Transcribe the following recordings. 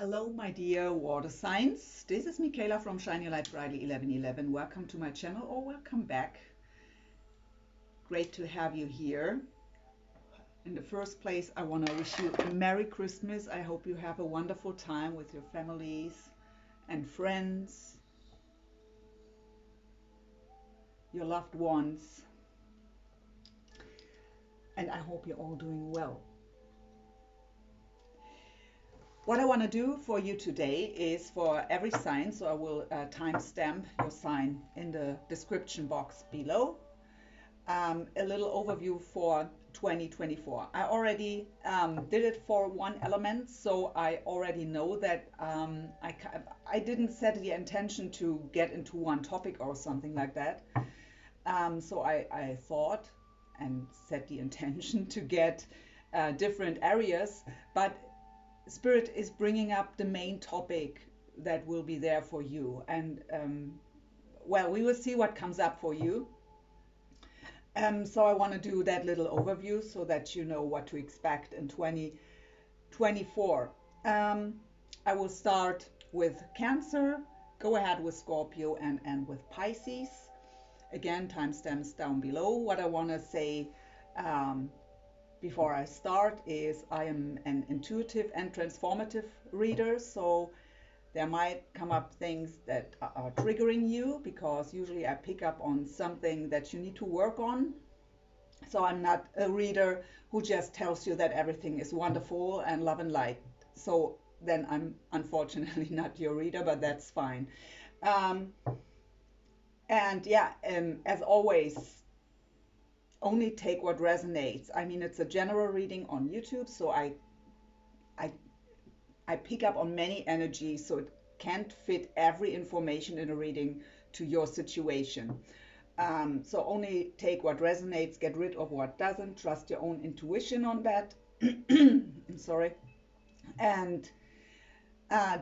Hello, my dear water signs. This is Michaela from Shine Your Light Brightly 1111. Welcome to my channel or welcome back. Great to have you here. In the first place, I want to wish you a Merry Christmas. I hope you have a wonderful time with your families and friends, your loved ones. And I hope you're all doing well. What I want to do for you today is for every sign, so I will timestamp your sign in the description box below, a little overview for 2024. I already did it for one element, so I already know that I didn't set the intention to get into one topic or something like that. So I thought and set the intention to get different areas, but Spirit is bringing up the main topic that will be there for you. And well, we will see what comes up for you. So I want to do that little overview so that you know what to expect in 2024. I will start with Cancer, go ahead with Scorpio, and end with Pisces. Again, timestamps down below. What I want to say before I start is I am an intuitive and transformative reader, so there might come up things that are triggering you, because usually I pick up on something that you need to work on. So I'm not a reader who just tells you that everything is wonderful and love and light. So then I'm unfortunately not your reader, but that's fine. And yeah, as always, only take what resonates. I mean, it's a general reading on YouTube, so I pick up on many energies, so it can't fit every information in a reading to your situation. So only take what resonates, get rid of what doesn't, trust your own intuition on that. I'm sorry. And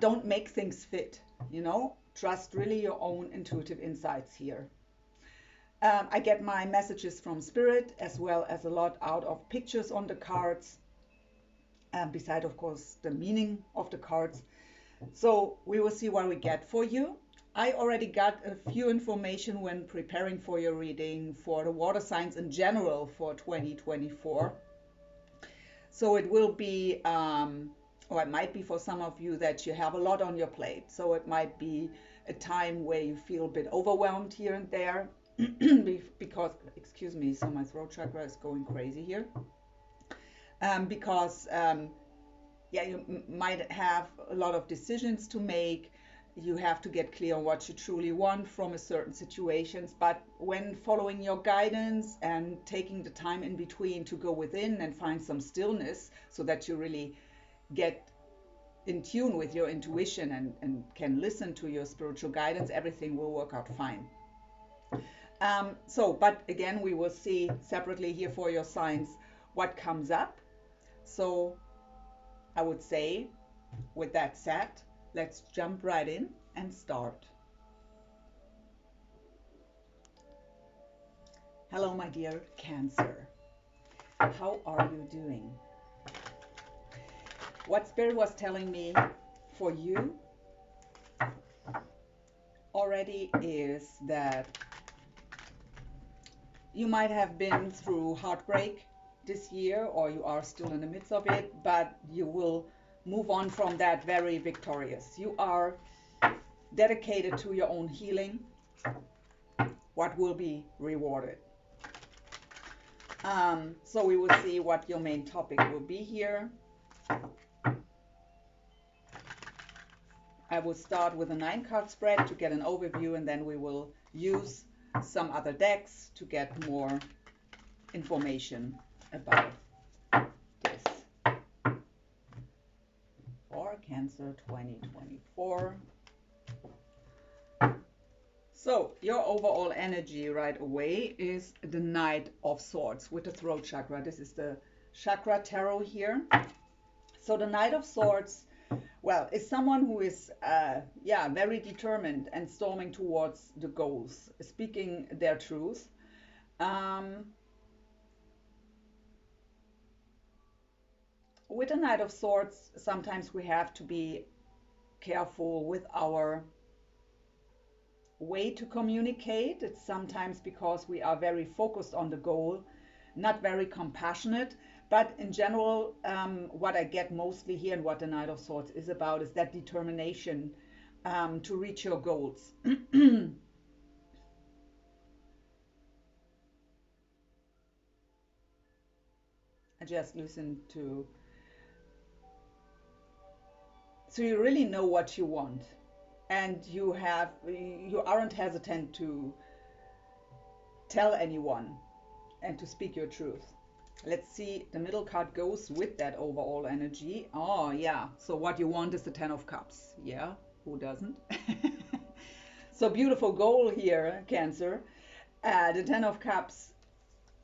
don't make things fit, you know, trust really your own intuitive insights here. I get my messages from Spirit, as well as a lot out of pictures on the cards, beside, of course, the meaning of the cards. So we will see what we get for you. I already got a few information when preparing for your reading for the water signs in general for 2024. So it will be, or it might be for some of you that you have a lot on your plate. So it might be a time where you feel a bit overwhelmed here and there. Because, excuse me, so my throat chakra is going crazy here. Because, yeah, you might have a lot of decisions to make. You have to get clear on what you truly want from a certain situations. But when following your guidance and taking the time in between to go within and find some stillness, so that you really get in tune with your intuition and can listen to your spiritual guidance, everything will work out fine. But again, we will see separately here for your signs what comes up. So I would say, with that said, let's jump right in and start. Hello, my dear Cancer. How are you doing? What Spirit was telling me for you already is that you might have been through heartbreak this year, or you are still in the midst of it, but you will move on from that very victorious. You are dedicated to your own healing, what will be rewarded. So we will see what your main topic will be here. I will start with a 9-card spread to get an overview, and then we will use some other decks to get more information about this for Cancer 2024. So your overall energy right away is the Knight of Swords with the throat chakra. This is the chakra tarot here. So the Knight of Swords, well, is someone who is, very determined and storming towards the goals, speaking their truth. With the Knight of Swords, sometimes we have to be careful with our way to communicate. It's sometimes because we are very focused on the goal, not very compassionate. But in general, what I get mostly here and what the Knight of Swords is about is that determination to reach your goals. I just listen to, so you really know what you want, and you aren't hesitant to tell anyone and to speak your truth. Let's see, the middle card goes with that overall energy. Oh yeah, so what you want is the Ten of Cups. Yeah, who doesn't? So beautiful goal here, Cancer. The Ten of Cups,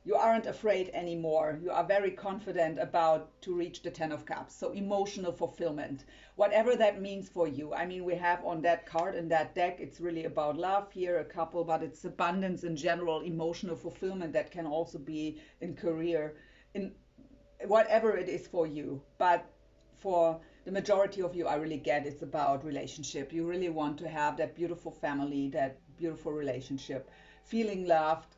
you aren't afraid anymore. You are very confident about to reach the Ten of Cups. So emotional fulfillment, whatever that means for you. I mean, we have on that card in that deck, it's really about love here, a couple, but it's abundance in general, emotional fulfillment that can also be in career, in whatever it is for you. But for the majority of you, I really get it's about relationship. You really want to have that beautiful family, that beautiful relationship, feeling loved,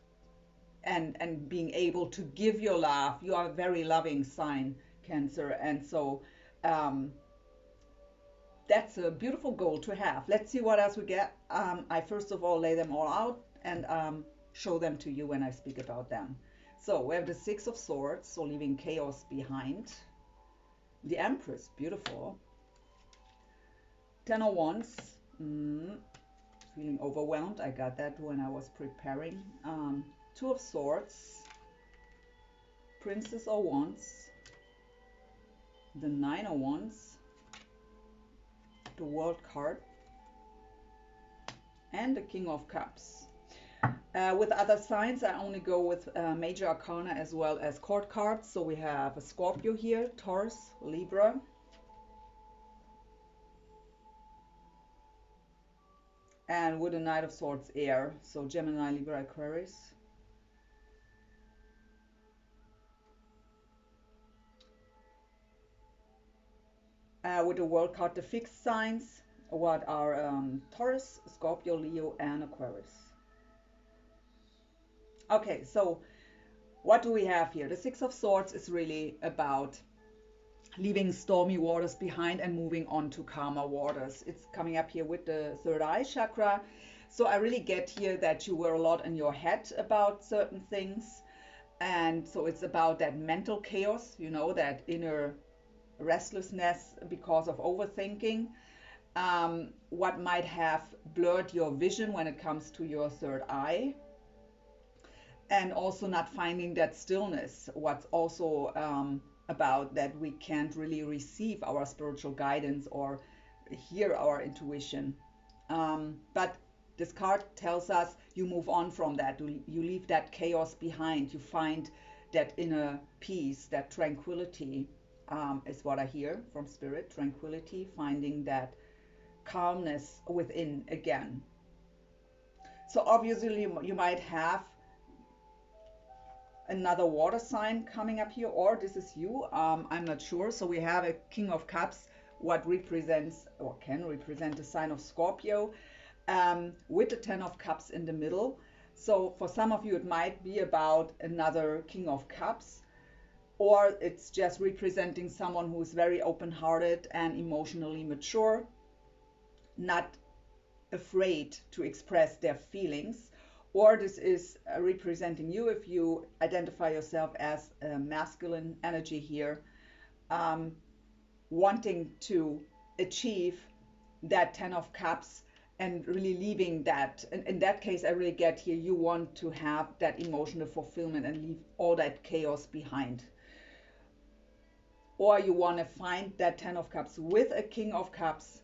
and being able to give your love. You are a very loving sign, Cancer, and so that's a beautiful goal to have. Let's see what else we get. I first of all lay them all out and show them to you when I speak about them. So we have the Six of Swords, so leaving chaos behind. The Empress, beautiful. Ten of Wands, feeling overwhelmed. I got that when I was preparing. Two of Swords, Princess of Wands, the Nine of Wands, the World card, and the King of Cups. With other signs, I only go with major arcana as well as court cards. So we have a Scorpio here, Taurus, Libra, and with a Knight of Swords, air, so Gemini, Libra, Aquarius. With the World card, the fixed signs, what are Taurus, Scorpio, Leo, and Aquarius. Okay, so what do we have here? The Six of Swords is really about leaving stormy waters behind and moving on to calmer waters. It's coming up here with the third eye chakra. So I really get here that you were a lot in your head about certain things. And so it's about that mental chaos, you know, that inner restlessness because of overthinking. What might have blurred your vision when it comes to your third eye. And also not finding that stillness, what's also about that we can't really receive our spiritual guidance or hear our intuition. But this card tells us you move on from that, you leave that chaos behind, you find that inner peace, that tranquility, is what I hear from Spirit, tranquility, finding that calmness within again. So obviously you might have another water sign coming up here, or this is you, I'm not sure. So we have a King of Cups, what represents or can represent the sign of Scorpio, with the Ten of Cups in the middle. So for some of you it might be about another King of Cups, or it's just representing someone who is very open-hearted and emotionally mature, not afraid to express their feelings. Or this is representing you if you identify yourself as a masculine energy here, wanting to achieve that Ten of Cups and really leaving that. In that case, I really get here, you want to have that emotional fulfillment and leave all that chaos behind. Or you want to find that Ten of Cups with a King of Cups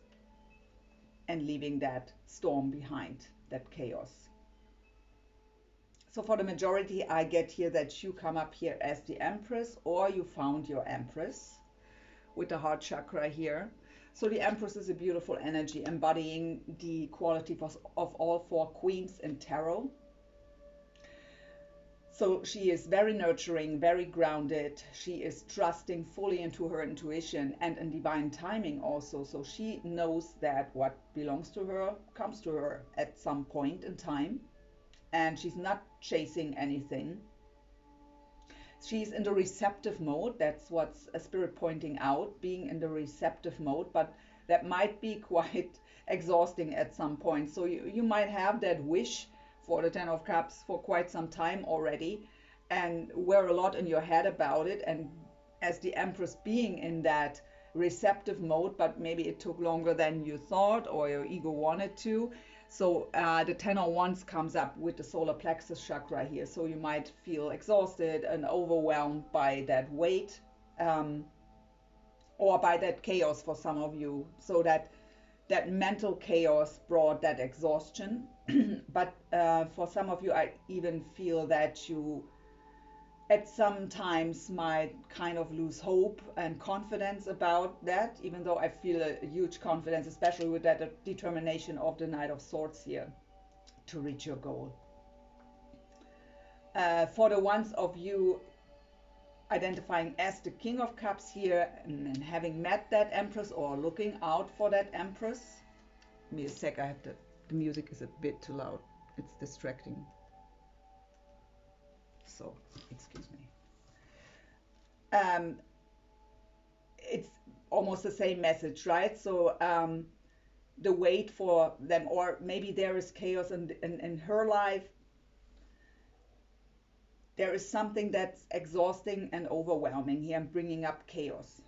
and leaving that storm behind, that chaos. So for the majority, I get here that you come up here as the Empress, or you found your Empress with the heart chakra here. So the Empress is a beautiful energy embodying the quality of all four queens in tarot. So she is very nurturing, very grounded. She is trusting fully into her intuition and in divine timing also. So she knows that what belongs to her comes to her at some point in time. And she's not chasing anything. She's in the receptive mode. That's what's a spirit pointing out, being in the receptive mode. But that might be quite exhausting at some point. So you might have that wish for the Ten of Cups for quite some time already, and wear a lot in your head about it. And as the Empress being in that receptive mode, but maybe it took longer than you thought or your ego wanted to. So the Ten of Wands comes up with the solar plexus chakra here. So you might feel exhausted and overwhelmed by that weight, or by that chaos for some of you. So that mental chaos brought that exhaustion. But for some of you, I even feel that you at some times might kind of lose hope and confidence about that, even though I feel a huge confidence, especially with that determination of the Knight of Swords here to reach your goal. For the ones of you identifying as the King of Cups here and having met that Empress or looking out for that Empress. Give me a sec, I have the music is a bit too loud. It's distracting. So, excuse me. It's almost the same message, right? So the wait for them, or maybe there is chaos in her life. There is something that's exhausting and overwhelming here and bringing up chaos.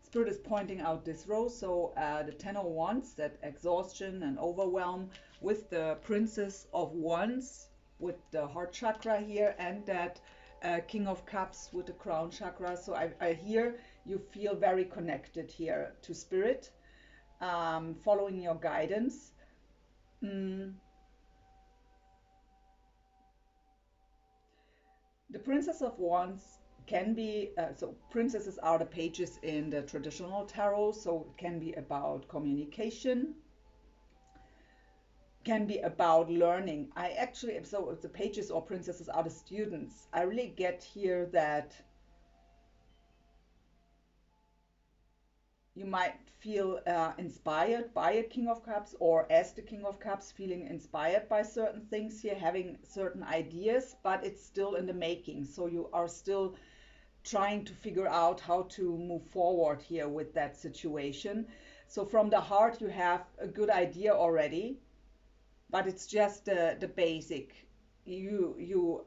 Spirit is pointing out this row. So the Ten of Wands, that exhaustion and overwhelm, with the Princess of Wands, with the heart chakra here, and that King of Cups with the crown chakra. So I hear you feel very connected here to Spirit, following your guidance. The Princess of Wands can be, so princesses are the pages in the traditional tarot, so it can be about communication, can be about learning. I actually, so the pages or princesses are the students. I really get here that you might feel inspired by a King of Cups, or as the King of Cups, feeling inspired by certain things here, having certain ideas, but it's still in the making. So you are still trying to figure out how to move forward here with that situation. So from the heart, you have a good idea already, but it's just the basic. You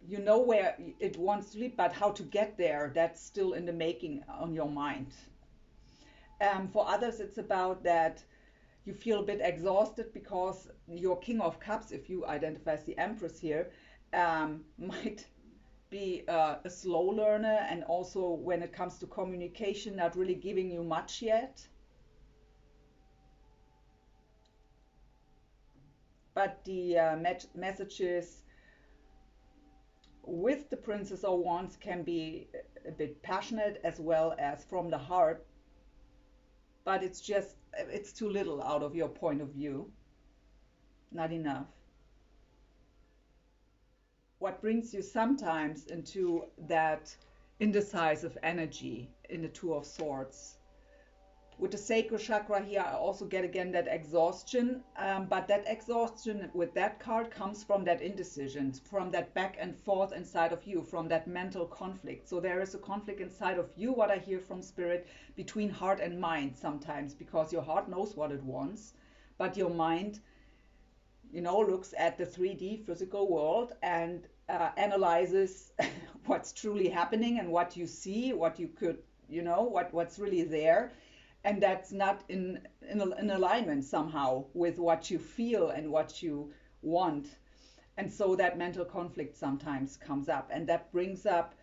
know where it wants to lead, but how to get there, that's still in the making on your mind. For others, it's about that you feel a bit exhausted because your King of Cups, if you identify as the Empress here, might be a slow learner, and also when it comes to communication, not really giving you much yet. But the messages with the Princess of Wands can be a bit passionate as well as from the heart, but it's just, it's too little out of your point of view, not enough. What brings you sometimes into that indecisive energy in the Two of Swords. With the sacral chakra here, I also get again that exhaustion, but that exhaustion with that card comes from that indecision, from that back and forth inside of you, from that mental conflict. So there is a conflict inside of you, what I hear from Spirit, between heart and mind sometimes, because your heart knows what it wants, but your mind, you know, looks at the 3D physical world and analyzes what's truly happening and what you see, what you could, you know, what's really there. And that's not in alignment somehow with what you feel and what you want. And so that mental conflict sometimes comes up, and that brings up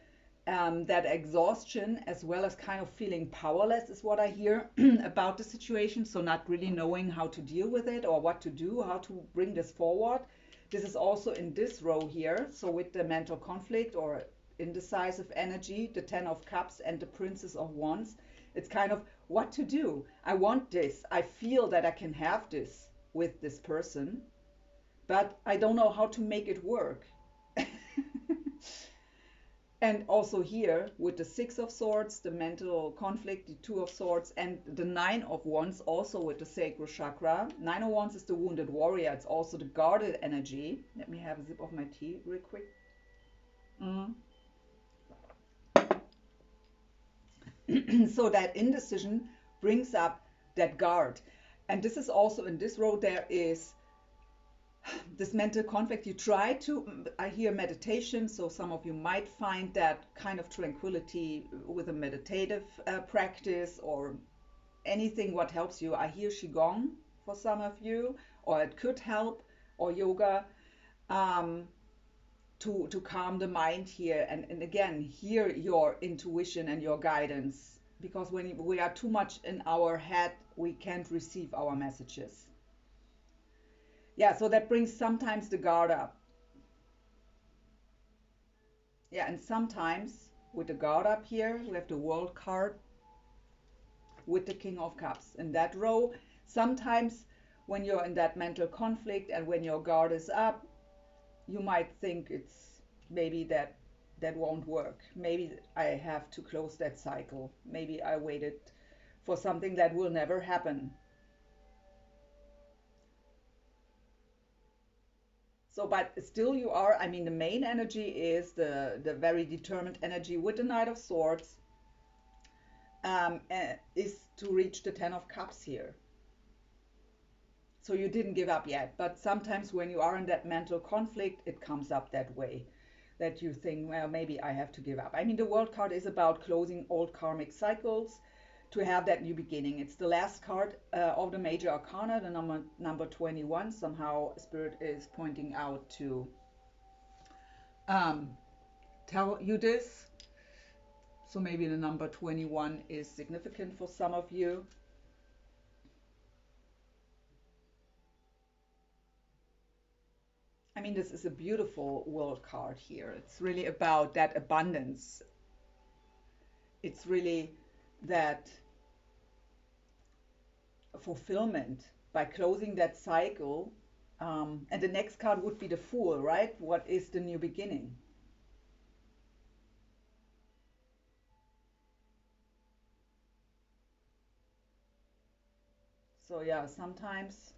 that exhaustion, as well as kind of feeling powerless is what I hear about the situation. So not really knowing how to deal with it or what to do, how to bring this forward. This is also in this row here. So with the mental conflict or indecisive energy, the Ten of Cups and the Princess of Wands. It's kind of what to do. I want this. I feel that I can have this with this person, but I don't know how to make it work. And also here with the Six of Swords, the mental conflict, the Two of Swords, and the Nine of Wands, also with the sacral chakra. Nine of Wands is the wounded warrior. It's also the guarded energy. Let me have a sip of my tea real quick. So that indecision brings up that guard. And this is also in this row, there is this mental conflict. You try to, I hear meditation, so some of you might find that kind of tranquility with a meditative practice or anything what helps you. I hear Qigong for some of you, or it could help, or yoga, to calm the mind here. And again, hear your intuition and your guidance, because when we are too much in our head, we can't receive our messages. Yeah, so that brings sometimes the guard up. Yeah, and sometimes with the guard up here, we have the World card with the King of Cups. In that row, sometimes when you're in that mental conflict and when your guard is up, you might think it's maybe that won't work. Maybe I have to close that cycle. Maybe I waited for something that will never happen. So, but still you are, I mean, the main energy is the very determined energy with the Knight of Swords, is to reach the Ten of Cups here. So you didn't give up yet, but sometimes when you are in that mental conflict, it comes up that way, that you think, well, maybe I have to give up. I mean, the World card is about closing old karmic cycles to have that new beginning. It's the last card of the major arcana, the number 21. Somehow Spirit is pointing out to tell you this. So maybe the number 21 is significant for some of you. I mean, this is a beautiful World card here. It's really about that abundance. It's really that fulfillment by closing that cycle. And the next card would be the Fool, right? What is the new beginning? So yeah, sometimes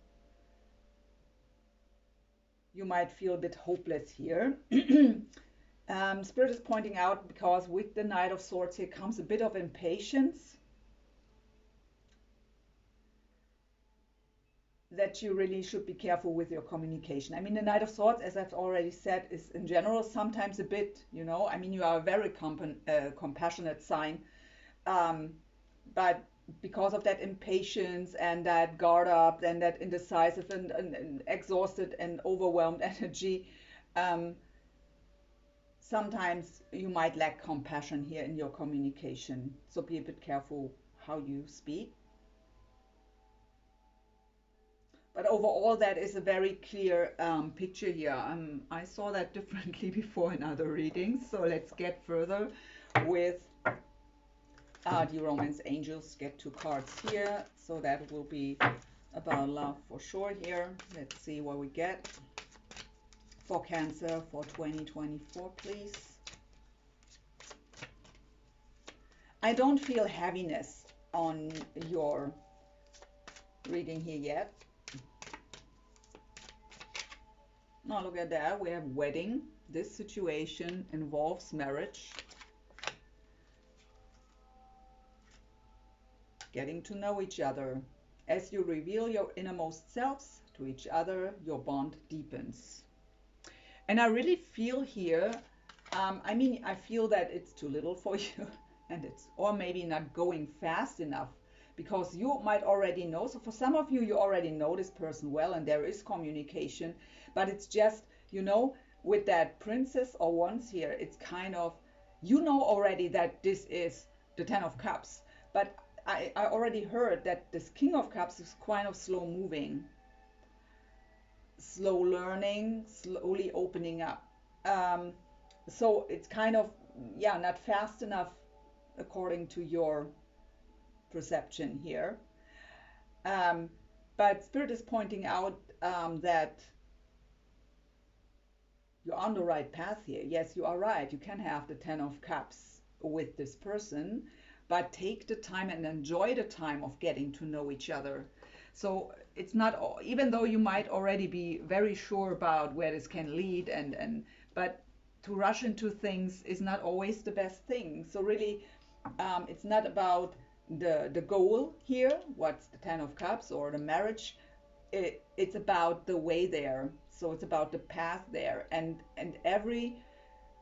you might feel a bit hopeless here. Spirit is pointing out, because with the Knight of Swords here comes a bit of impatience, that you really should be careful with your communication. I mean, the Knight of Swords, as I've already said, is in general sometimes a bit, I mean, you are a very compassionate sign, but because of that impatience and that guard up and that indecisive and exhausted and overwhelmed energy, sometimes you might lack compassion here in your communication. So be a bit careful how you speak. But overall, that is a very clear picture here. I saw that differently before in other readings. So let's get further with the Romance Angels. Get 2 cards here. So that will be about love for sure here. Let's see what we get for Cancer for 2024, please. I don't feel heaviness on your reading here yet. Now look at that, we have wedding. This situation involves marriage. Getting to know each other. As you reveal your innermost selves to each other, your bond deepens. And I really feel here, I mean, I feel that it's too little for you, and or maybe not going fast enough, because you might already know. So for some of you, you already know this person well, and there is communication. But it's just, with that Princess or Wands here, it's kind of, already that this is the Ten of Cups. But I already heard that this King of Cups is kind of slow moving, slow learning, slowly opening up. So it's kind of yeah, not fast enough according to your perception here. Um, but Spirit is pointing out that you're on the right path here. Yes, you are right. You can have the Ten of Cups with this person, but take the time and enjoy the time of getting to know each other. So it's not, even though you might already be very sure about where this can lead, but to rush into things is not always the best thing. So really, it's not about the goal here, what's the Ten of Cups or the marriage. It's about the way there. So it's about the path there, and every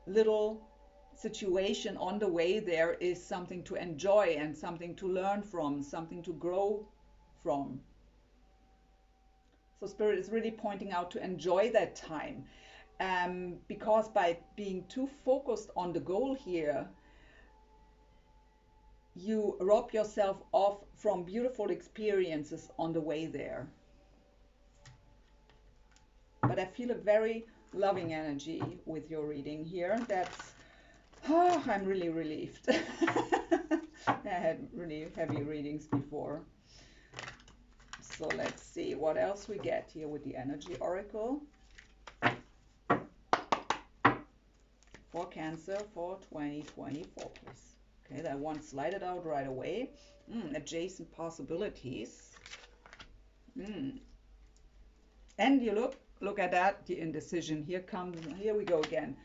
little situation on the way there is something to enjoy and something to learn from, something to grow from. So Spirit is really pointing out to enjoy that time, because by being too focused on the goal here, you rob yourself of from beautiful experiences on the way there. But I feel a very loving energy with your reading here. That's, oh, I'm really relieved. I had really heavy readings before. So let's see what else we get here with the Energy Oracle. For Cancer for 2024, please. Okay, that one slided out right away. Adjacent possibilities. And you look at that, the indecision. Here we go again.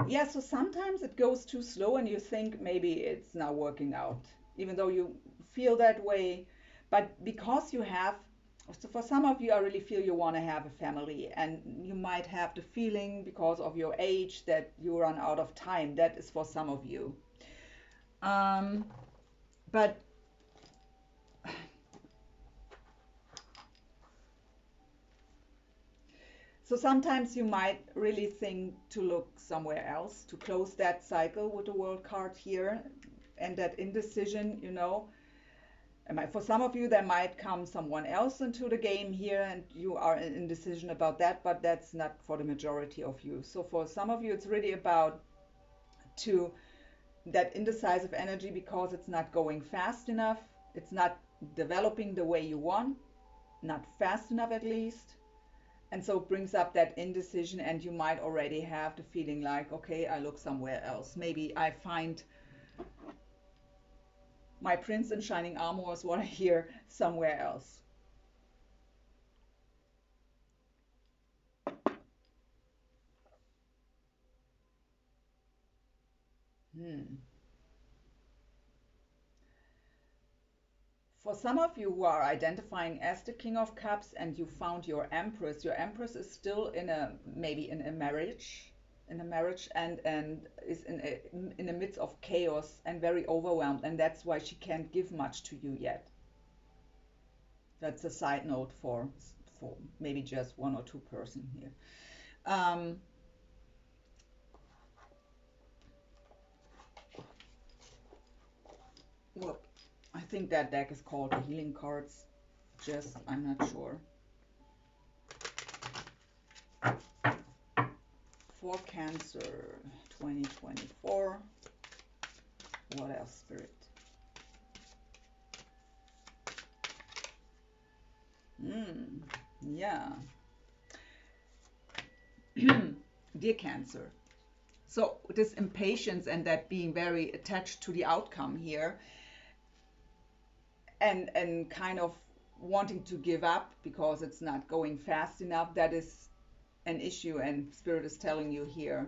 Yeah, so sometimes it goes too slow and you think maybe it's not working out, even though you feel that way. But because you have, so for some of you, I really feel you want to have a family, and you might have the feeling because of your age that you run out of time. That is for some of you. But so sometimes you might really think to look somewhere else, to close that cycle with the World card here, and that indecision, for some of you, there might come someone else into the game here, and you are in indecision about that, but that's not for the majority of you. So for some of you, it's really about that indecisive energy because it's not going fast enough, it's not developing the way you want, not fast enough at least. And so it brings up that indecision, and you might already have the feeling like, okay, I look somewhere else. Maybe I find my prince in shining armor is what I hear somewhere else. For some of you who are identifying as the King of Cups and you found your Empress is still maybe in a marriage, and is in the midst of chaos and very overwhelmed, and that's why she can't give much to you yet. That's a side note for maybe just one or two person here. Well, I think that deck is called the Healing Cards. I'm not sure. For Cancer 2024. What else, Spirit? Yeah. Dear Cancer. So this impatience and that being very attached to the outcome here, and kind of wanting to give up because it's not going fast enough, that is an issue, and Spirit is telling you here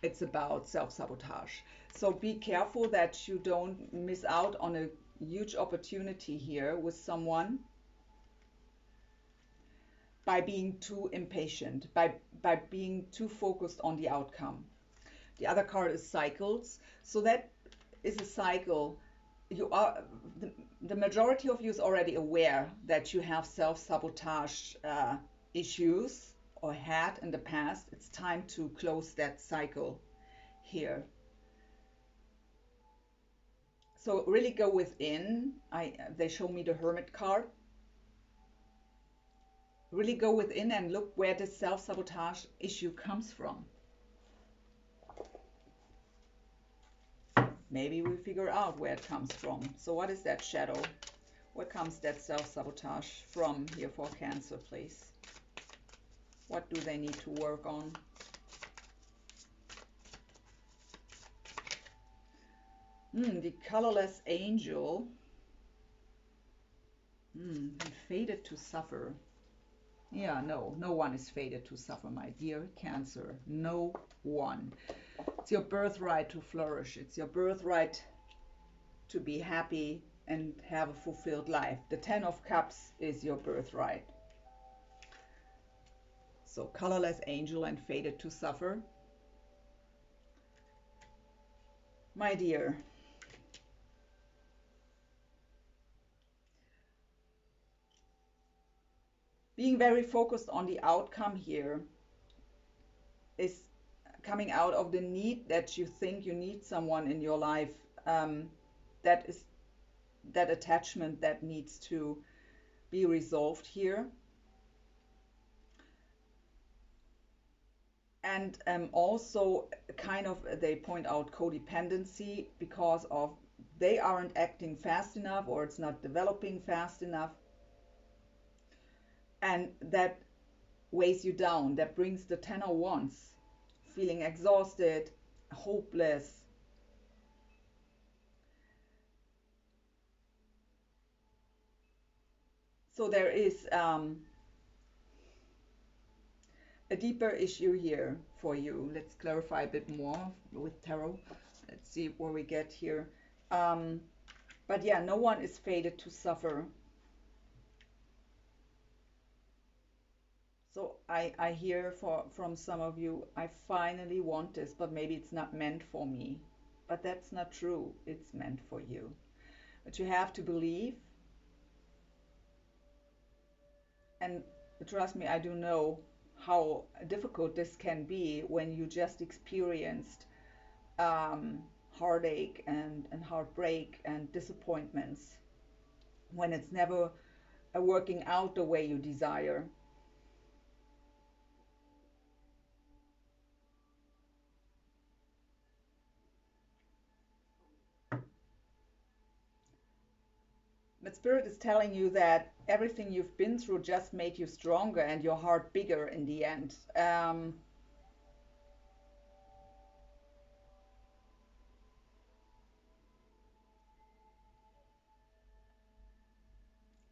it's about self-sabotage. So be careful that you don't miss out on a huge opportunity here with someone by being too impatient, by being too focused on the outcome. The other card is cycles. So that is a cycle. The majority of you is already aware that you have self-sabotage issues or had in the past. It's time to close that cycle here. So really go within. They show me the Hermit card. Really go within and look where the self-sabotage issue comes from. maybe we figure out where it comes from. So what is that shadow? Where comes that self-sabotage from here for Cancer, please? What do they need to work on? The colorless angel. Fated to suffer. Yeah, no one is fated to suffer, my dear Cancer. No one. It's your birthright to flourish. It's your birthright to be happy and have a fulfilled life. The 10 of Cups is your birthright. So colorless angel and fated to suffer. My dear, being very focused on the outcome here is coming out of the need that you think you need someone in your life. That is that attachment that needs to be resolved here. And also kind of, they point out codependency because of they aren't acting fast enough, or it's not developing fast enough. And that weighs you down. That brings the 10 of Wands, feeling exhausted, hopeless. So there is a deeper issue here for you. Let's clarify a bit more with tarot. Let's see where we get here. But yeah, no one is fated to suffer. So I hear from some of you, I finally want this, but maybe it's not meant for me. But that's not true. It's meant for you. But you have to believe. And trust me, I do know how difficult this can be when you just experienced heartache and heartbreak and disappointments, when it's never working out the way you desire. But Spirit is telling you that everything you've been through just made you stronger and your heart bigger in the end.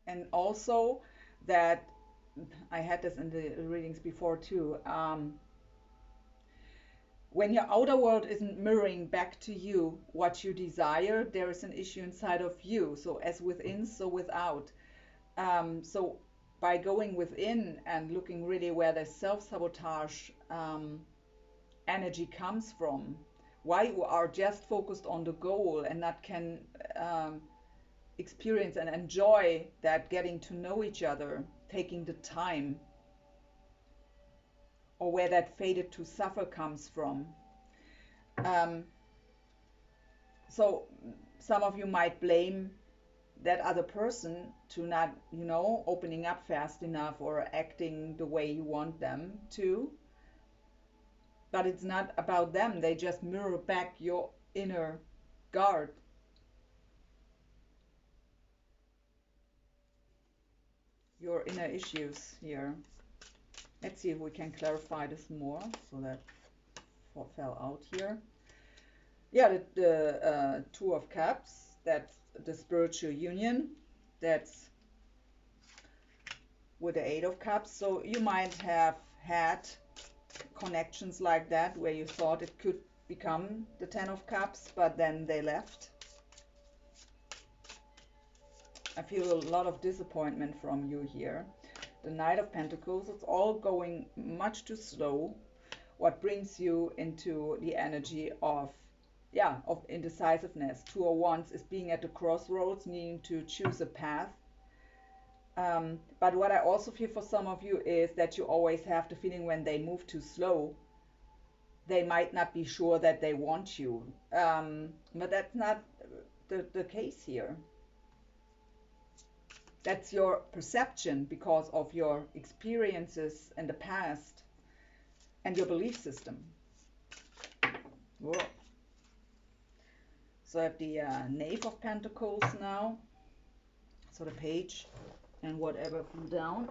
And also that, I had this in the readings before too, when your outer world isn't mirroring back to you what you desire, there is an issue inside of you. So as within, so without. So by going within and looking really where the self-sabotage energy comes from, why you are just focused on the goal and not can experience and enjoy that getting to know each other, taking the time, or where that fated to suffer comes from. So some of you might blame that other person to not, opening up fast enough or acting the way you want them to. But it's not about them. They just mirror back your inner guard. Your inner issues here. Let's see if we can clarify this more. So that fell out here. Yeah, the Two of Cups, that's the spiritual union. That's with the Eight of Cups. So you might have had connections like that where you thought it could become the Ten of Cups, but then they left. I feel a lot of disappointment from you here. The Knight of Pentacles, it's all going much too slow. What brings you into the energy of indecisiveness. Two of Wands is being at the crossroads, needing to choose a path. But what I also feel for some of you is that you always have the feeling when they move too slow, they might not be sure that they want you. But that's not the case here. That's your perception because of your experiences in the past and your belief system. Whoa. So I have the Knave of Pentacles now. So the page and whatever from down.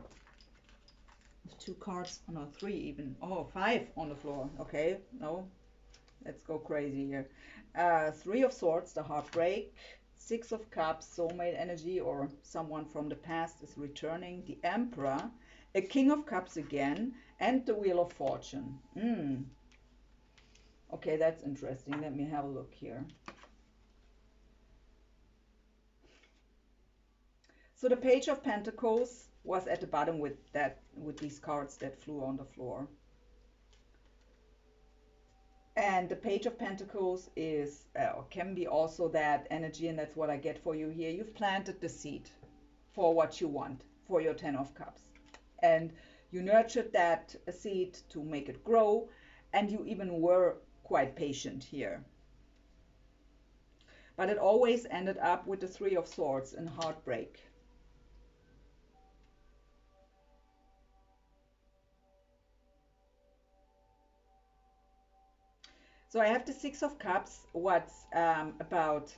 2 cards, no, 3 even. Oh, 5 on the floor. Okay, no, let's go crazy here. 3 of Swords, the heartbreak. 6 of Cups, soulmate energy, or someone from the past is returning. The Emperor, a King of Cups again, and the Wheel of Fortune. Okay, that's interesting. Let me have a look here. So the Page of Pentacles was at the bottom with these cards that flew on the floor. And the Page of Pentacles is can be also that energy, and that's what I get for you here. You've planted the seed for what you want, for your 10 of Cups. And you nurtured that seed to make it grow, and you even were quite patient here. But it always ended up with the 3 of Swords and heartbreak. So I have the 6 of Cups, what's about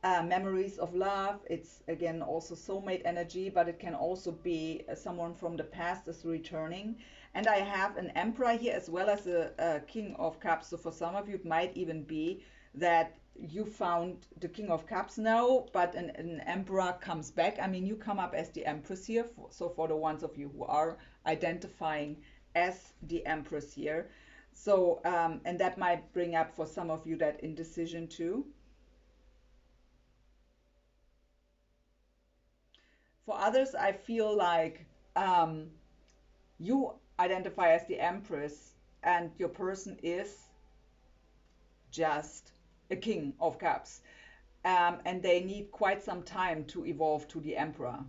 memories of love. It's again also soulmate energy, but it can also be someone from the past is returning. And I have an Emperor here as well as a King of Cups. So for some of you, it might even be that you found the King of Cups now, but an Emperor comes back. I mean, you come up as the Empress here. So for the ones of you who are identifying as the Empress here. So, and that might bring up for some of you that indecision too. For others, I feel like you identify as the Empress and your person is just a King of Cups. And they need quite some time to evolve to the Emperor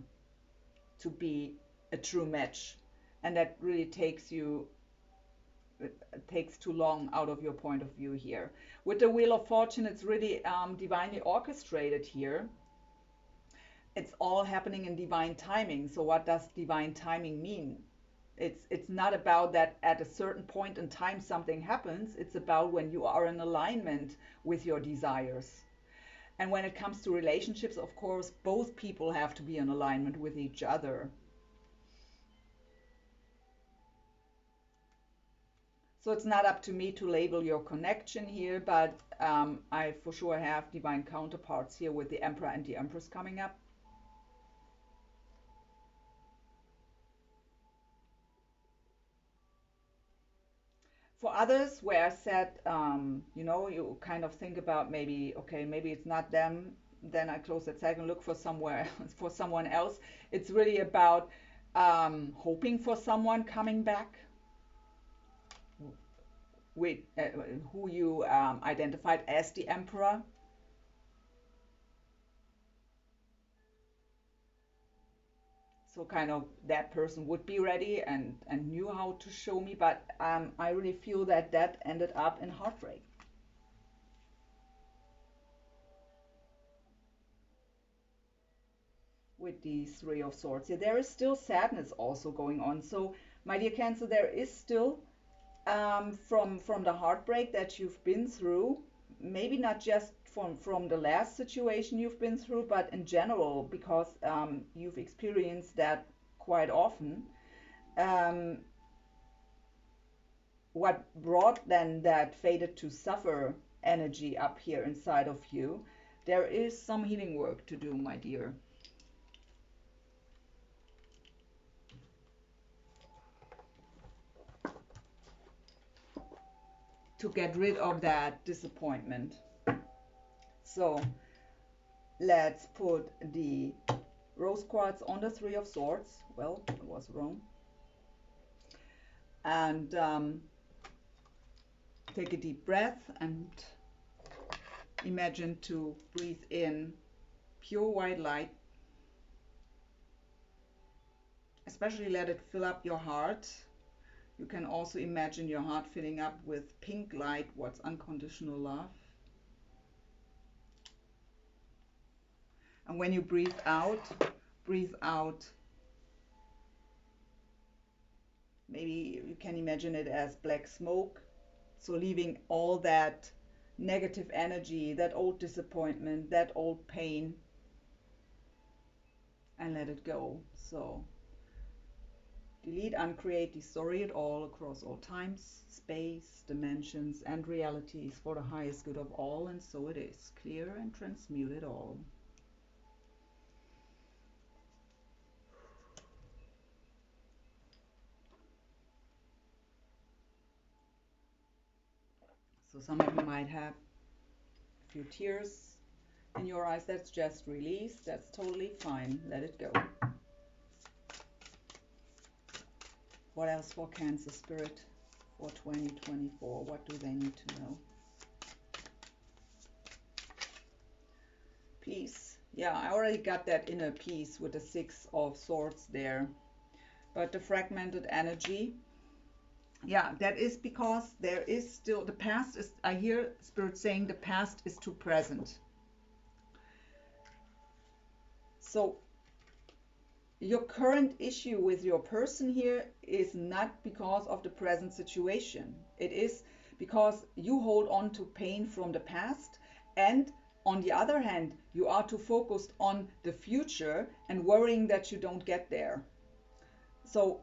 to be a true match. And that really takes you it takes too long out of your point of view here. With the Wheel of Fortune, it's really divinely orchestrated here. It's all happening in divine timing. So what does divine timing mean? It's not about that at a certain point in time something happens. It's about when you are in alignment with your desires. And when it comes to relationships, of course, both people have to be in alignment with each other. So it's not up to me to label your connection here, but I for sure have divine counterparts here with the Emperor and the Empress coming up. For others, where I said, you know, you kind of think about maybe, okay, maybe it's not them, then I close that cycle and look for somewhere else, for someone else. It's really about hoping for someone coming back with who you identified as the Emperor. So kind of that person would be ready and knew how to show me, but I really feel that that ended up in heartbreak. With these 3 of Swords here, there is still sadness also going on. So my dear Cancer, there is still from the heartbreak that you've been through, maybe not just from the last situation you've been through, but in general, because you've experienced that quite often. What brought then that fated to suffer energy up here inside of you, there is some healing work to do, my dear. To get rid of that disappointment. So let's put the rose quartz on the 3 of Swords. Well, it was wrong. And take a deep breath and imagine to breathe in pure white light. Especially let it fill up your heart. You can also imagine your heart filling up with pink light, what's unconditional love. And when you breathe out, maybe you can imagine it as black smoke. So leaving all that negative energy, that old disappointment, that old pain, and let it go. So delete, uncreate, destroy it all across all times, space, dimensions, and realities for the highest good of all, and so it is. Clear and transmute it all. So some of you might have a few tears in your eyes. That's just release. That's totally fine. Let it go. What else for Cancer Spirit for 2024? What do they need to know? Peace. Yeah, I already got that inner peace with the Six of Swords there. But the fragmented energy, yeah, that is because there is still, the past is, I hear Spirit saying the past is too present. So your current issue with your person here is not because of the present situation. It is because you hold on to pain from the past, and on the other hand, you are too focused on the future and worrying that you don't get there. So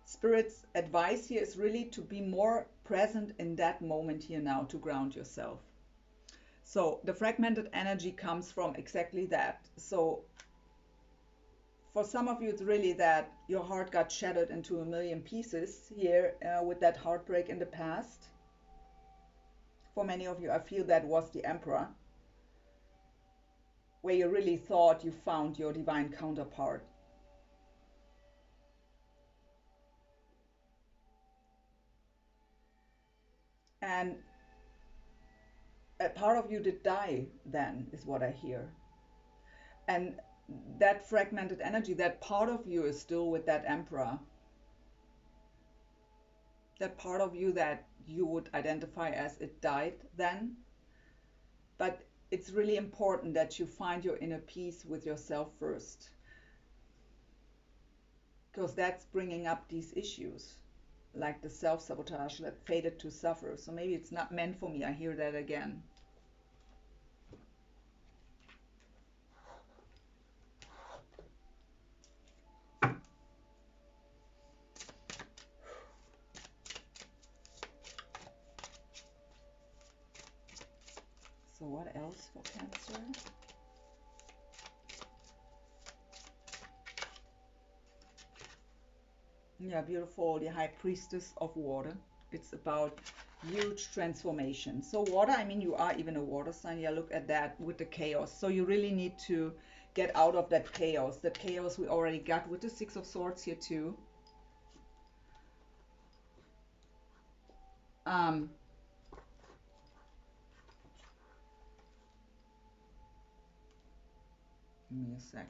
Spirit's advice here is really to be more present in that moment here now, to ground yourself. So the fragmented energy comes from exactly that. So for some of you, it's really that your heart got shattered into a million pieces here with that heartbreak in the past. For many of you, I feel that was the Emperor, where you really thought you found your divine counterpart. And a part of you did die then, is what I hear. And that fragmented energy, that part of you is still with that Emperor. That part of you that you would identify as it died then. But it's really important that you find your inner peace with yourself first. Because that's bringing up these issues, like the self-sabotage that fated to suffer. So maybe it's not meant for me. I hear that again. So what else for Cancer? Yeah, beautiful. The High Priestess of Water. It's about huge transformation. So water, I mean, you are even a water sign. Yeah, look at that with the chaos. So you really need to get out of that chaos. That chaos we already got with the Six of Swords here too. Give me a sec.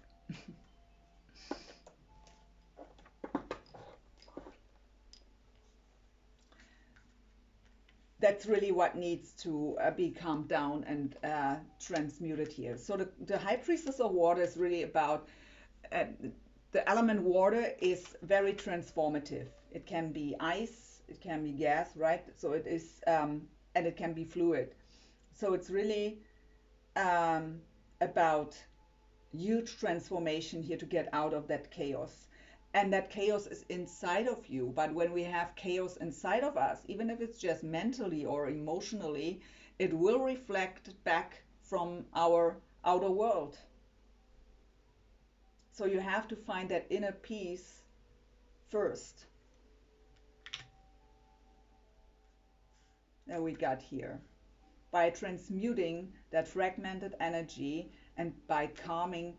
That's really what needs to be calmed down and transmuted here. So the High Priestess of Water is really about, the element water is very transformative. It can be ice, it can be gas, right? So it is, and it can be fluid. So it's really about huge transformation here to get out of that chaos. And that chaos is inside of you. But when we have chaos inside of us, even if it's just mentally or emotionally, it will reflect back from our outer world. So you have to find that inner peace first. That we got here. By transmuting that fragmented energy and by calming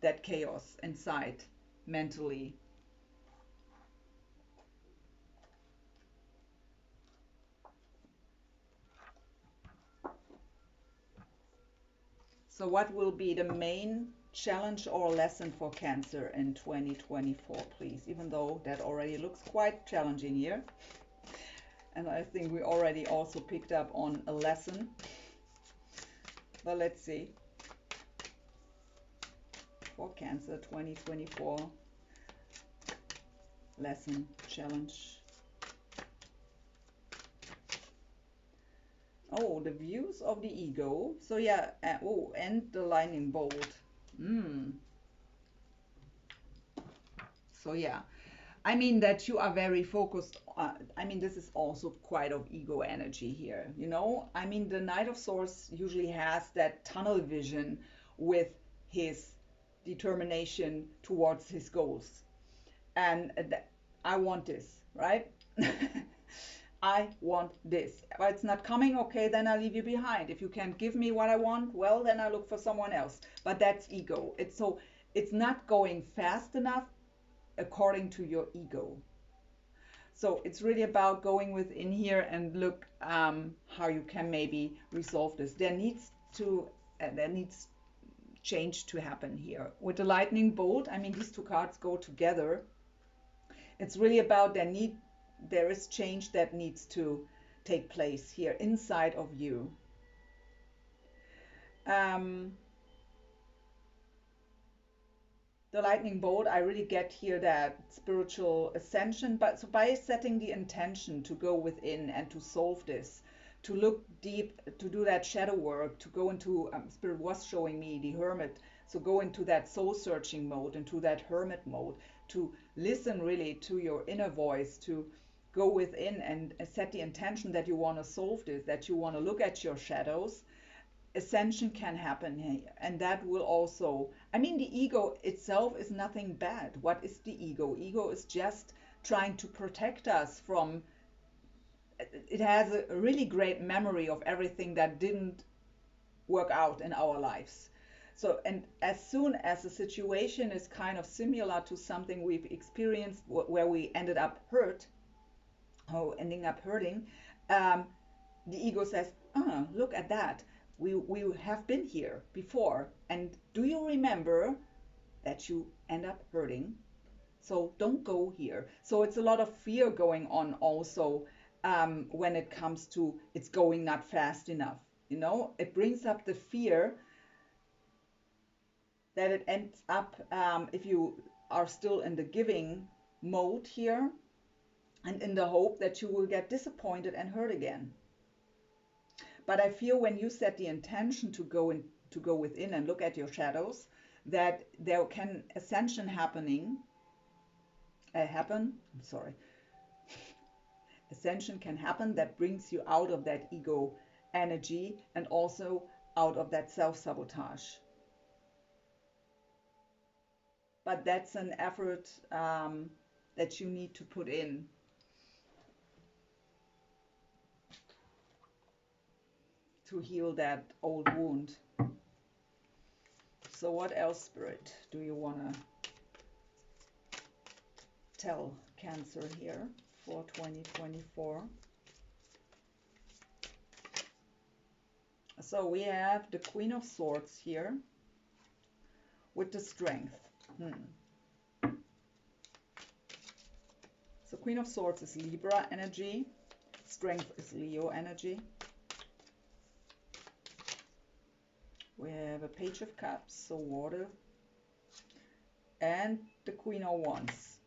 that chaos inside mentally. So what will be the main challenge or lesson for Cancer in 2024, please? Even though that already looks quite challenging here. And I think we already also picked up on a lesson. But let's see. For Cancer 2024, lesson, challenge. Oh, the views of the ego. So yeah, oh, and the lightning bolt. Mm. So yeah, I mean that you are very focused. I mean, this is also quite of ego energy here, you know? I mean, the Knight of Swords usually has that tunnel vision with his determination towards his goals. And I want this, right? I want this. But it's not coming, okay, then I leave you behind. If you can't give me what I want, well, then I look for someone else. But that's ego. It's not going fast enough according to your ego. So it's really about going within here and look how you can maybe resolve this. There needs change to happen here. With the lightning bolt, I mean, these two cards go together. It's really about there is change that needs to take place here inside of you. Um, the lightning bolt, I really get here that spiritual ascension, but so by setting the intention to go within and to solve this, to look deep, to do that shadow work, to go into, Spirit was showing me the hermit, so go into that soul searching mode, into that hermit mode, to listen really to your inner voice, to go within and set the intention that you want to solve this, that you want to look at your shadows. Ascension can happen here, and that will also, I mean, the ego itself is nothing bad. What is the ego? Ego is just trying to protect us from, it has a really great memory of everything that didn't work out in our lives. So, and as soon as a situation is kind of similar to something we've experienced where we ended up hurt, or ending up hurting, um, the ego says, oh, look at that. We have been here before. And do you remember that you end up hurting? So don't go here. So it's a lot of fear going on also when it comes to it's going not fast enough. You know, it brings up the fear that it ends up, if you are still in the giving mode here, and in the hope that you will get disappointed and hurt again. But I feel when you set the intention to go within and look at your shadows, that there can ascension happen. I'm sorry. Ascension can happen that brings you out of that ego energy and also out of that self-sabotage. But that's an effort that you need to put in. To heal that old wound. So what else, Spirit, do you want to tell Cancer here for 2024? So we have the Queen of Swords here with the Strength. So Queen of Swords is Libra energy. Strength is Leo energy. We have a Page of Cups, so water. And the Queen of Wands.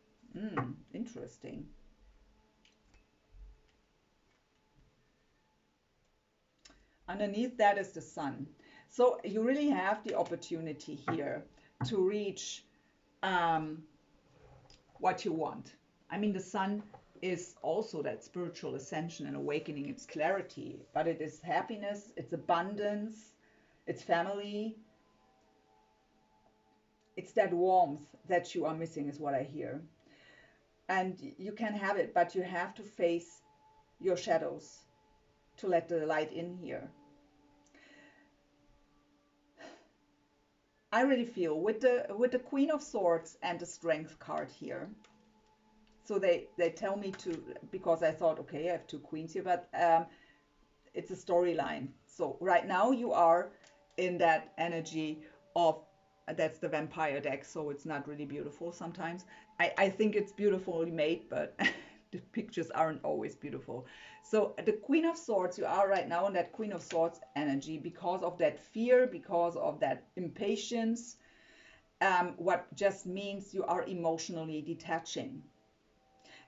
Interesting. Underneath that is the Sun. So you really have the opportunity here to reach what you want. I mean, the Sun is also that spiritual ascension and awakening. It's clarity, but it is happiness, it's abundance, it's family. It's that warmth that you are missing is what I hear. And you can have it, but you have to face your shadows to let the light in here. I really feel with the Queen of Swords and the Strength card here. So they tell me to, because I thought, okay, I have two queens here, but it's a storyline. So right now you are in that energy of, that's the vampire deck, so it's not really beautiful sometimes. I think it's beautifully made, but the pictures aren't always beautiful. So the Queen of Swords, you are right now in that Queen of Swords energy because of that fear, because of that impatience, what just means you are emotionally detaching.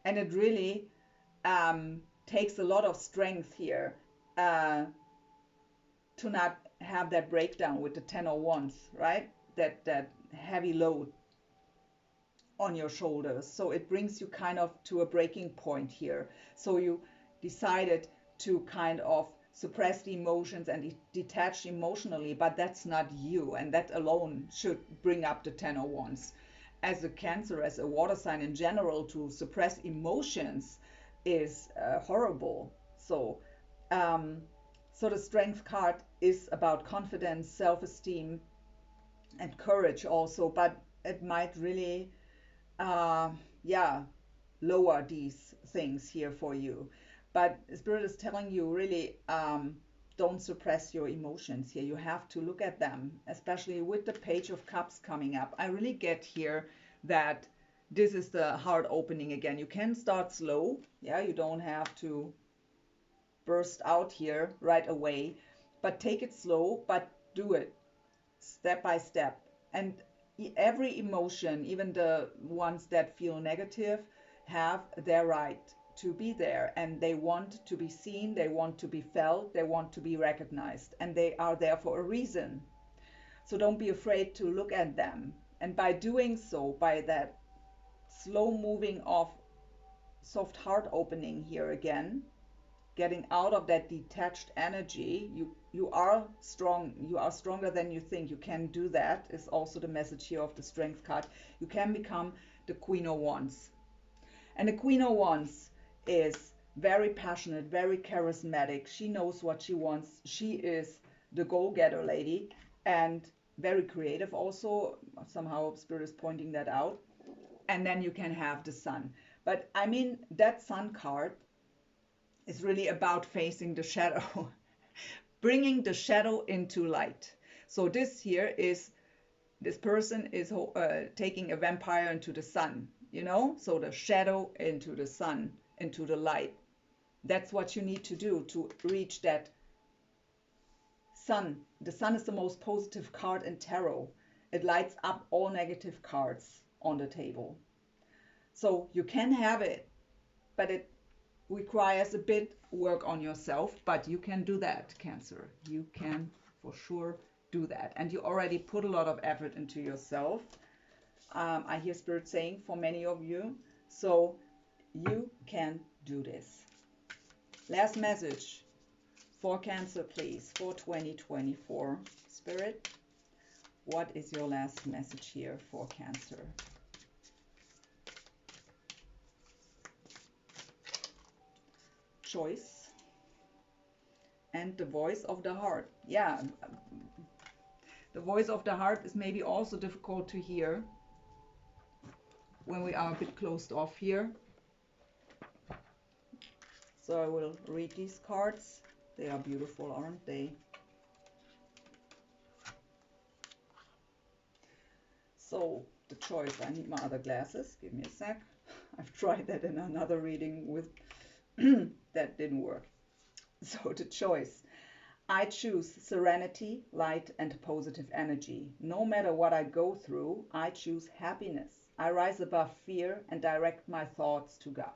And it really takes a lot of strength here to not have that breakdown with the 10 of Wands, right? That heavy load on your shoulders. So it brings you kind of to a breaking point here. So you decided to kind of suppress the emotions and detach emotionally, but that's not you, and that alone should bring up the 10 of Wands. As a Cancer, as a water sign in general, to suppress emotions is horrible. So so the Strength card is about confidence, self-esteem, and courage also, but it might really yeah, lower these things here for you. But Spirit is telling you really, don't suppress your emotions here. You have to look at them, especially with the Page of Cups coming up. I really get here that this is the heart opening again. You can start slow. Yeah, you don't have to burst out here right away, but take it slow, but do it step by step. And every emotion, even the ones that feel negative, have their right to be there, and they want to be seen, they want to be felt, they want to be recognized, and they are there for a reason. So don't be afraid to look at them. And by doing so, by that slow moving of soft heart opening here again, getting out of that detached energy, you are strong, you are stronger than you think. You can do that, is also the message here of the Strength card. You can become the Queen of Wands. And the Queen of Wands is very passionate, very charismatic. She knows what she wants. She is the goal-getter lady, and very creative also. Somehow Spirit is pointing that out. And then you can have the Sun. But I mean, that Sun card is really about facing the shadow, bringing the shadow into light. So this here is, this person is taking a vampire into the sun, you know, so the shadow into the sun, into the light. That's what you need to do to reach that sun. The sun is the most positive card in tarot. It lights up all negative cards on the table. So you can have it, but it requires a bit work on yourself, but you can do that, Cancer. You can for sure do that. And you already put a lot of effort into yourself. I hear Spirit saying for many of you. So you can do this. Last message for Cancer, please, for 2024. Spirit, what is your last message here for Cancer? Choice and the voice of the heart. Yeah, the voice of the heart is maybe also difficult to hear when we are a bit closed off here. So I will read these cards. They are beautiful, aren't they? So the choice, I need my other glasses, give me a sec. I've tried that in another reading with that didn't work. So the choice, I choose serenity, light, and positive energy. No matter what I go through, I choose happiness. I rise above fear and direct my thoughts to God.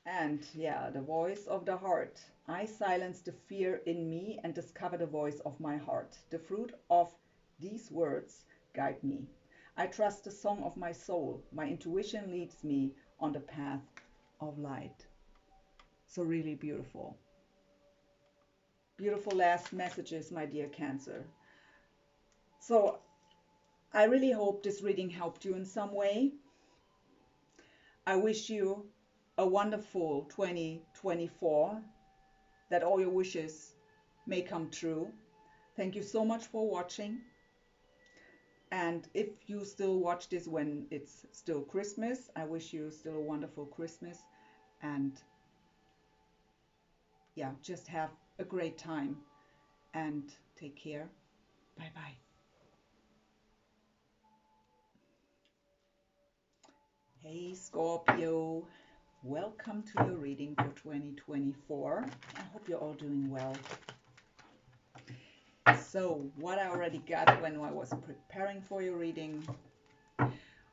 And yeah, the voice of the heart. I silence the fear in me and discover the voice of my heart. The fruit of these words guide me. I trust the song of my soul. My intuition leads me on the path of light. So really beautiful. Beautiful last messages, my dear Cancer. So I really hope this reading helped you in some way. I wish you a wonderful 2024, that all your wishes may come true. Thank you so much for watching. And if you still watch this when it's still Christmas, I wish you still a wonderful Christmas. And yeah, just have a great time and take care. Bye-bye. Hey Scorpio, welcome to your reading for 2024. I hope you're all doing well. So what I already got when I was preparing for your reading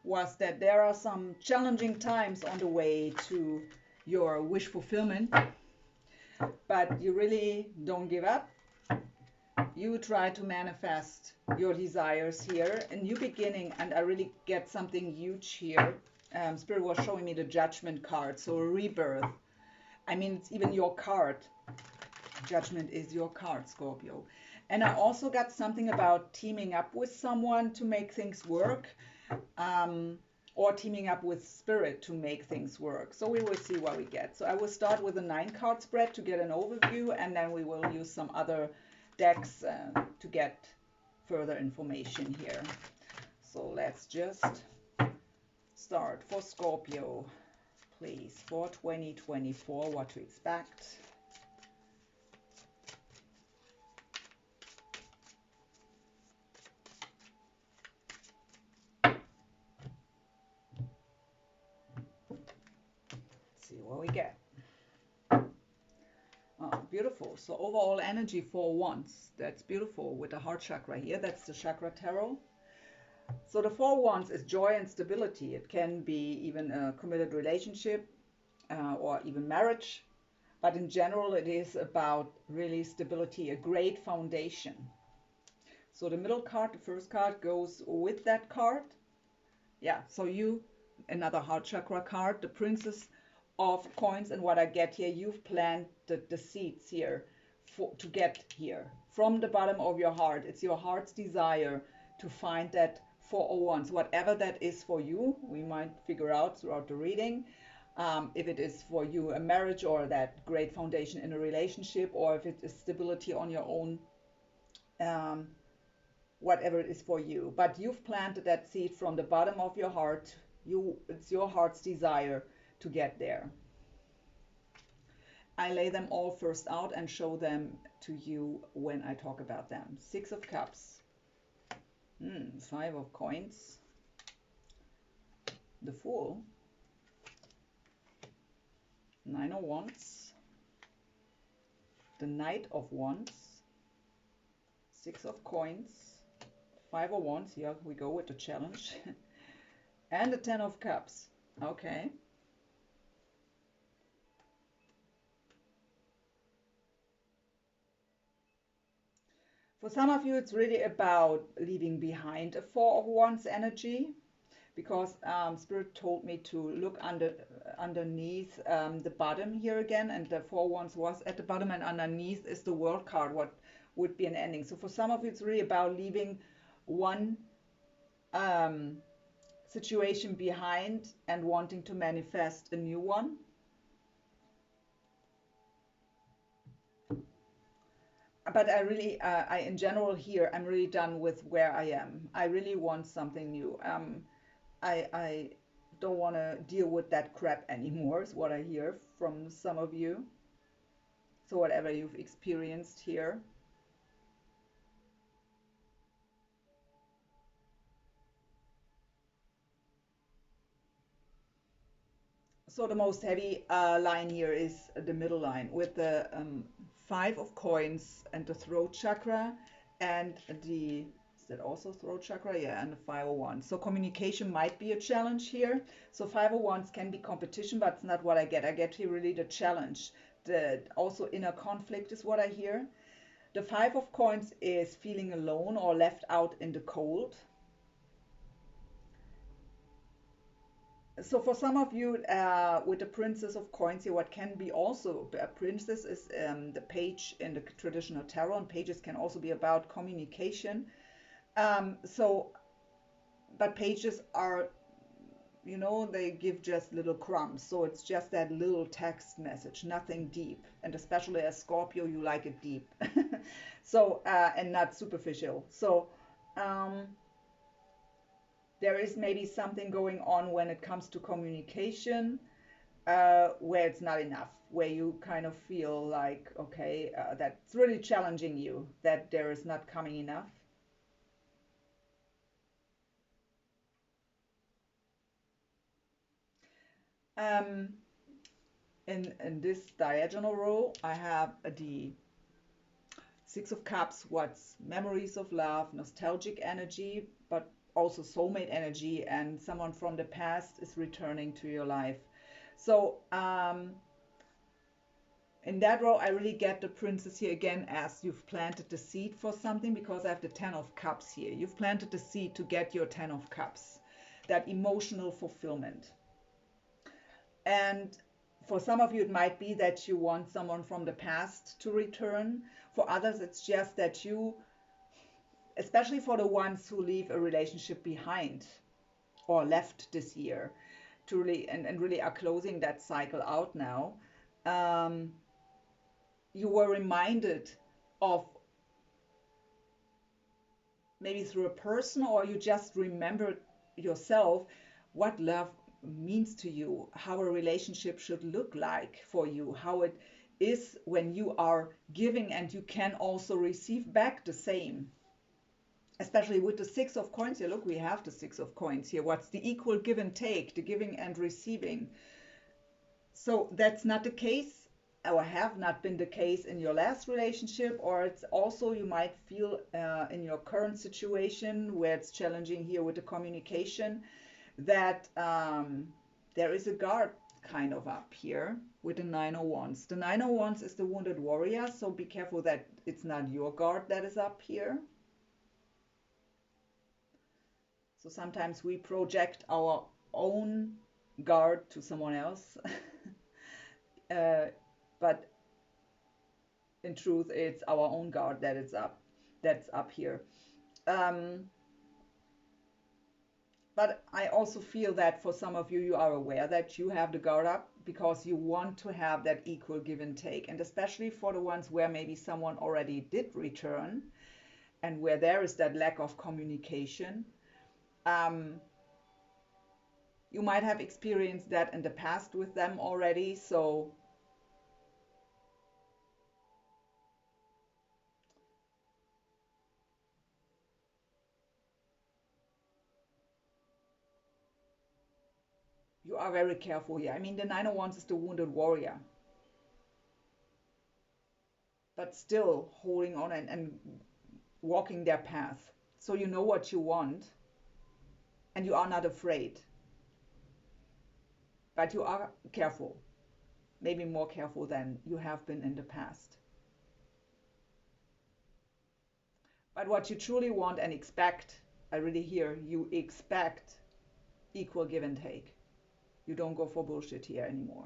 was that there are some challenging times on the way to your wish fulfillment, but you really don't give up. You try to manifest your desires here, a new beginning, and I really get something huge here. Spirit was showing me the Judgment card, so a rebirth. I mean, it's even your card. Judgment is your card, Scorpio. And I also got something about teaming up with someone to make things work, or teaming up with Spirit to make things work. So we will see what we get. So I will start with a 9-card spread to get an overview, and then we will use some other decks to get further information here. So let's just start for Scorpio, please, for 2024, what to expect. See what we get. Oh, beautiful. So overall energy for Wands. That's beautiful with the heart chakra here. That's the chakra tarot. So the 4 Wands is joy and stability. It can be even a committed relationship or even marriage. But in general, it is about really stability, a great foundation. So the middle card, the first card, goes with that card. Yeah, so you, another heart chakra card, the Princess of Coins, and what I get here, you've planted the seeds here to get here from the bottom of your heart. It's your heart's desire to find that 401s, whatever that is for you. We might figure out throughout the reading if it is for you a marriage or that great foundation in a relationship, or if it is stability on your own, whatever it is for you. But you've planted that seed from the bottom of your heart. It's your heart's desire to get there. I lay them all first out and show them to you when I talk about them. 6 of Cups, 5 of Coins, the Fool, 9 of Wands, the Knight of Wands, 6 of Coins, 5 of Wands, here we go with the challenge, and the 10 of Cups. Okay. For some of you, it's really about leaving behind a 4 of Wands energy, because Spirit told me to look underneath the bottom here again, and the 4 of Wands was at the bottom, and underneath is the World card, what would be an ending. So for some of you, it's really about leaving one situation behind and wanting to manifest a new one. But I really, in general here, I'm really done with where I am. I really want something new. I don't want to deal with that crap anymore, is what I hear from some of you. So whatever you've experienced here. So the most heavy line here is the middle line with the 5 of Coins and the throat chakra, and the, is that also throat chakra? Yeah, and the 5 of Wands. So communication might be a challenge here. So 5 of Wands can be competition, but it's not what I get. I get here really the challenge. The also inner conflict is what I hear. The 5 of Coins is feeling alone or left out in the cold. So for some of you, with the Princess of Coins here, what can be also a princess is the page in the traditional tarot, and pages can also be about communication. But pages are, you know, they give just little crumbs. So it's just that little text message, nothing deep. And especially as Scorpio, you like it deep. So, and not superficial. So, there is maybe something going on when it comes to communication where it's not enough, where you kind of feel like, okay, that's really challenging you, that there is not coming enough. In this diagonal row, I have the 6 of Cups, what's memories of love, nostalgic energy, but also soulmate energy, and someone from the past is returning to your life. So in that row, I really get the princess here again, as you've planted the seed for something, because I have the 10 of cups here. You've planted the seed to get your 10 of cups, that emotional fulfillment. And for some of you, it might be that you want someone from the past to return. For others, it's just that you, especially for the ones who leave a relationship behind or left this year, to really and really are closing that cycle out now, you were reminded of, maybe through a person, or you just remembered yourself, what love means to you, how a relationship should look like for you, how it is when you are giving and you can also receive back the same. Especially with the 6 of coins here. Look, we have the 6 of coins here. What's the equal give and take, the giving and receiving? So that's not the case, or have not been the case in your last relationship, or it's also, you might feel in your current situation where it's challenging here with the communication, that there is a guard kind of up here with the 9 of wands. The 9 of wands is the wounded warrior, so be careful that it's not your guard that is up here. So sometimes we project our own guard to someone else. But in truth, it's our own guard that's up here. But I also feel that for some of you, you are aware that you have the guard up because you want to have that equal give and take. And especially for the ones where maybe someone already did return and where there is that lack of communication, you might have experienced that in the past with them already. So you are very careful here. I mean, the 9 of wands is the wounded warrior, but still holding on and walking their path. So you know what you want and you are not afraid, but you are careful, maybe more careful than you have been in the past. But what you truly want and expect, I really hear you expect equal give and take. You don't go for bullshit here anymore.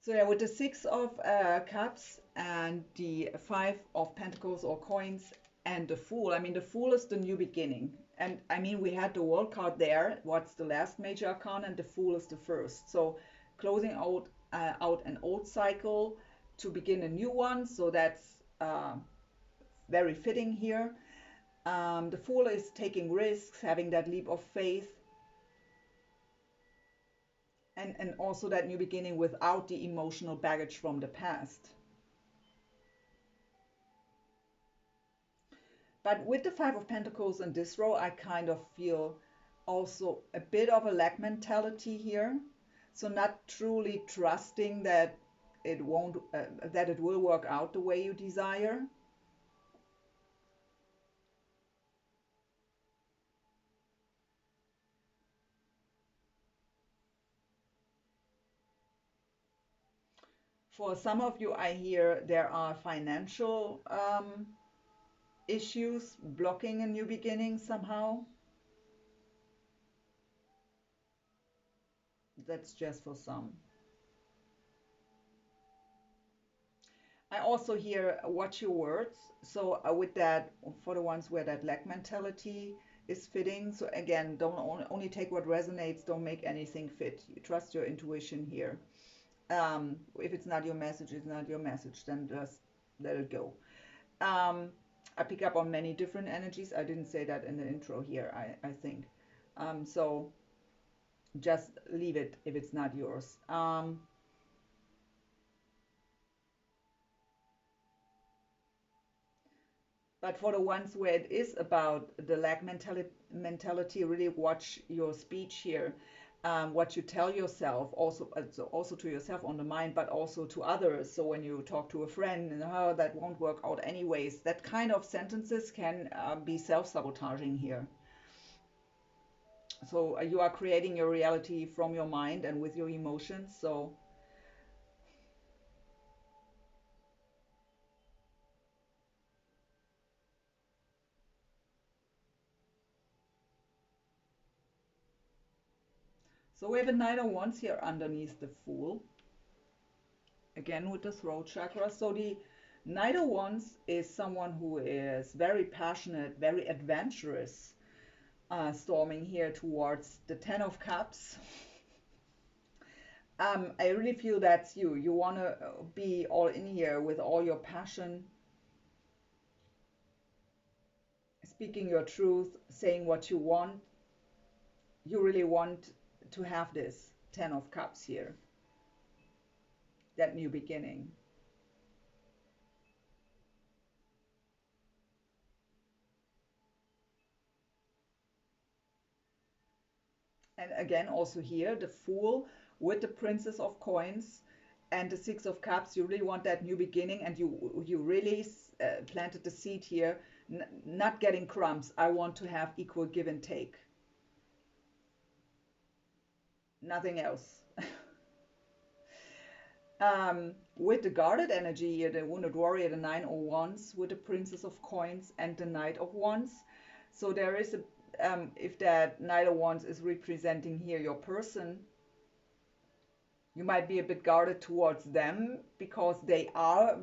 So yeah, with the 6 of cups and the 5 of pentacles or coins and the fool. I mean, the fool is the new beginning. And I mean, we had the world card there. What's the last major arcana? And the fool is the first. So closing out an old cycle to begin a new one. So that's very fitting here. The fool is taking risks, having that leap of faith. And also that new beginning without the emotional baggage from the past. But with the 5 of pentacles in this row, I kind of feel also a bit of a lack mentality here. So not truly trusting that it will work out the way you desire. For some of you, I hear there are financial issues blocking a new beginning somehow. That's just for some. I also hear watch your words. So with that, for the ones where that lack mentality is fitting. So again, don't only take what resonates. Don't make anything fit. You trust your intuition here. If it's not your message, it's not your message. Then just let it go. I pick up on many different energies. I didn't say that in the intro here, I think. So just leave it if it's not yours. But for the ones where it is about the lack mentality, really watch your speech here. what you tell yourself, also also to yourself on the mind, but also to others. So when you talk to a friend, and oh, that won't work out anyways, that kind of sentences can be self-sabotaging here. So you are creating your reality from your mind and with your emotions. So we have a Knight of Wands here underneath the Fool, again with the throat chakra. So the Knight of Wands is someone who is very passionate, very adventurous, storming here towards the Ten of Cups. I really feel that's you. You want to be all in here with all your passion, speaking your truth, saying what you want. You really want to have this Ten of Cups here, that new beginning. And again, also here, the Fool with the Princess of Coins and the Six of Cups. You really want that new beginning, and you really planted the seed here, not getting crumbs. I want to have equal give and take. Nothing else. With the guarded energy here, the Wounded Warrior, the Nine of Wands, with the Princess of Coins and the Knight of Wands. So there is a, if that Knight of Wands is representing here your person, you might be a bit guarded towards them because they are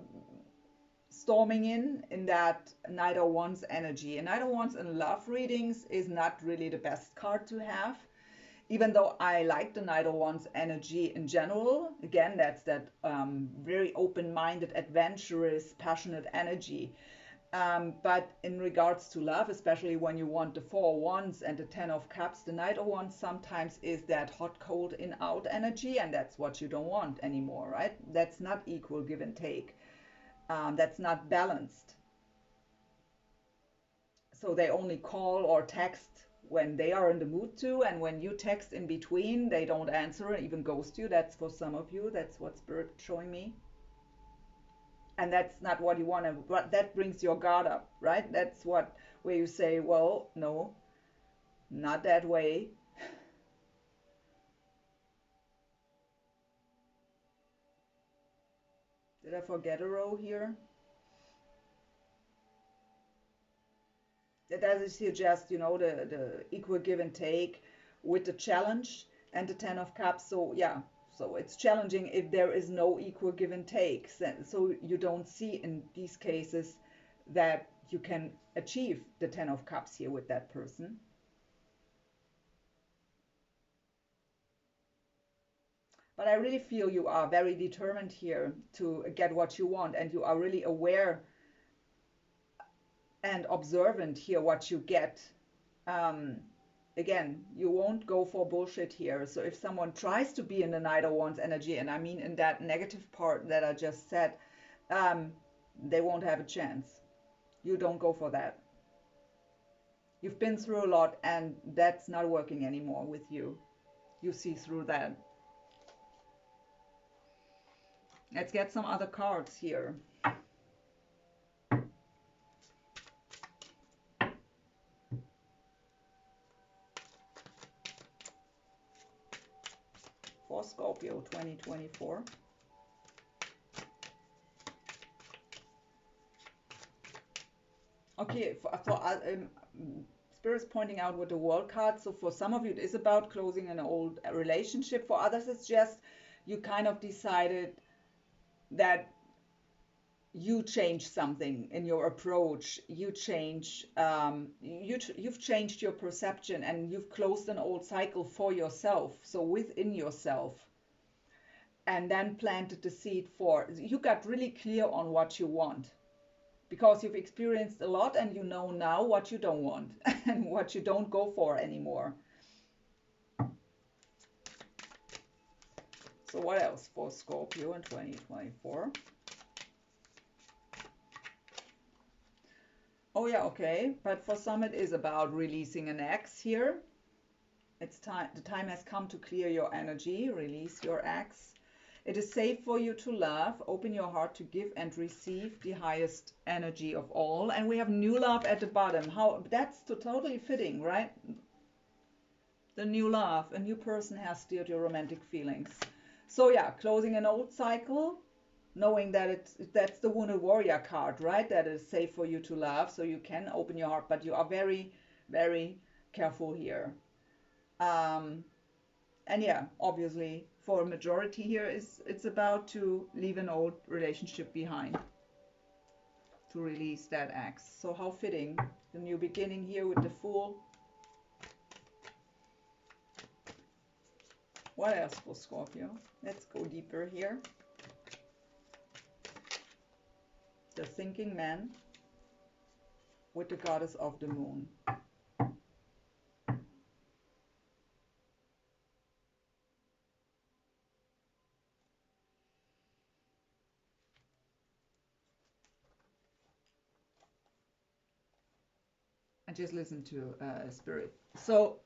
storming in that Knight of Wands energy. And Knight of Wands in love readings is not really the best card to have, even though I like the Knight of Wands energy in general. Again, that's that very open-minded, adventurous, passionate energy. But in regards to love, especially when you want the Four of Wands and the Ten of Cups, the Knight of Wands sometimes is that hot, cold, in, out energy, and that's what you don't want anymore, right? That's not equal give and take. That's not balanced. So they only call or text when they are in the mood to, and when you text in between, they don't answer and even ghost you. That's for some of you. That's what Spirit showing me. And that's not what you want to, but that brings your guard up, right? That's what, where you say, well, no, not that way. Did I forget a row here? That does suggest, the equal give and take with the challenge and the Ten of Cups. So yeah, so it's challenging if there is no equal give and take. So you don't see in these cases that you can achieve the Ten of Cups here with that person. But I really feel you are very determined here to get what you want, and you are really aware and observant here what you get. Um, Again, you won't go for bullshit here. So if someone tries to be in the Knight of Wands energy, and I mean in that negative part that I just said, they won't have a chance. You don't go for that. You've been through a lot, and that's not working anymore with you. You see through that. Let's get some other cards here. For Scorpio 2024. Okay, Spirit's pointing out with the World card. So for some of you, it is about closing an old relationship. For others, it's just you kind of decided that you change something in your approach. You change, you've changed your perception, and you've closed an old cycle for yourself. So within yourself, and then planted the seed for, you got really clear on what you want, because you've experienced a lot, and you know now what you don't want and what you don't go for anymore. So what else for Scorpio in 2024? Oh yeah, okay. But for some it is about releasing an ex here. It's time. The time has come to clear your energy, release your ex. It is safe for you to love. Open your heart to give and receive the highest energy of all. And we have new love at the bottom. How that's totally fitting, right? The new love. A new person has stirred your romantic feelings. So yeah, closing an old cycle, knowing that that's the Wounded Warrior card, right? That is safe for you to love, so you can open your heart, but you are very, very careful here. Um, and yeah, obviously for a majority here is it's about to leave an old relationship behind, to release that ex. So how fitting, the new beginning here with the Fool. What else for Scorpio? Let's go deeper here. The Thinking Man with the Goddess of the Moon. I just listen to Spirit. So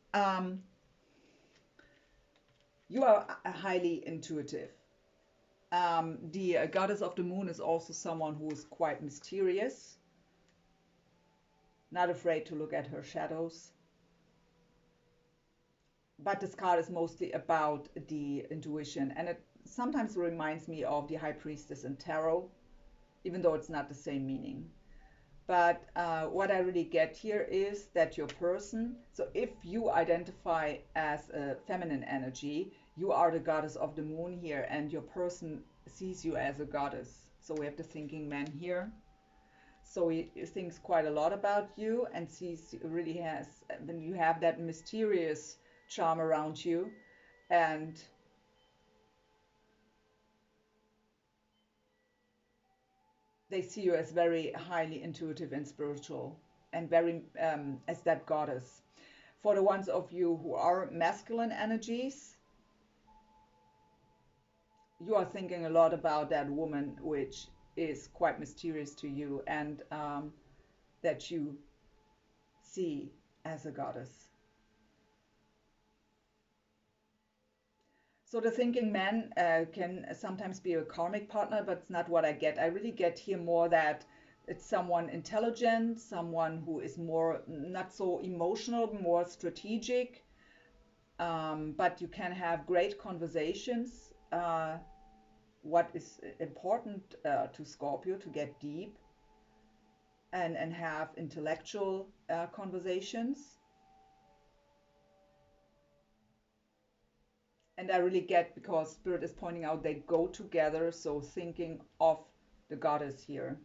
you are highly intuitive. The Goddess of the Moon is also someone who is quite mysterious, not afraid to look at her shadows. But this card is mostly about the intuition, and it sometimes reminds me of the High Priestess in Tarot, even though it's not the same meaning. But what I really get here is that your person, so if you identify as a feminine energy, you are the goddess of the moon here, and your person sees you as a goddess. So we have the Thinking Man here. So he thinks quite a lot about you and sees, really has, then you have that mysterious charm around you, and they see you as very highly intuitive and spiritual, and very as that goddess. For the ones of you who are masculine energies, you are thinking a lot about that woman which is quite mysterious to you, and that you see as a goddess. So the Thinking Man can sometimes be a karmic partner, but it's not what I get. I really get here more that it's someone intelligent, someone who is more not so emotional, more strategic, but you can have great conversations. What is important to Scorpio, to get deep and have intellectual conversations. And I really get, because Spirit is pointing out they go together, so thinking of the goddess here.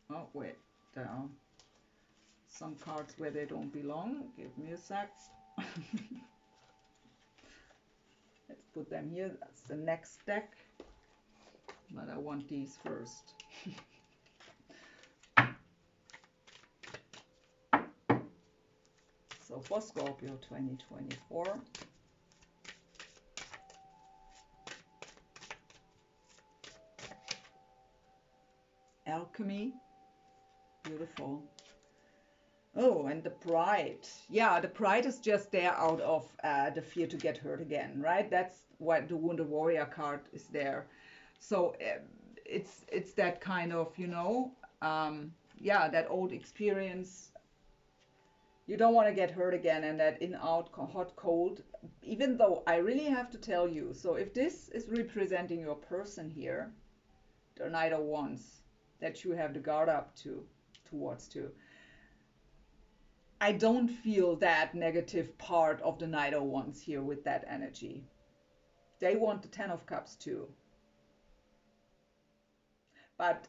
Oh, wait, there are some cards where they don't belong. Give me a sec. Let's put them here. That's the next deck. But I want these first. So for Scorpio 2024. Alchemy. Beautiful. Oh, and the Pride. Yeah, the Pride is just there out of the fear to get hurt again, right? That's why the Wounded Warrior card is there. So it's that kind of, yeah, that old experience. You don't want to get hurt again, and that in out hot cold. Even though I really have to tell you, so if this is representing your person here, the Knight of Wands, that you have the guard up towards to, I don't feel that negative part of the Knight of Wands here with that energy. They want the Ten of Cups too. But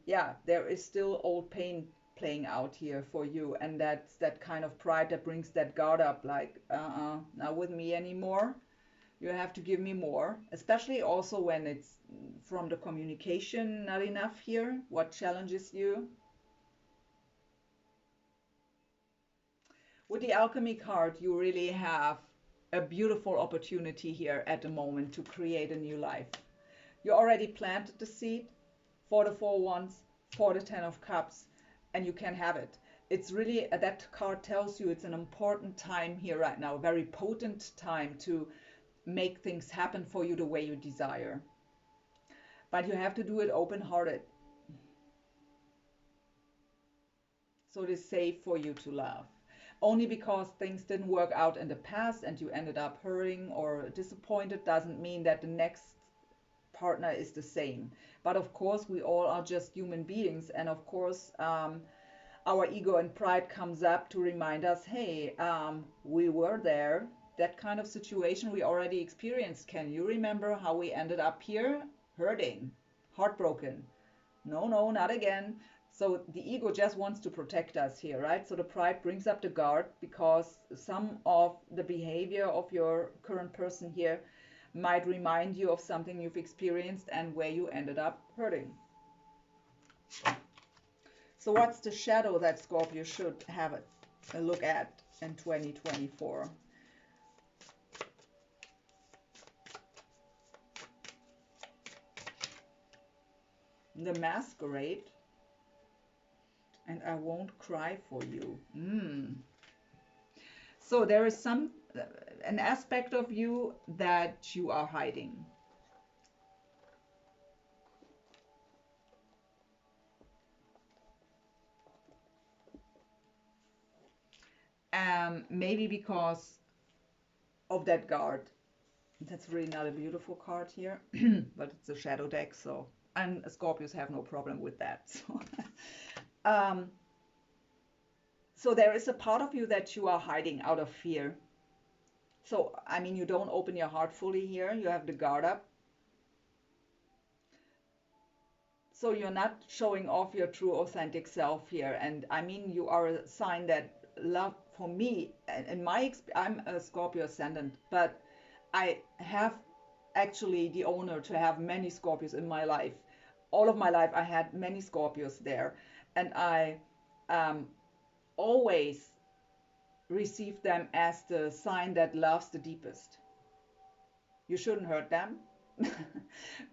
yeah, there is still old pain playing out here for you, and that's that kind of pride that brings that guard up, like not with me anymore. You have to give me more, especially also when it's from the communication not enough here. What challenges you? With the Alchemy card, you really have a beautiful opportunity here at the moment to create a new life. You already planted the seed for the 4 wands, for the 10 of cups, and you can have it. It's really, that card tells you it's an important time here right now, a very potent time to make things happen for you the way you desire. But you have to do it open-hearted. So it is safe for you to love. Only because things didn't work out in the past and you ended up hurting or disappointed doesn't mean that the next partner is the same. But of course, we all are just human beings. And of course, our ego and pride comes up to remind us, hey, we were there. That kind of situation we already experienced. Can you remember how we ended up here? Hurting, heartbroken. No, not again. So the ego just wants to protect us here, right? So the pride brings up the guard because some of the behavior of your current person here might remind you of something you've experienced and where you ended up hurting. So what's the shadow that Scorpio should have a look at in 2024? The Masquerade. And I won't cry for you. So there is an aspect of you that you are hiding. Maybe because of that guard. That's really not a beautiful card here, but it's a shadow deck, so, and Scorpios have no problem with that. So there is a part of you that you are hiding out of fear. So, I mean, you don't open your heart fully here. You have the guard up. So you're not showing off your true authentic self here. And I mean, you are a sign that love, for me, in my I'm a Scorpio ascendant, but I have actually the honor to have many Scorpios in my life. All of my life, I had many Scorpios there. And I always receive them as the sign that loves the deepest. You shouldn't hurt them,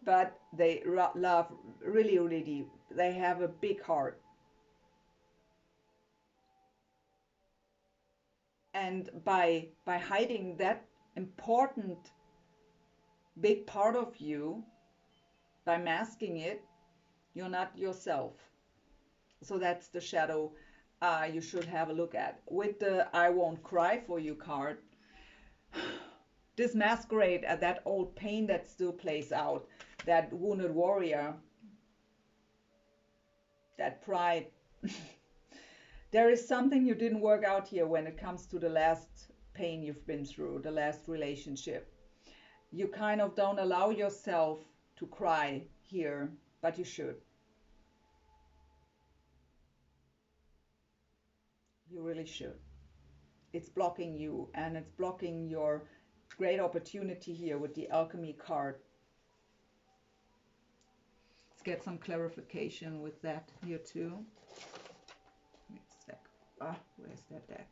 but they love really, really deep. They have a big heart. And by hiding that important big part of you, by masking it, you're not yourself. So that's the shadow you should have a look at. With the I won't cry for you card, this masquerade at that old pain that still plays out, that wounded warrior, that pride. There is something you didn't work out here when it comes to the last pain you've been through, the last relationship. You kind of don't allow yourself to cry here, but you should. You really should. It's blocking you, and it's blocking your great opportunity here with the alchemy card. Let's get some clarification with that here too. Where's that deck?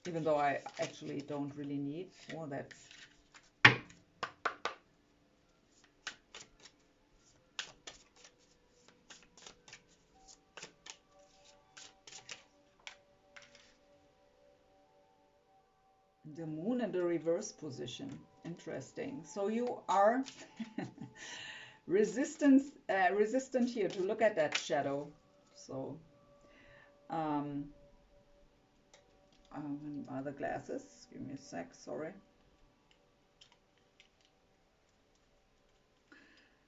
Even though I actually don't really need. Oh, that's the moon in the reverse position. Interesting. So you are resistant here to look at that shadow. So other glasses. Give me a sec. Sorry.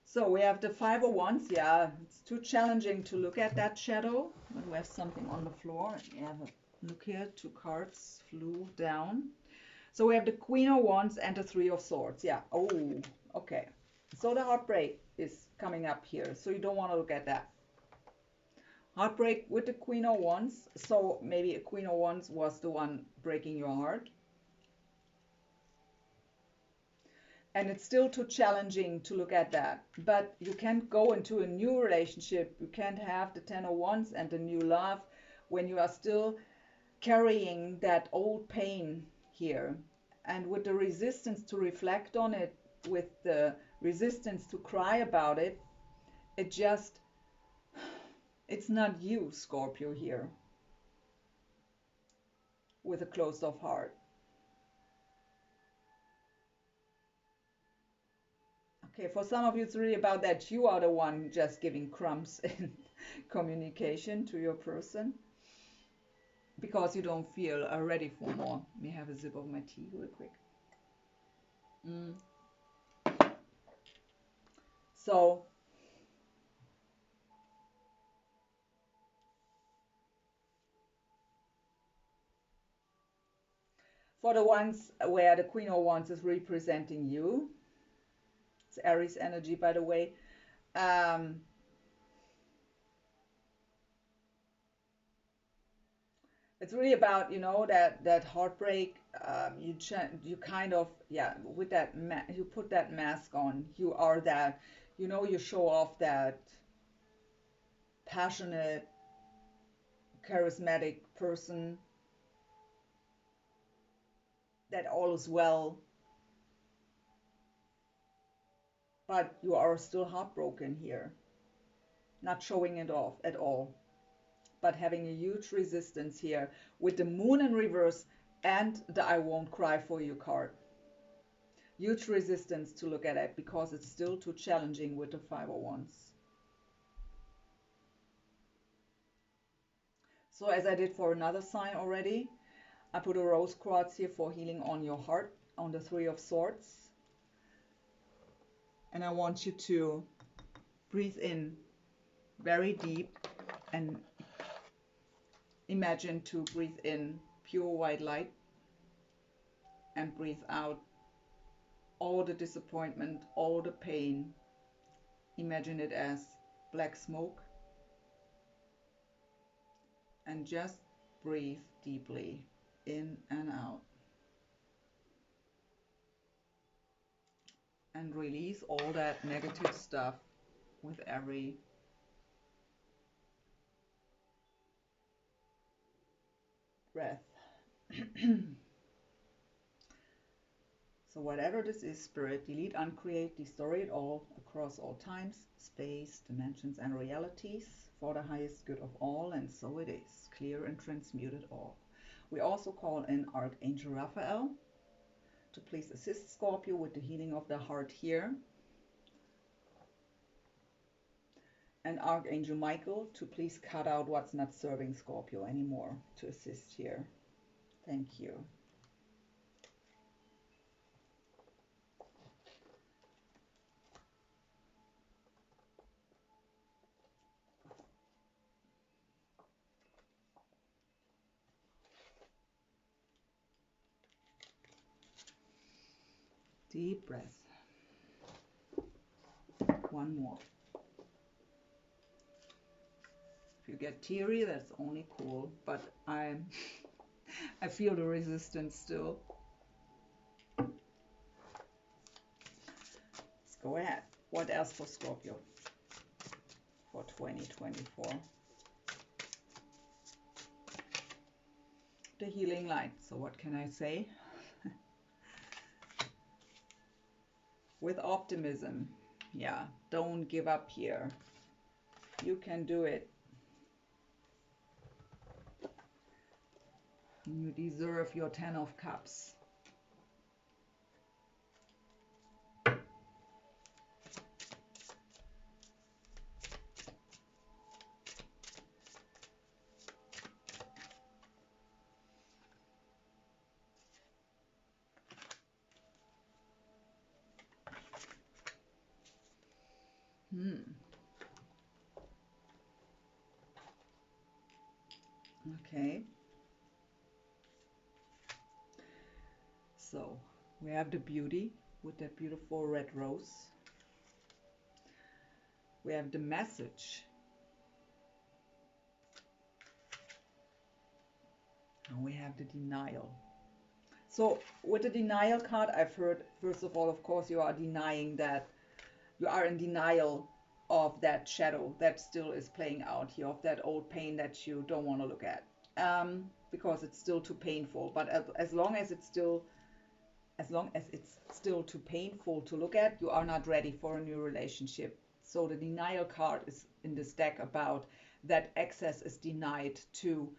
So we have the 5 of Wands. Yeah, it's too challenging to look at that shadow. But we have something on the floor. You have a look here. 2 cards flew down. So we have the Queen of Wands and the 3 of Swords. Yeah. Oh, okay. So the heartbreak is coming up here. So you don't want to look at that. Heartbreak with the Queen of Wands. So maybe a Queen of Wands was the one breaking your heart. And it's still too challenging to look at that. But you can't go into a new relationship. You can't have the 10 of Wands and the new love when you are still carrying that old pain here, and with the resistance to reflect on it, with the resistance to cry about it, it's not you, Scorpio, here with a closed off heart. Okay, for some of you it's really about that you are the one just giving crumbs in communication to your person because you don't feel ready for more. Let me have a sip of my tea real quick. So for the ones where the Queen of Wands is representing you, it's Aries energy, by the way. It's really about, you know, that heartbreak. You kind of, yeah, with that you put that mask on. You are that, you know, you show off that passionate, charismatic person, that all is well, but you are still heartbroken here, not showing it off at all, but having a huge resistance here with the moon in reverse and the I won't cry for you card. Huge resistance to look at it because it's still too challenging with the 5 of Wands. So as I did for another sign already, I put a rose quartz here for healing on your heart, on the 3 of Swords. And I want you to breathe in very deep and imagine to breathe in pure white light and breathe out all the disappointment, all the pain. Imagine it as black smoke. And just breathe deeply in and out. And release all that negative stuff with every breath. So whatever this is, Spirit, delete, uncreate, destroy it all across all times, space, dimensions, and realities for the highest good of all, and so it is. Clear and transmute it all. We also call in Archangel Raphael to please assist Scorpio with the healing of the heart here. And Archangel Michael to please cut out what's not serving Scorpio anymore to assist here. Thank you. Deep breath. One more. If you get teary, that's only cool, but I feel the resistance still. Let's go ahead. What else for Scorpio for 2024? The healing light. So what can I say? With optimism. Yeah, don't give up here. You can do it. You deserve your 10 of Cups. Okay. So we have the beauty with that beautiful red rose. We have the message. And we have the denial. So with the denial card, I've heard, first of all, of course, you are denying that you are in denial of that shadow that still is playing out here, of that old pain that you don't want to look at. because it's still too painful. But as long as it's still too painful to look at, you are not ready for a new relationship. So the denial card is in this deck about that access is denied to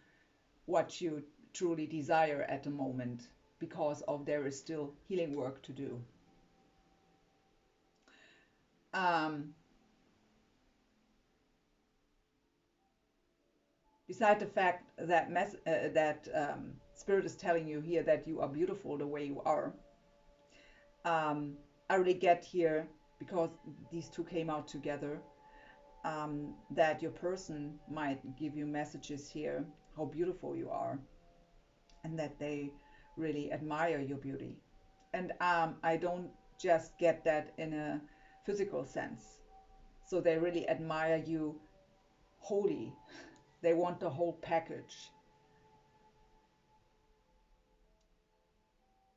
what you truly desire at the moment, because of there is still healing work to do. Beside the fact that Spirit is telling you here that you are beautiful the way you are, I really get here, because these two came out together, that your person might give you messages here how beautiful you are, and that they really admire your beauty. And I don't just get that in a physical sense. So they really admire you wholly. They want the whole package.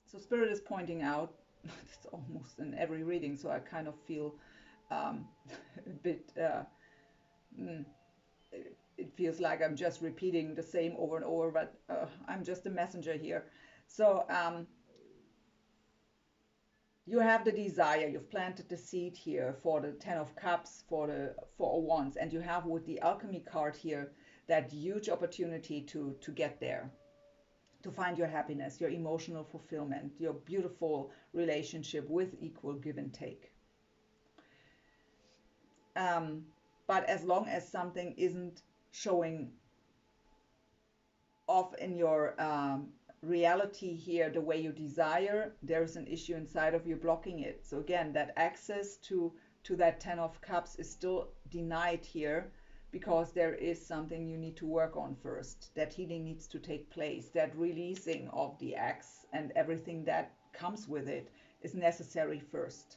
So Spirit is pointing out, it's almost in every reading, so I kind of feel a bit, it feels like I'm just repeating the same over and over, but I'm just a messenger here. So you have the desire, you've planted the seed here for the Ten of Cups, for the Four of Wands, and you have with the Alchemy card here that huge opportunity to get there, to find your happiness, your emotional fulfillment, your beautiful relationship with equal give and take. But as long as something isn't showing off in your reality here the way you desire, there's an issue inside of you blocking it. So again, that access to that Ten of Cups is still denied here, because there is something you need to work on first. That healing needs to take place. That releasing of the ex and everything that comes with it is necessary first.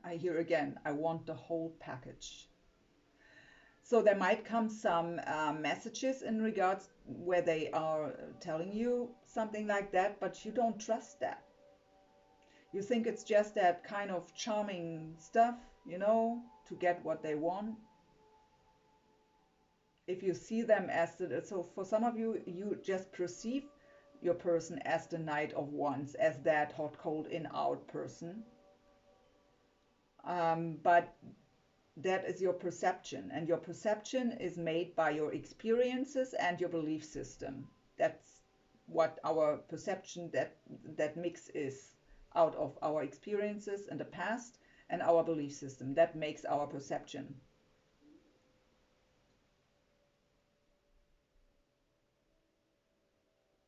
I hear again, I want the whole package. So there might come some messages in regards where they are telling you something like that, but you don't trust that. You think it's just that kind of charming stuff, to get what they want. If you see them as so for some of you, you just perceive your person as the Knight of Wands, as that hot, cold, in, out person. But that is your perception, and your perception is made by your experiences and your belief system. That's what our perception, that mix is out of our experiences in the past and our belief system. That makes our perception.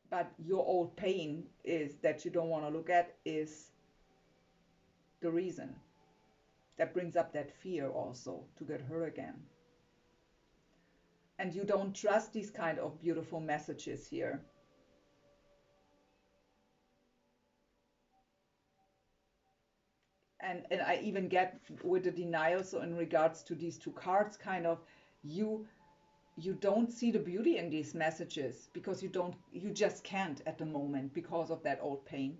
But your old pain is that you don't want to look at is the reason. That brings up that fear also to get hurt again. And you don't trust these kind of beautiful messages here. And I even get with the denial, so in regards to these two cards, kind of you don't see the beauty in these messages, because you just can't at the moment because of that old pain.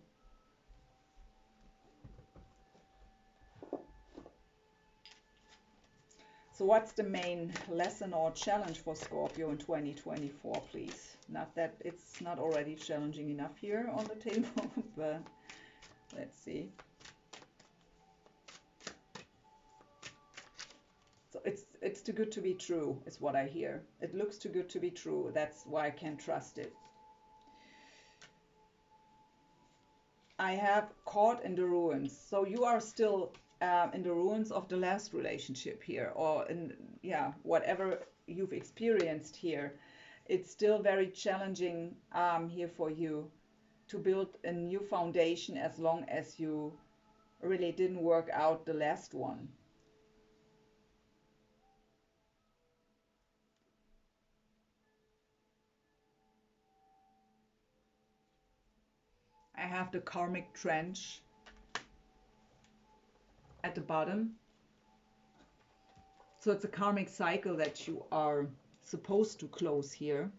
So what's the main lesson or challenge for Scorpio in 2024, please? Not that it's not already challenging enough here on the table, but let's see. So it's too good to be true, is what I hear. It looks too good to be true. That's why I can't trust it. I have caught in the ruins. So you are still in the ruins of the last relationship here, or in whatever you've experienced here. It's still very challenging here for you to build a new foundation, as long as you really didn't work out the last one. I have the karmic trench at the bottom. So it's a karmic cycle that you are supposed to close here.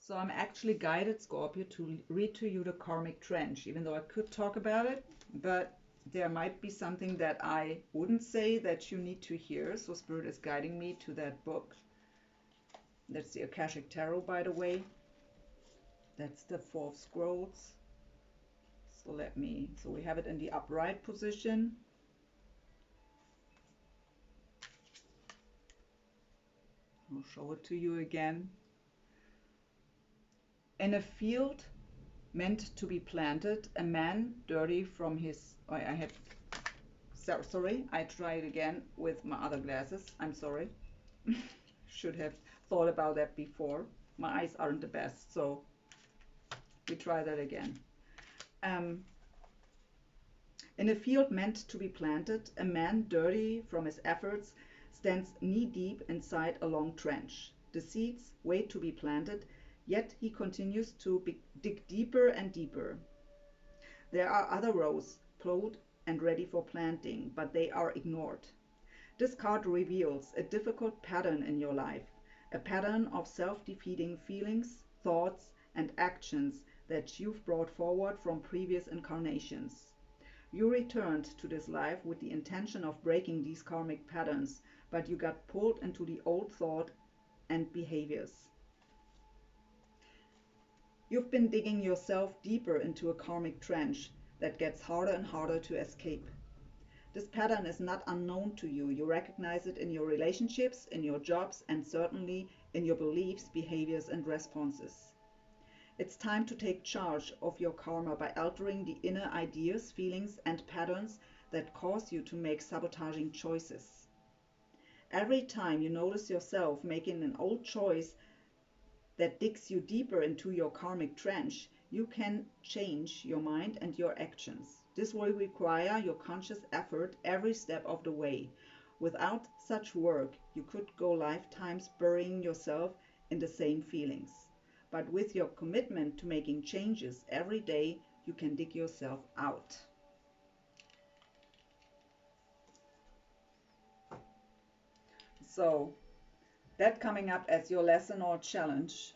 So I'm actually guided, Scorpio, to read to you the karmic trench, even though I could talk about it, but there might be something that I wouldn't say that you need to hear. So Spirit is guiding me to that book. That's the Akashic Tarot, by the way. That's the Four of Scrolls. So we have it in the upright position. I'll show it to you again. In a field meant to be planted, a man dirty from his... Sorry, I try it again with my other glasses. I'm sorry. Should have thought about that before. My eyes aren't the best, so we try that again. In a field meant to be planted, a man dirty from his efforts stands knee-deep inside a long trench. The seeds wait to be planted, yet he continues to dig deeper and deeper. There are other rows plowed and ready for planting, but they are ignored. This card reveals a difficult pattern in your life, a pattern of self-defeating feelings, thoughts, and actions that you've brought forward from previous incarnations. You returned to this life with the intention of breaking these karmic patterns, but you got pulled into the old thought and behaviors. You've been digging yourself deeper into a karmic trench that gets harder and harder to escape. This pattern is not unknown to you. You recognize it in your relationships, in your jobs, and certainly in your beliefs, behaviors, and responses. It's time to take charge of your karma by altering the inner ideas, feelings, and patterns that cause you to make sabotaging choices. Every time you notice yourself making an old choice that digs you deeper into your karmic trench, you can change your mind and your actions. This will require your conscious effort every step of the way. Without such work, you could go lifetimes burying yourself in the same feelings. But with your commitment to making changes every day, you can dig yourself out. So, that coming up as your lesson or challenge.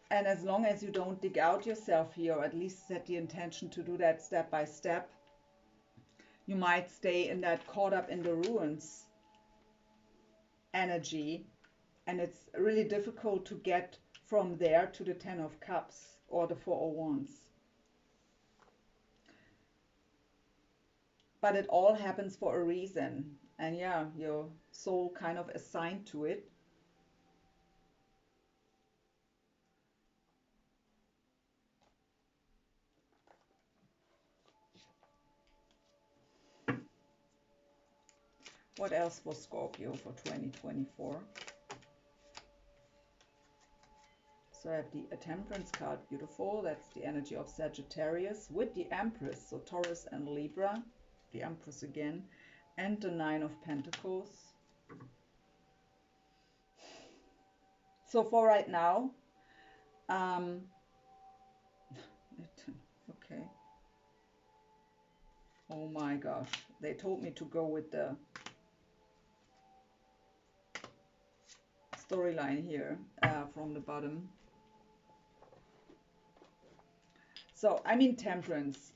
And as long as you don't dig out yourself here, or at least set the intention to do that step by step, you might stay in that caught up in the ruins energy. And it's really difficult to get from there to the Ten of Cups or the Four of Wands. But it all happens for a reason. And yeah, your soul kind of assigned to it. What else for Scorpio for 2024? So I have the Temperance card, beautiful. That's the energy of Sagittarius with the Empress, so Taurus and Libra. The Empress again. And the Nine of Pentacles. So for right now, okay. Oh my gosh, they told me to go with the storyline here from the bottom. So I mean Temperance.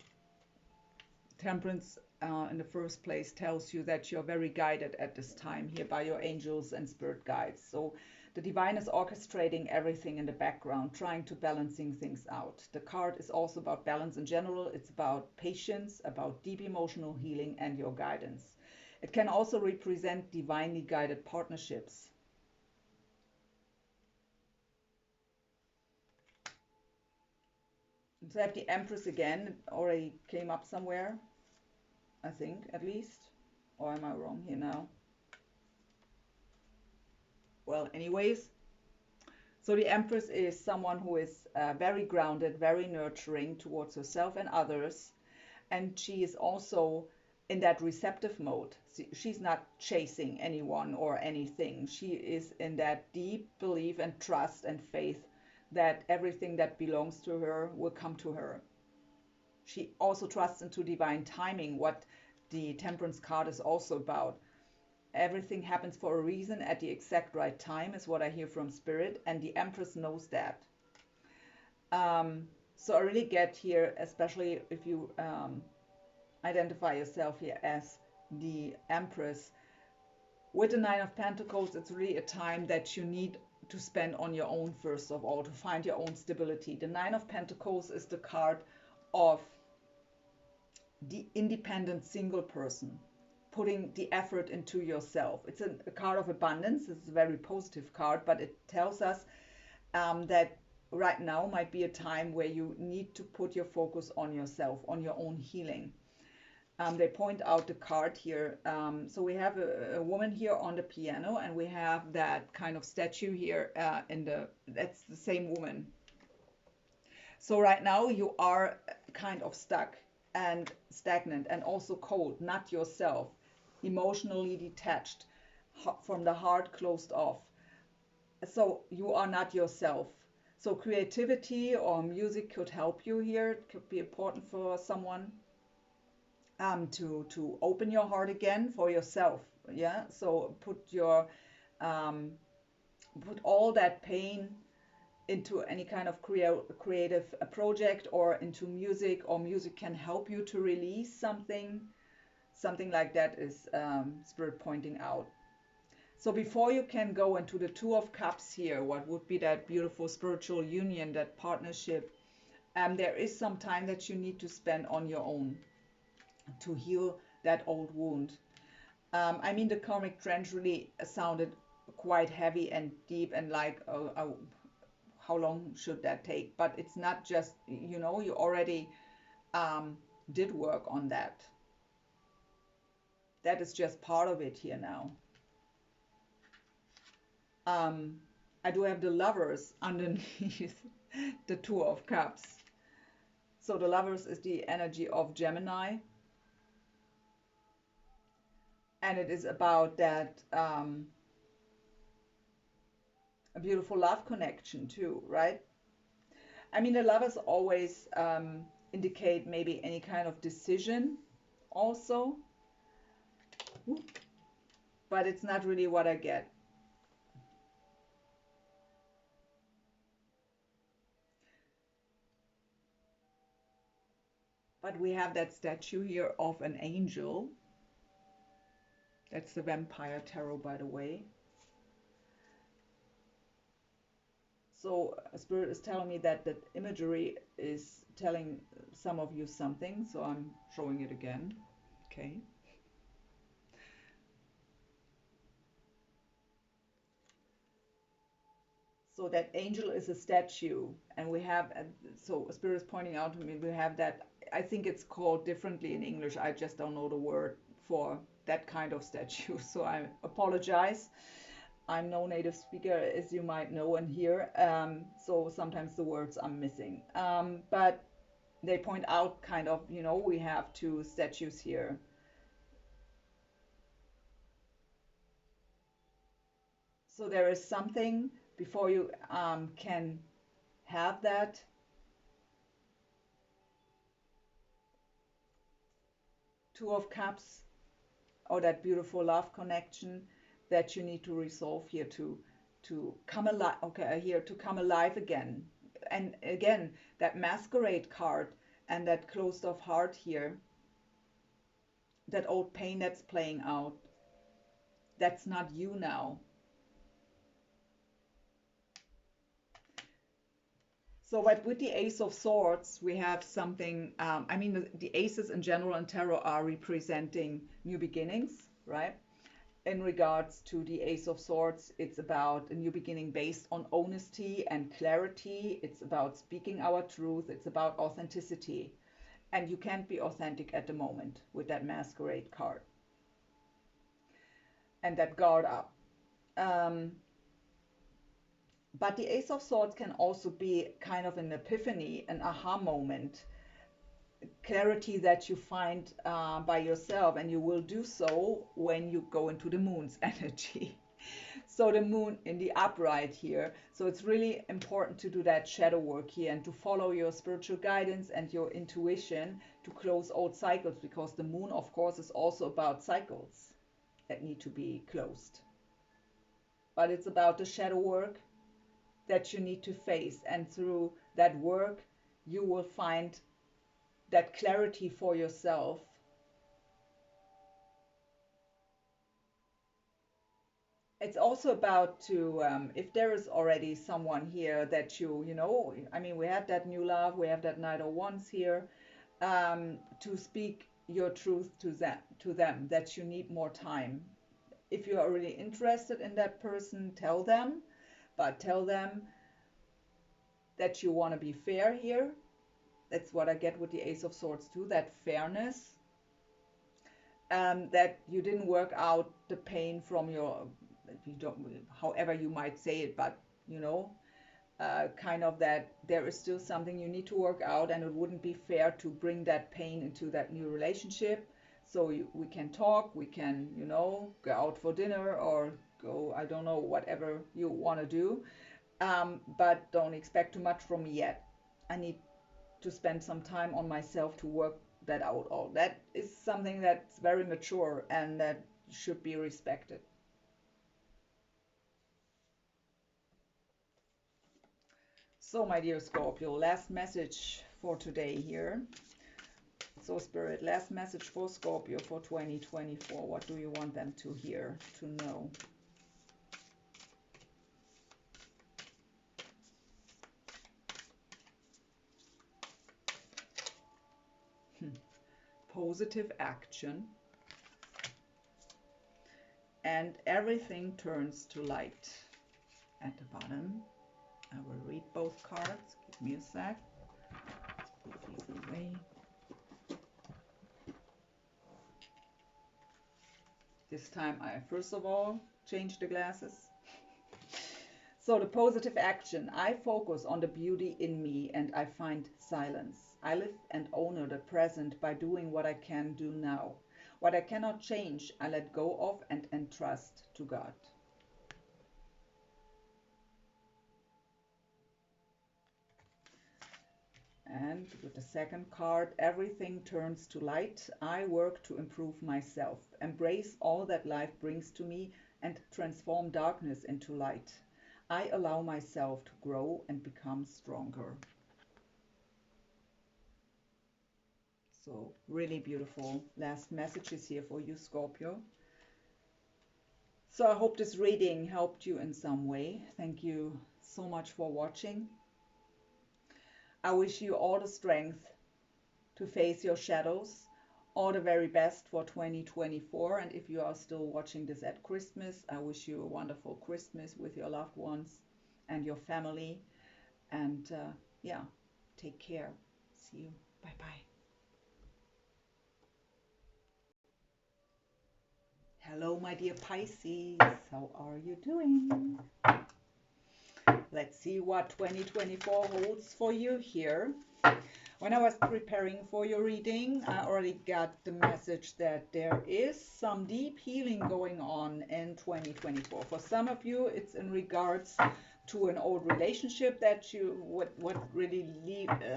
Temperance in the first place tells you that you're very guided at this time here by your angels and spirit guides. So the divine is orchestrating everything in the background, trying to balancing things out. The card is also about balance in general. It's about patience, about deep emotional healing and your guidance. It can also represent divinely guided partnerships. So I have the Empress again. It already came up somewhere, I think, at least. Or am I wrong here now? Well, anyways, so the Empress is someone who is very grounded, very nurturing towards herself and others. And she is also in that receptive mode. She's not chasing anyone or anything. She is in that deep belief and trust and faith that everything that belongs to her will come to her. She also trusts into divine timing, what the Temperance card is also about. Everything happens for a reason at the exact right time is what I hear from Spirit, and the Empress knows that. So I really get here, especially if you identify yourself here as the Empress. With the Nine of Pentacles, it's really a time that you need to spend on your own, first of all, to find your own stability. The Nine of Pentacles is the card of the independent single person, putting the effort into yourself. It's a card of abundance. It's a very positive card, but it tells us that right now might be a time where you need to put your focus on yourself, on your own healing. They point out the card here. So we have a woman here on the piano, and we have that kind of statue here that's the same woman. So right now you are kind of stuck and stagnant and also cold, not yourself, emotionally detached, from the heart closed off. So you are not yourself. So creativity or music could help you here. It could be important for someone to open your heart again for yourself. Yeah. So put all that pain into any kind of creative project or into music, or music can help you to release something like that is Spirit pointing out. So before you can go into the Two of Cups here, what would be that beautiful spiritual union, that partnership, there is some time that you need to spend on your own to heal that old wound. I mean, the karmic trench really sounded quite heavy and deep, and like, how long should that take? But it's not just, you already did work on that. That is just part of it here now. I do have the Lovers underneath the Two of Cups. So the Lovers is the energy of Gemini. And it is about that a beautiful love connection too, right? I mean, the Lovers always indicate maybe any kind of decision also. But it's not really what I get. But we have that statue here of an angel. That's the Vampire Tarot, by the way. So Spirit is telling me that that imagery is telling some of you something. So I'm showing it again. Okay. So that angel is a statue, and we have, so Spirit is pointing out to me, we have that, I think it's called differently in English. I just don't know the word for that kind of statue. So I apologize. I'm no native speaker, as you might know and hear. So sometimes the words I'm missing. But they point out kind of, we have two statues here. So there is something before you can have that. Two of Cups, or that beautiful love connection that you need to resolve here to come alive. Okay, here to come alive again. And again, that Masquerade card and that closed off heart here, that old pain that's playing out, that's not you now. So, but with the Ace of Swords, we have something, I mean, the aces in general in tarot are representing new beginnings, right? In regards to the Ace of Swords, it's about a new beginning based on honesty and clarity. It's about speaking our truth. It's about authenticity. And you can't be authentic at the moment with that Masquerade card. And that guard up. But the Ace of Swords can also be kind of an epiphany, an aha moment, clarity that you find by yourself, and you will do so when you go into the moon's energy. So the moon in the upright here. So it's really important to do that shadow work here and to follow your spiritual guidance and your intuition to close old cycles, because the moon, of course, is also about cycles. that need to be closed. But it's about the shadow work that you need to face, and through that work you will find that clarity for yourself. It's also about to, if there is already someone here that you know, I mean, we have that new love, we have that Knight of Wands here, to speak your truth to them, that you need more time. If you are really interested in that person, tell them, but tell them that you want to be fair here. That's what I get with the Ace of Swords too, that fairness. That you didn't work out the pain from your, you don't, however you might say it, but you know, kind of that there is still something you need to work out, and it wouldn't be fair to bring that pain into that new relationship. So we can talk, we can, you know, go out for dinner or go, I don't know, whatever you want to do. But don't expect too much from me yet. I need to spend some time on myself to work that out. All that is something that's very mature and that should be respected. So, my dear Scorpio, last message for today here. So, Spirit, last message for Scorpio for 2024. What do you want them to hear, to know? Positive action. And everything turns to light at the bottom. I will read both cards. Give me a sec. Easy way. This time I first of all change the glasses. So the positive action. I focus on the beauty in me and I find silence. I live and honor the present by doing what I can do now. What I cannot change, I let go of and entrust to God. And with the second card, everything turns to light. I work to improve myself, embrace all that life brings to me, and transform darkness into light. I allow myself to grow and become stronger. So really beautiful last messages here for you, Scorpio. So I hope this reading helped you in some way. Thank you so much for watching. I wish you all the strength to face your shadows. All the very best for 2024. And if you are still watching this at Christmas, I wish you a wonderful Christmas with your loved ones and your family. And yeah, take care. See you. Bye-bye. Hello, my dear Pisces. How are you doing? Let's see what 2024 holds for you here. When I was preparing for your reading, I already got the message that there is some deep healing going on in 2024. For some of you, it's in regards to an old relationship that you, what really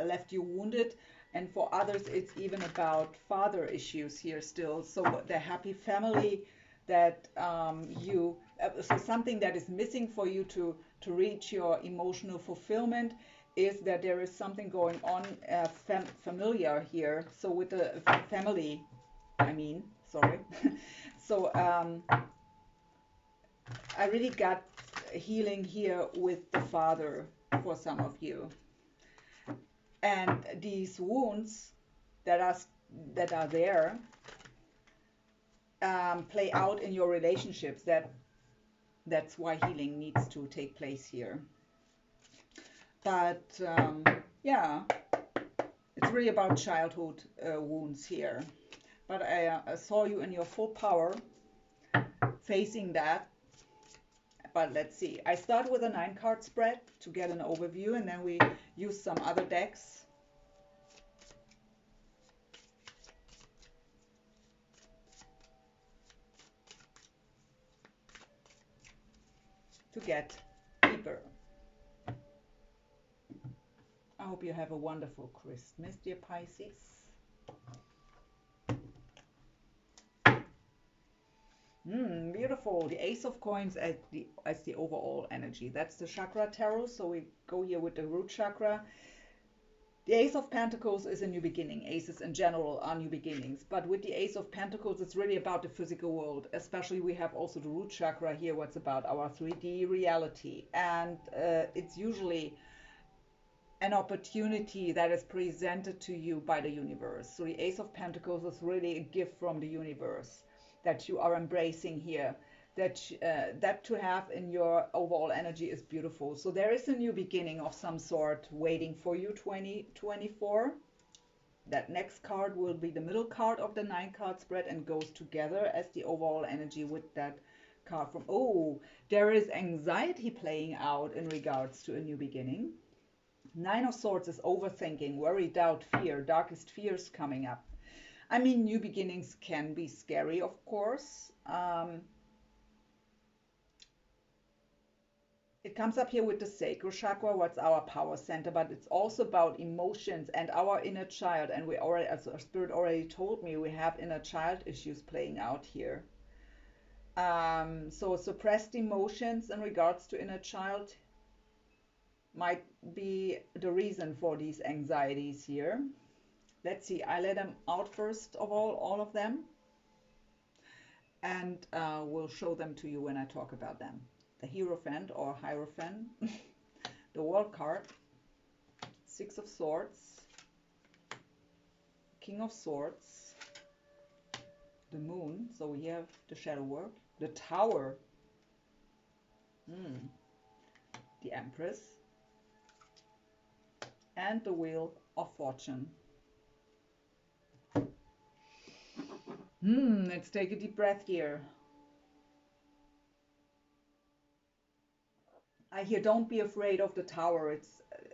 left you wounded. And for others, it's even about father issues here still. So the happy family that so something that is missing for you to reach your emotional fulfillment is that there is something going on familiar here. So with the family, I mean, sorry. So I really got healing here with the father for some of you. And these wounds that are there play out in your relationships. That's why healing needs to take place here. But yeah, it's really about childhood wounds here. But I saw you in your full power facing that. But let's see. I start with a 9-card spread to get an overview, and then we use some other decks. To get deeper. I hope you have a wonderful Christmas, dear Pisces. Beautiful. The Ace of Coins as the overall energy. That's the chakra tarot. So we go here with the root chakra. The Ace of Pentacles is a new beginning. Aces in general are new beginnings. But with the Ace of Pentacles, it's really about the physical world. Especially we have also the root chakra here, what's about our 3D reality. And it's usually an opportunity that is presented to you by the universe. So the Ace of Pentacles is really a gift from the universe that you are embracing here. That to have in your overall energy is beautiful. So there is a new beginning of some sort waiting for you, 2024. That next card will be the middle card of the 9-card spread and goes together as the overall energy with that card from, oh, there is anxiety playing out in regards to a new beginning. 9 of Swords is overthinking, worry, doubt, fear, darkest fears coming up. I mean, new beginnings can be scary, of course. It comes up here with the sacral chakra, what's our power center, but it's also about emotions and our inner child. And we already, as our spirit already told me, we have inner child issues playing out here. So suppressed emotions in regards to inner child might be the reason for these anxieties here. Let's see, I let them out first of all of them, and we'll show them to you when I talk about them. The Hierophant or Hierophant, the World card, 6 of Swords, King of Swords, the Moon, so we have the shadow work, the Tower, the Empress, and the Wheel of Fortune. Let's take a deep breath here. I hear, don't be afraid of the Tower.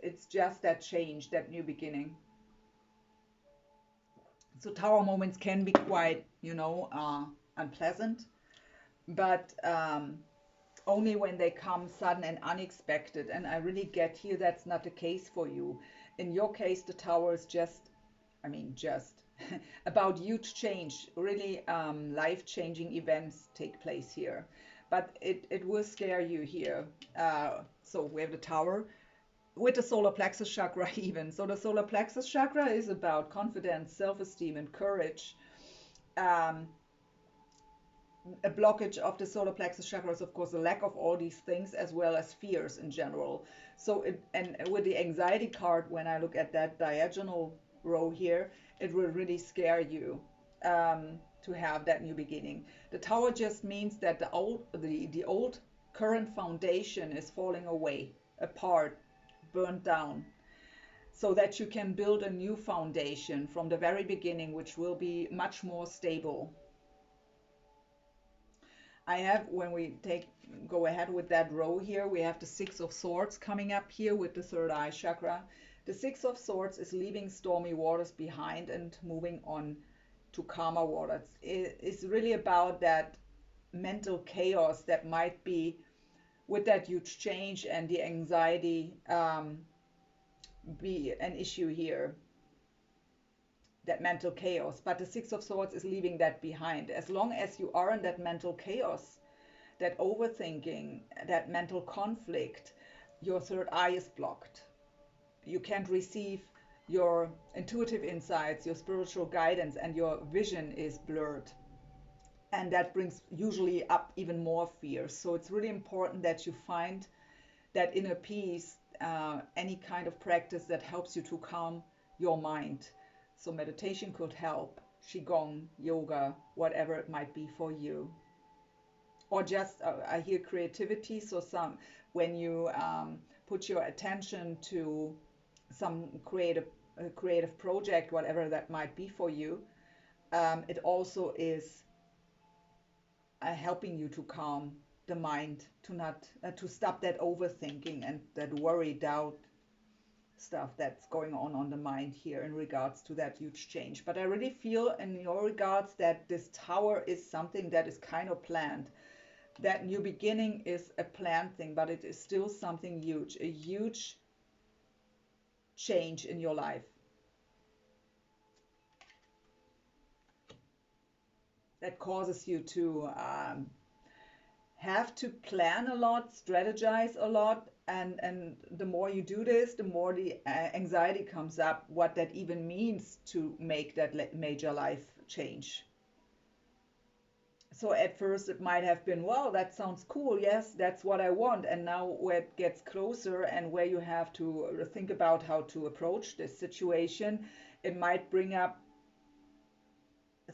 It's just that change, that new beginning. So Tower moments can be quite, unpleasant, but only when they come sudden and unexpected. And I really get here that's not the case for you. In your case, the Tower is just about huge change. Really life-changing events take place here. But it will scare you here. So we have the Tower with the solar plexus chakra even. So the solar plexus chakra is about confidence, self-esteem, and courage. A blockage of the solar plexus chakra is, of course, a lack of all these things, as well as fears in general. So and with the anxiety card, when I look at that diagonal row here, it will really scare you to have that new beginning. The Tower just means that the old current foundation is falling away, apart, burned down, so that you can build a new foundation from the very beginning, which will be much more stable. I have, when we go ahead with that row here, we have the 6 of Swords coming up here with the third eye chakra. The 6 of Swords is leaving stormy waters behind and moving on to calmer waters. It's really about that mental chaos that might be with that huge change, and the anxiety be an issue here, that mental chaos. But the 6 of Swords is leaving that behind. As long as you are in that mental chaos, that overthinking, that mental conflict, your third eye is blocked. You can't receive your intuitive insights, your spiritual guidance, and your vision is blurred. And that brings usually up even more fear. So it's really important that you find that inner peace, any kind of practice that helps you to calm your mind. So meditation could help, Qigong, yoga, whatever it might be for you. Or just, I hear creativity. So when you put your attention to some creative project, whatever that might be for you, it also is helping you to calm the mind, to stop that overthinking and that worry, doubt stuff that's going on the mind here in regards to that huge change. But I really feel in your regards that this Tower is something that is kind of planned. That new beginning is a planned thing, but it is still something huge, a huge change in your life. that causes you to have to plan a lot, strategize a lot, and the more you do this, the more the anxiety comes up, what that even means to make that major life change. So at first it might have been, well, that sounds cool, yes, that's what I want. And now where it gets closer and where you have to think about how to approach this situation, it might bring up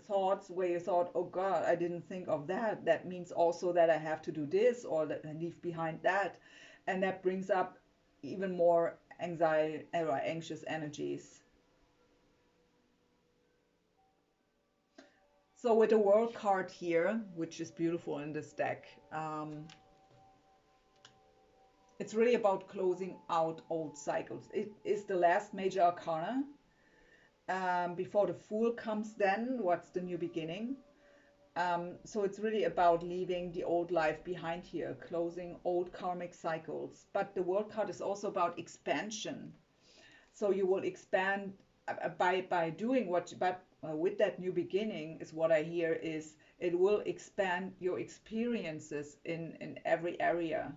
thoughts where you thought, oh God, I didn't think of that. That means also that I have to do this or that I leave behind that. And that brings up even more anxiety or anxious energies. So with the World card here, which is beautiful in this deck, it's really about closing out old cycles. It is the last major arcana. Before the Fool comes then, what's the new beginning? So it's really about leaving the old life behind here, closing old karmic cycles. But the World card is also about expansion. So you will expand by doing what, but with that new beginning is what I hear is it will expand your experiences in every area.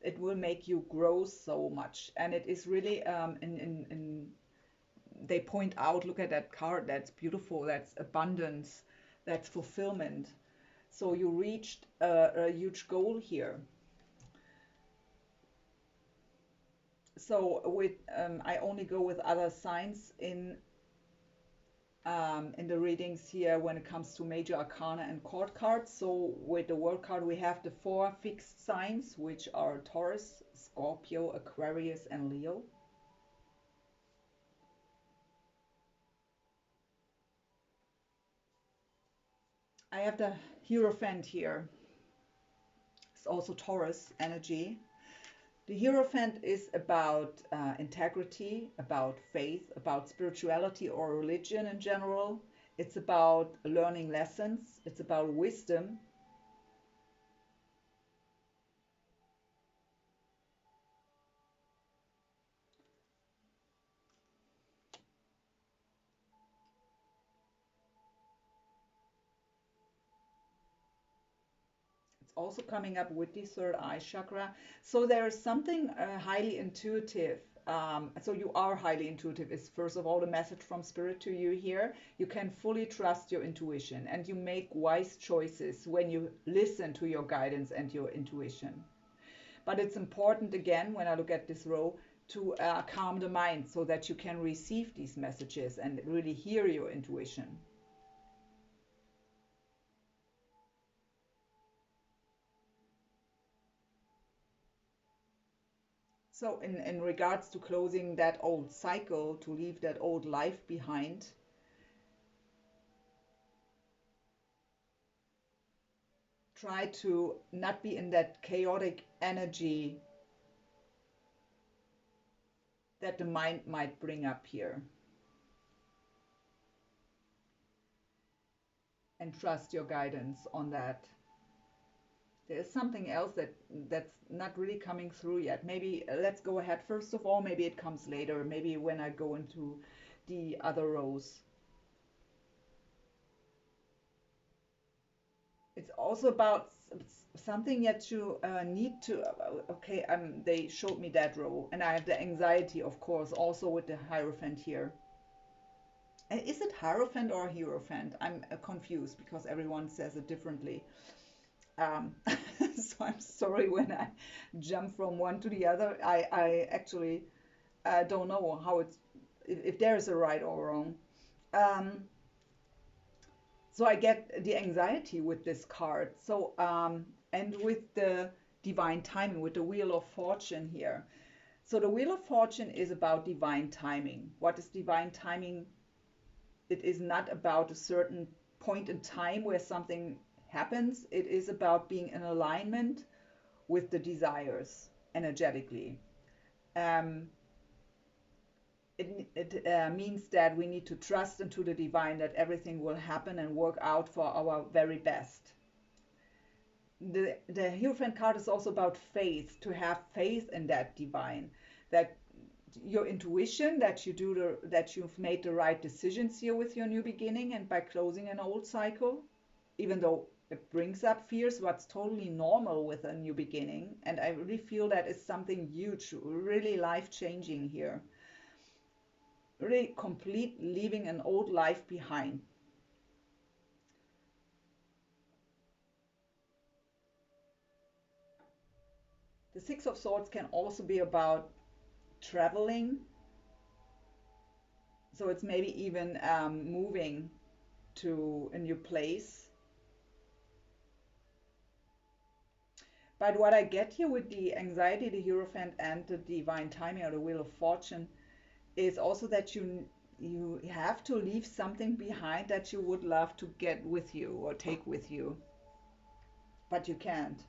It will make you grow so much, and it is really they point out, look at that card, that's beautiful, that's abundance, that's fulfillment. So you reached a huge goal here. So with I only go with other signs in the readings here when it comes to major arcana and court cards. So with the World card we have the 4 fixed signs, which are Taurus, Scorpio, Aquarius, and Leo. I have the Hierophant here. It's also Taurus energy. The Hierophant is about integrity, about faith, about spirituality or religion in general. It's about learning lessons. It's about wisdom. It's also coming up with the third eye chakra. So there is something highly intuitive. So you are highly intuitive is first of all the message from spirit to you here. You can fully trust your intuition and you make wise choices when you listen to your guidance and your intuition. But it's important, again, when I look at this row, to calm the mind so that you can receive these messages and really hear your intuition. So in regards to closing that old cycle, to leave that old life behind, try to not be in that chaotic energy that the mind might bring up here. And trust your guidance on that. There's something else that's not really coming through yet. Maybe let's go ahead first of all. Maybe it comes later. Maybe when I go into the other rows. It's also about something that you need to. Okay, they showed me that row, and I have the anxiety, of course, also with the Hierophant here. Is it Hierophant or Hierophant? I'm confused because everyone says it differently. So I'm sorry when I jump from one to the other. I actually don't know how it's if there is a right or wrong. Um, so I get the anxiety with this card. So and with the divine timing, with the Wheel of Fortune here. So the Wheel of Fortune is about divine timing. What is divine timing? It is not about a certain point in time where something happens. It is about being in alignment with the desires energetically. Um, it means that we need to trust into the divine, that everything will happen and work out for our very best. The Hierophant card is also about faith, to have faith in that divine, that your intuition, that that you've made the right decisions here with your new beginning and by closing an old cycle. even though it brings up fears, what's totally normal with a new beginning. And I really feel that is something huge, really life-changing here. Really complete leaving an old life behind. The Six of Swords can also be about traveling. So it's maybe even moving to a new place. But what I get here with the anxiety, the Hierophant, and the divine timing or the Wheel of Fortune is also that you have to leave something behind that you would love to get with you or take with you, but you can't.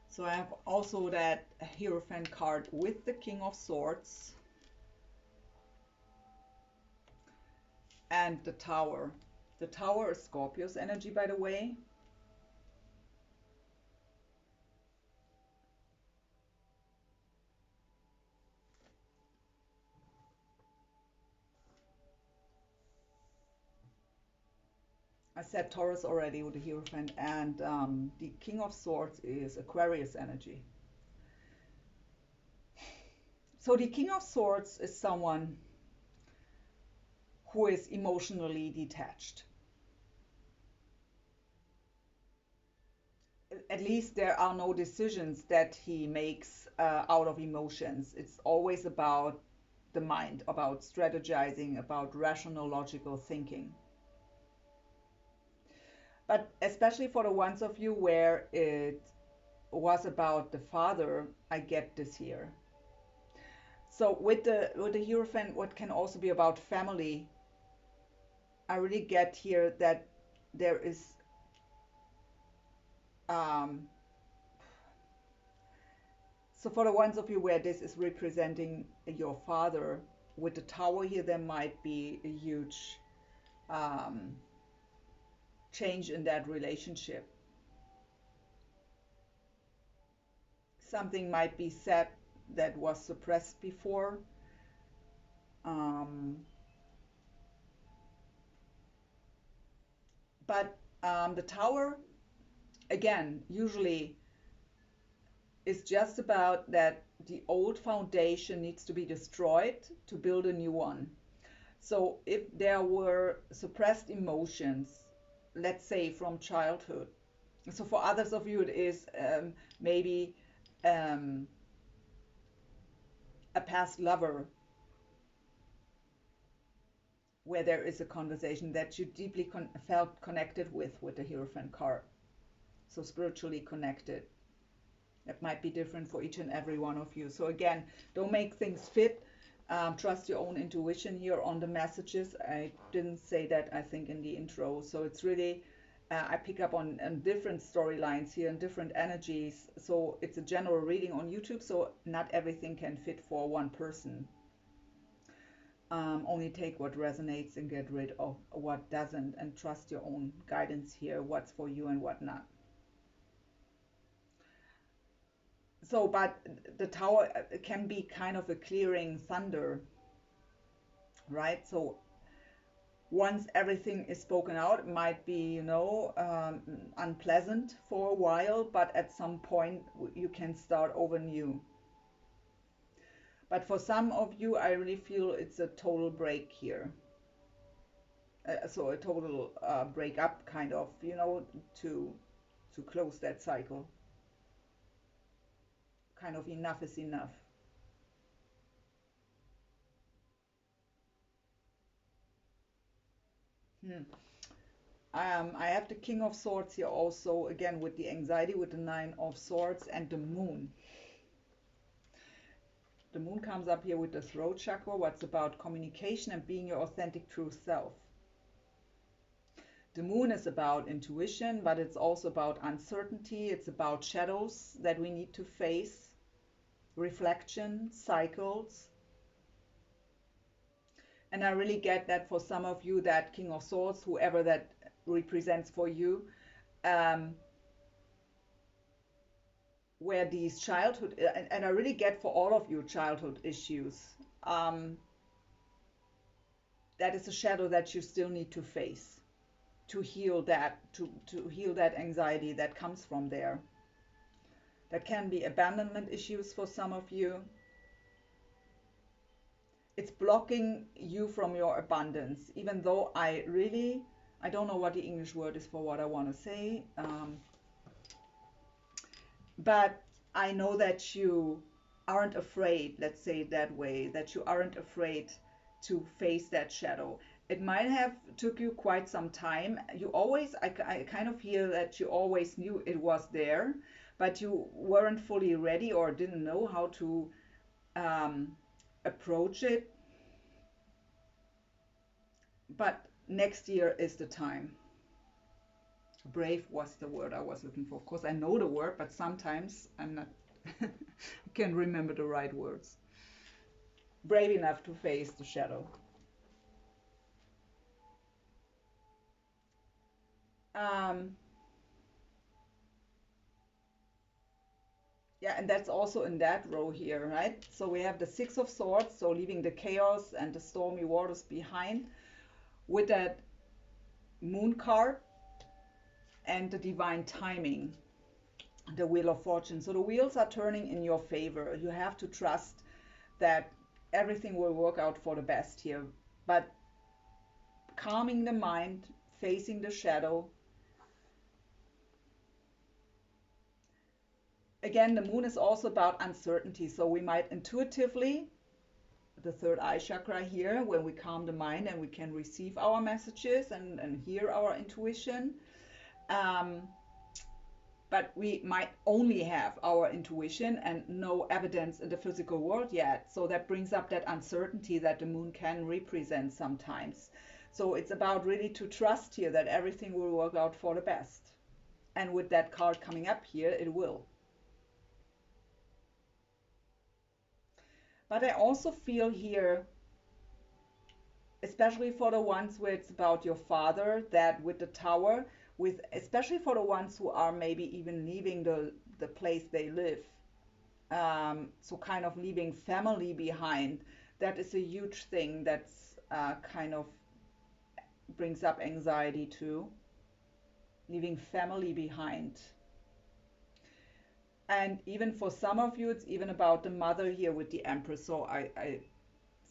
So I have also that Hierophant card with the King of Swords and the Tower. The Tower is Scorpio's energy, by the way. I said Taurus already with the Hierophant, and the King of Swords is Aquarius energy. So the King of Swords is someone who is emotionally detached. At least there are no decisions that he makes out of emotions. It's always about the mind, about strategizing, about rational, logical thinking. But especially for the ones of you where it was about the father, I get this here. So with the Hierophant, what can also be about family, I really get here that there is so for the ones of you where this is representing your father, with the Tower here, there might be a huge um, change in that relationship. Something might be said that was suppressed before. Um, but the Tower, again, usually is just about that the old foundation needs to be destroyed to build a new one. So if there were suppressed emotions, let's say from childhood, so for others of you it is maybe um, a past lover where there is a conversation that you deeply felt connected with the Hierophant card. So spiritually connected. That might be different for each and every one of you. So again, don't make things fit. Trust your own intuition here on the messages. I didn't say that, I think, in the intro. So it's really, I pick up on different storylines here and different energies. So it's a general reading on YouTube. So not everything can fit for one person. Only take what resonates and get rid of what doesn't, and trust your own guidance here, what's for you and what not. So, but the Tower can be kind of a clearing thunder, right? So once everything is spoken out, it might be, unpleasant for a while, but at some point you can start over new. But for some of you, I really feel it's a total break here. So a total break up, kind of, to close that cycle. Kind of enough is enough. Hmm. I have the King of Swords here also, again with the anxiety, with the Nine of Swords and the Moon. The Moon comes up here with the throat chakra, what's about communication and being your authentic true self. The Moon is about intuition, but it's also about uncertainty. It's about shadows that we need to face, reflection, cycles. And I really get that for some of you, that King of Swords, whoever that represents for you, where these childhood, and I really get for all of you childhood issues, um, that is a shadow that you still need to face to heal that, to heal that anxiety that comes from there. That can be abandonment issues for some of you. It's blocking you from your abundance, even though I don't know what the English word is for what I want to say, but I know that you aren't afraid, let's say it that way, that you aren't afraid to face that shadow. It might have took you quite some time. You always, I kind of feel that you always knew it was there, but you weren't fully ready or didn't know how to approach it. But next year is the time. Brave was the word I was looking for. Of course, I know the word, but sometimes I'm not can remember the right words. Brave enough to face the shadow. Um, yeah, and that's also in that row here, right? So we have the Six of Swords, so leaving the chaos and the stormy waters behind, with that Moon card and the divine timing, the Wheel of Fortune. So the wheels are turning in your favor. You have to trust that everything will work out for the best here. But calming the mind, facing the shadow. Again, the moon is also about uncertainty. So we might intuitively, the third eye chakra here, when we calm the mind and we can receive our messages and hear our intuition. But we might only have our intuition and no evidence in the physical world yet. So that brings up that uncertainty that the moon can represent sometimes. So it's about really to trust here that everything will work out for the best. And with that card coming up here, it will. But I also feel here, especially for the ones where it's about your father, that with the tower, with especially for the ones who are maybe even leaving the place they live, so kind of leaving family behind, that is a huge thing. That's kind of brings up anxiety too, leaving family behind. And even for some of you, it's even about the mother here with the Empress. So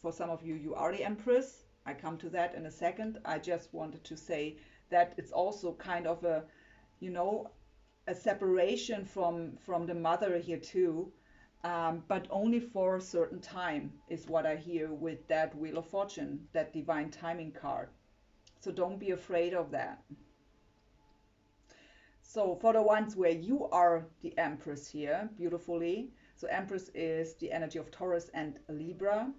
for some of you, you are the Empress. I come to that in a second. I just wanted to say that it's also kind of a, you know, a separation from the mother here too, but only for a certain time is what I hear with that Wheel of Fortune, that divine timing card. So don't be afraid of that. So for the ones where you are the Empress here, beautifully. So Empress is the energy of Taurus and Libra.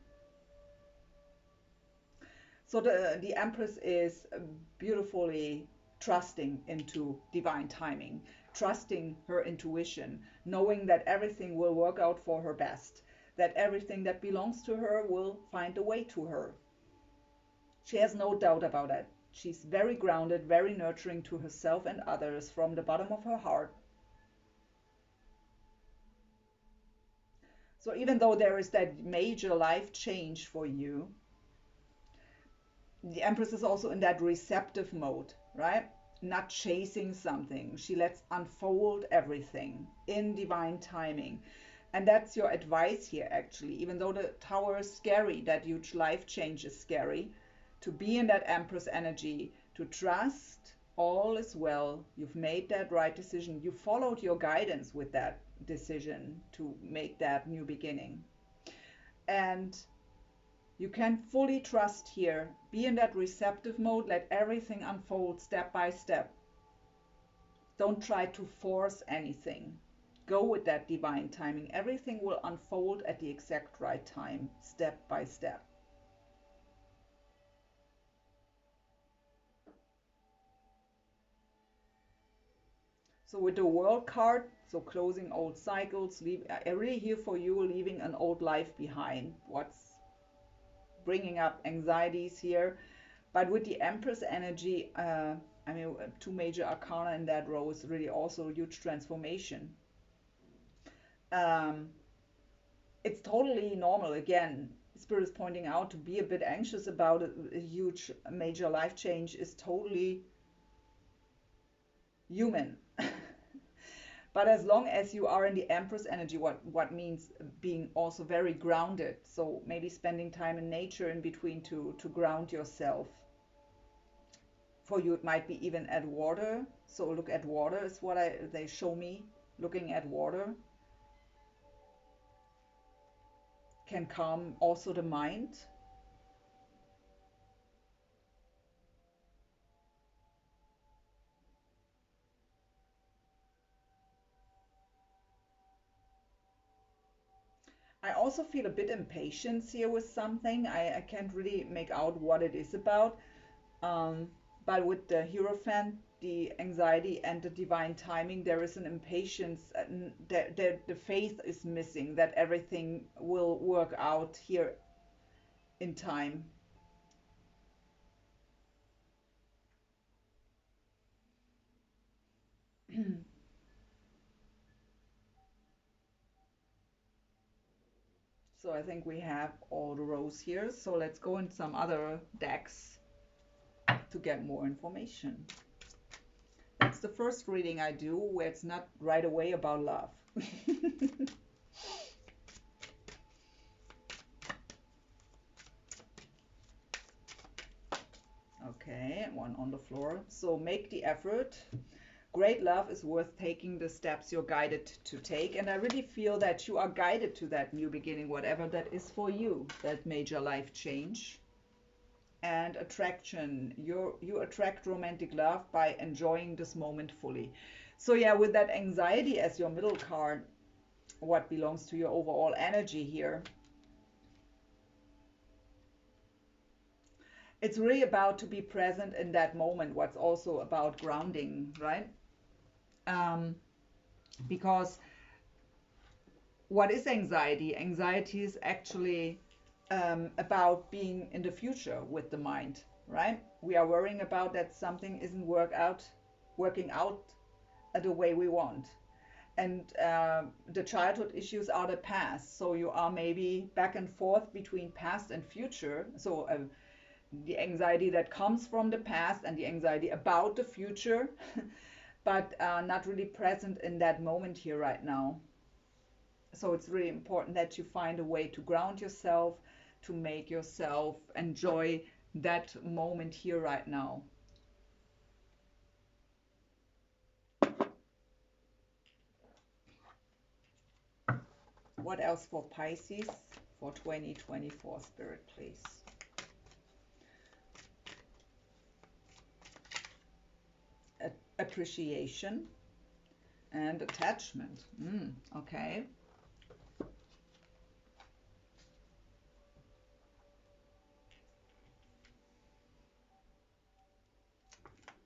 So the Empress is beautifully trusting into divine timing, trusting her intuition, knowing that everything will work out for her best, that everything that belongs to her will find a way to her. She has no doubt about it. She's very grounded, very nurturing to herself and others from the bottom of her heart. So even though there is that major life change for you, the Empress is also in that receptive mode, right? Not chasing something. She lets unfold everything in divine timing. And that's your advice here, actually. Even though the tower is scary, that huge life change is scary, to be in that Empress energy, to trust all is well. You've made that right decision. You followed your guidance with that decision to make that new beginning. And you can fully trust here. Be in that receptive mode. Let everything unfold step by step. Don't try to force anything. Go with that divine timing. Everything will unfold at the exact right time, step by step. So with the World card, so closing old cycles, I really hear for you leaving an old life behind. What's bringing up anxieties here? But with the Empress energy, I mean, two major arcana in that row is really also huge transformation. Um, it's totally normal. Again, Spirit is pointing out to be a bit anxious about a huge, major life change is totally human. But as long as you are in the Empress energy, what means being also very grounded. So maybe spending time in nature in between to ground yourself. For you, it might be even at water. So look at water is what they show me. Looking at water can calm also the mind. I also feel a bit impatience here with something. I can't really make out what it is about. Um, but with the Hierophant, the anxiety and the divine timing, there is an impatience. And the faith is missing that everything will work out here in time. So I think we have all the rows here. So let's go in some other decks to get more information. That's the first reading I do where it's not right away about love. Okay, one on the floor. So make the effort. Great love is worth taking the steps you're guided to take. And I really feel that you are guided to that new beginning, whatever that is for you, that major life change. And attraction. You attract romantic love by enjoying this moment fully. So yeah, with that anxiety as your middle card, what belongs to your overall energy here, it's really about to be present in that moment. What's also about grounding, right? um, because what is anxiety? Anxiety is actually about being in the future with the mind, right? We are worrying about that something isn't working out the way we want. And the childhood issues are the past. So you are maybe back and forth between past and future. So the anxiety that comes from the past and the anxiety about the future, but not really present in that moment here right now. So it's really important that you find a way to ground yourself, to make yourself enjoy that moment here right now. What else for Pisces for 2024, Spirit, please? Appreciation and attachment. Okay.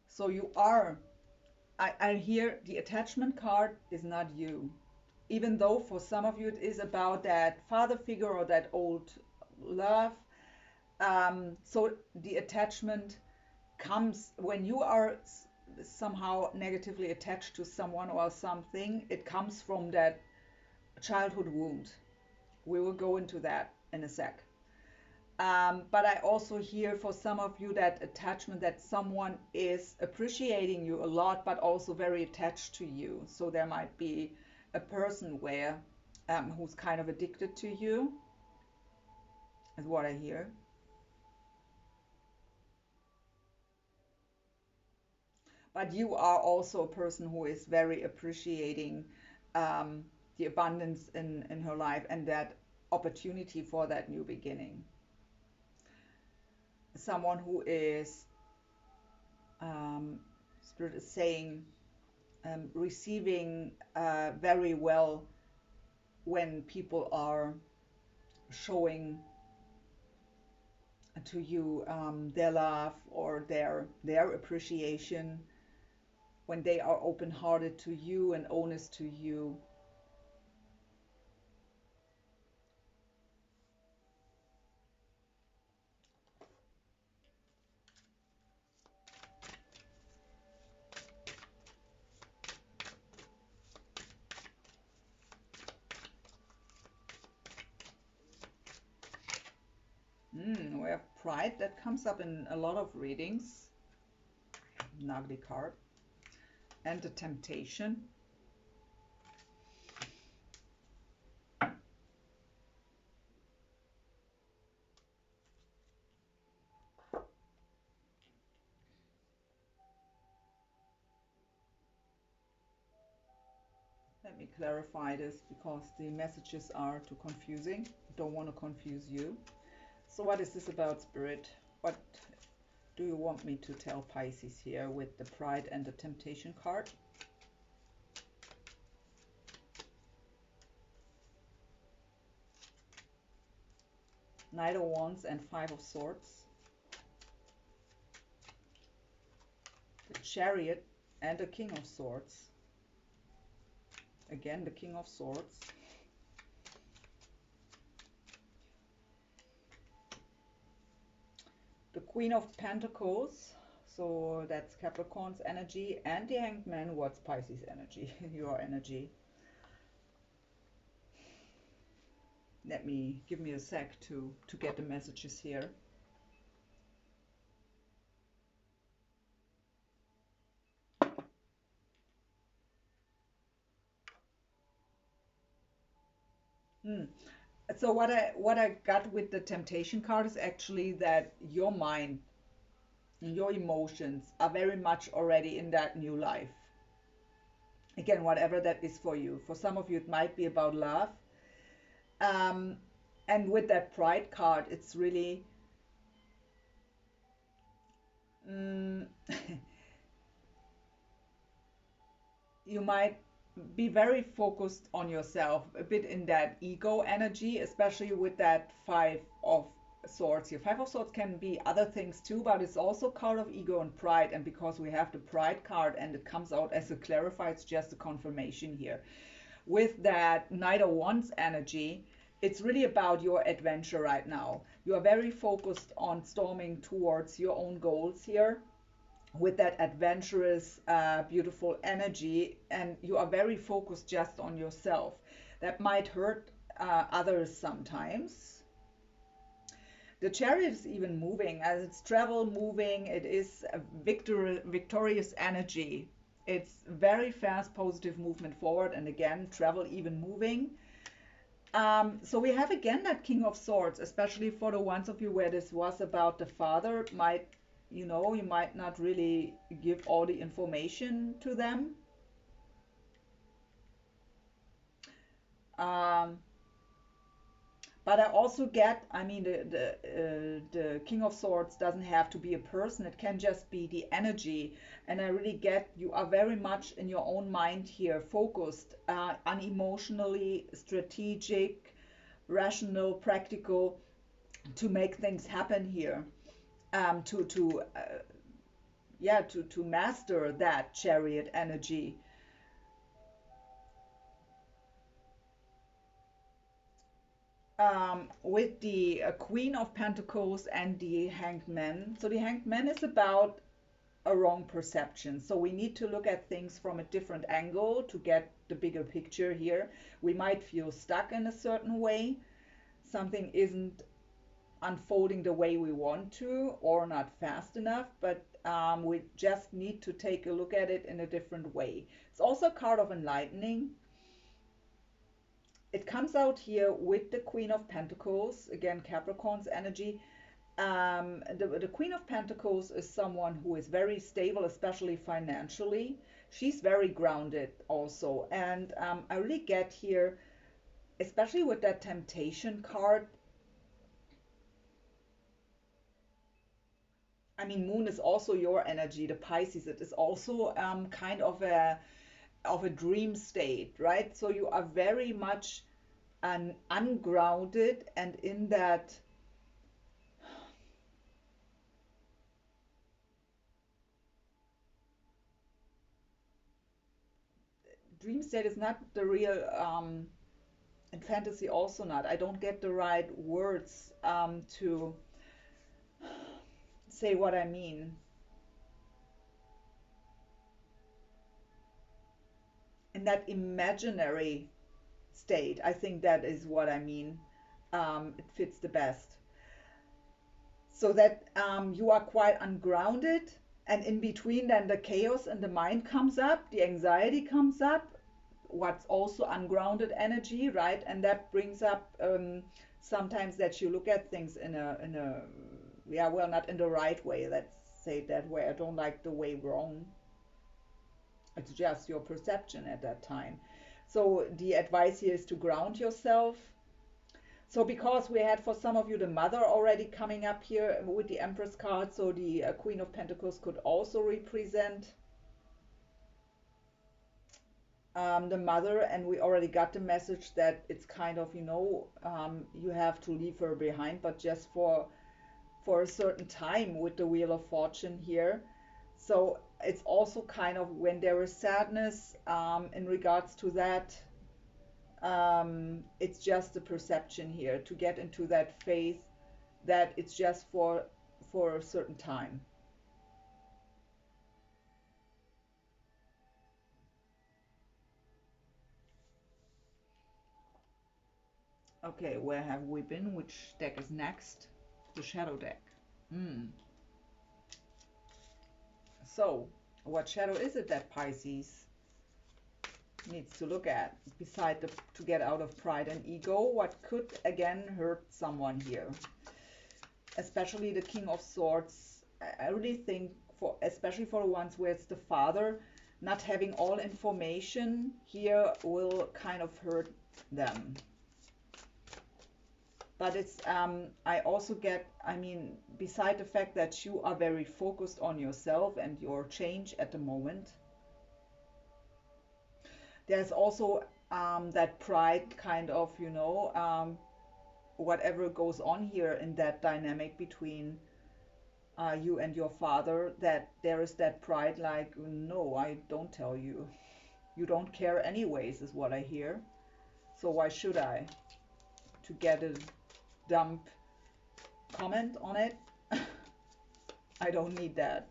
So you are, I hear the attachment card is not you. Even though for some of you it is about that father figure or that old love. So the attachment comes when you are somehow negatively attached to someone or something, it comes from that childhood wound. We will go into that in a sec. But I also hear for some of you that attachment, that someone is appreciating you a lot, but also very attached to you. So there might be a person where who's kind of addicted to you, is what I hear. But you are also a person who is very appreciating um, the abundance in her life and that opportunity for that new beginning. Someone who is, Spirit is saying, receiving very well when people are showing to you their love or their appreciation, when they are open-hearted to you and honest to you. We have pride that comes up in a lot of readings. An ugly card. And the temptation. Let me clarify this because the messages are too confusing. Don't want to confuse you. So what is this about, Spirit? What do you want me to tell Pisces here with the pride and the temptation card? Knight of Wands and Five of Swords. The Chariot and the King of Swords. Again, the King of Swords. The Queen of Pentacles. So that's Capricorn's energy. And the Hanged Man. What's Pisces energy? Your energy. Give me a sec to get the messages here. So what I got with the temptation card is actually that your mind and your emotions are very much already in that new life. Again, whatever that is for you. For some of you, it might be about love. And with that pride card, it's really you might be very focused on yourself, a bit in that ego energy, especially with that Five of Swords here. Five of Swords can be other things too, but it's also a card of ego and pride. And because we have the pride card and it comes out as a clarify, it's just a confirmation here. With that Knight of Wands energy, it's really about your adventure right now. You are very focused on storming towards your own goals here with that adventurous, beautiful energy, and you are very focused just on yourself. That might hurt others sometimes. The Chariot is even moving, as it's travel moving. It is a victorious energy. It's very fast, positive movement forward, and again, travel even moving. So we have again that King of Swords, especially for the ones of you where this was about the father. You might not really give all the information to them. But I also get, the King of Swords doesn't have to be a person. It can just be the energy. And I really get you are very much in your own mind here, focused, unemotionally, strategic, rational, practical, to make things happen here. To master that Chariot energy. With the Queen of Pentacles and the Hanged Man. So the Hanged Man is about a wrong perception. So we need to look at things from a different angle to get the bigger picture here. We might feel stuck in a certain way. Something isn't unfolding the way we want to or not fast enough, but we just need to take a look at it in a different way. It's also a card of enlightening. It comes out here with the Queen of Pentacles, again Capricorn's energy. The Queen of Pentacles is someone who is very stable, especially financially. She's very grounded also, and I really get here, especially with that temptation card. Moon is also your energy, the Pisces. It is also kind of a dream state, right? So you are very much ungrounded and in that dream state is not the real, and fantasy also not. I don't get the right words to say what I mean. In that imaginary state, I think that is what I mean. It fits the best. so that you are quite ungrounded, and in between then the chaos and the mind comes up, the anxiety comes up, what's also ungrounded energy, right? And that brings up sometimes that you look at things in a yeah, well, not in the right way, let's say it that way. I don't like the way wrong, it's just your perception at that time. So the advice here is to ground yourself. So because we had for some of you the mother already coming up here with the Empress card, so the Queen of Pentacles could also represent the mother, and we already got the message that it's kind of, you know, you have to leave her behind, but just for a certain time with the Wheel of Fortune here. So it's also kind of when there is sadness in regards to that, it's just the perception here to get into that faith that it's just for a certain time. Okay, where have we been? Which deck is next? The shadow deck. So what shadow is it that Pisces needs to look at beside to get out of pride and ego? What could again hurt someone here, especially the King of Swords? I really think for, especially for the ones where it's the father, not having all information here will kind of hurt them. But it's I also get, I mean, beside the fact that you are very focused on yourself and your change at the moment, there's also that pride kind of, you know, whatever goes on here in that dynamic between you and your father, that there is that pride like, no, I don't tell you. You don't care anyways, is what I hear. So why should I? To get a dump comment on it? I don't need that.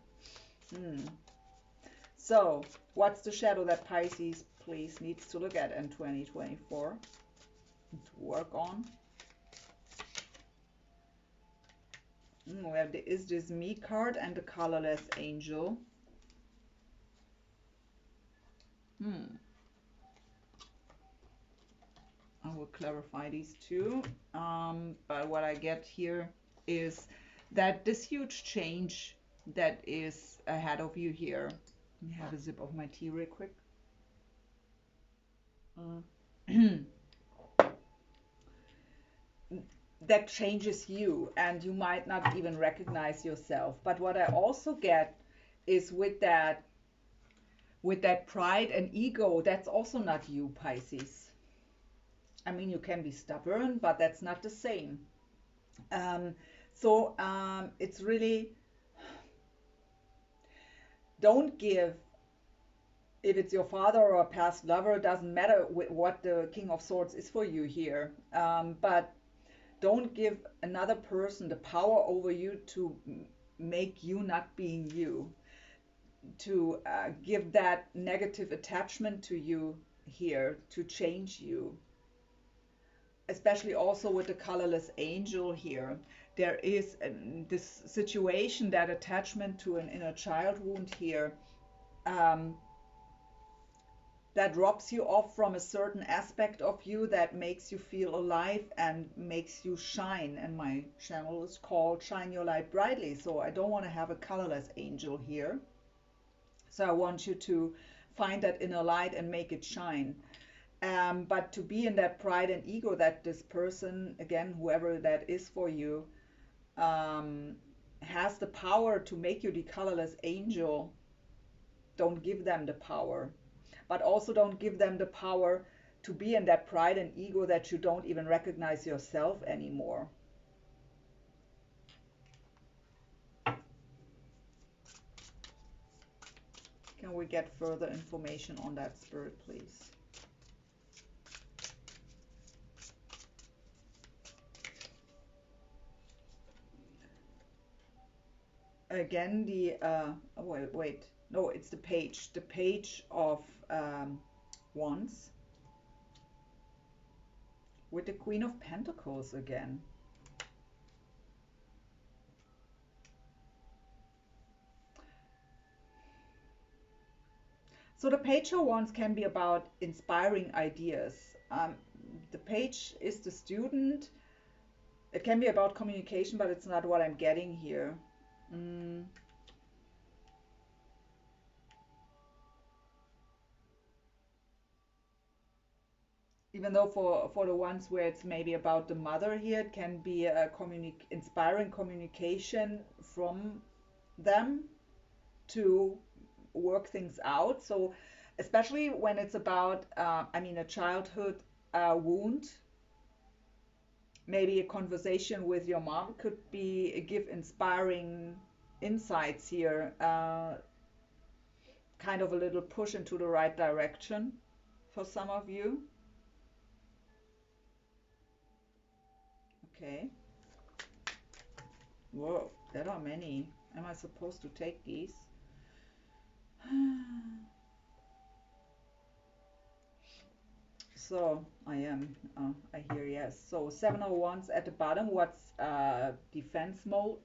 So what's the shadow that Pisces please needs to look at in 2024 to work on? We have the Is This Me card and the Colorless Angel. I will clarify these two, but what I get here is that this huge change that is ahead of you here. Let me have a sip of my tea real quick. That changes you, and you might not even recognize yourself. But what I also get is with that pride and ego, that's also not you, Pisces. I mean, you can be stubborn, but that's not the same. So it's really, don't give, if it's your father or a past lover, it doesn't matter what the King of Swords is for you here, but don't give another person the power over you to make you not being you, to give that negative attachment to you here, to change you. Especially also with the Colorless Angel here, there is this situation, that attachment to an inner child wound here, that robs you off from a certain aspect of you that makes you feel alive and makes you shine. And my channel is called Shine Your Light Brightly, so I don't want to have a colorless angel here. So I want you to find that inner light and make it shine. But to be in that pride and ego that this person, again, whoever that is for you, has the power to make you the colorless angel, don't give them the power. But also don't give them the power to be in that pride and ego that you don't even recognize yourself anymore. Can we get further information on that, Spirit, please? Again, the wait, no, it's the page of Wands with the Queen of Pentacles again. So the Page of Wands can be about inspiring ideas. The Page is the student. It can be about communication, but it's not what I'm getting here. Even though for the ones where it's maybe about the mother here, it can be a inspiring communication from them to work things out. So especially when it's about, a childhood wound, maybe a conversation with your mom could give inspiring insights here, kind of a little push into the right direction for some of you. Okay. Whoa, there are many. Am I supposed to take these? So I am. I hear yes. So 7 of Wands at the bottom. What's defense mode?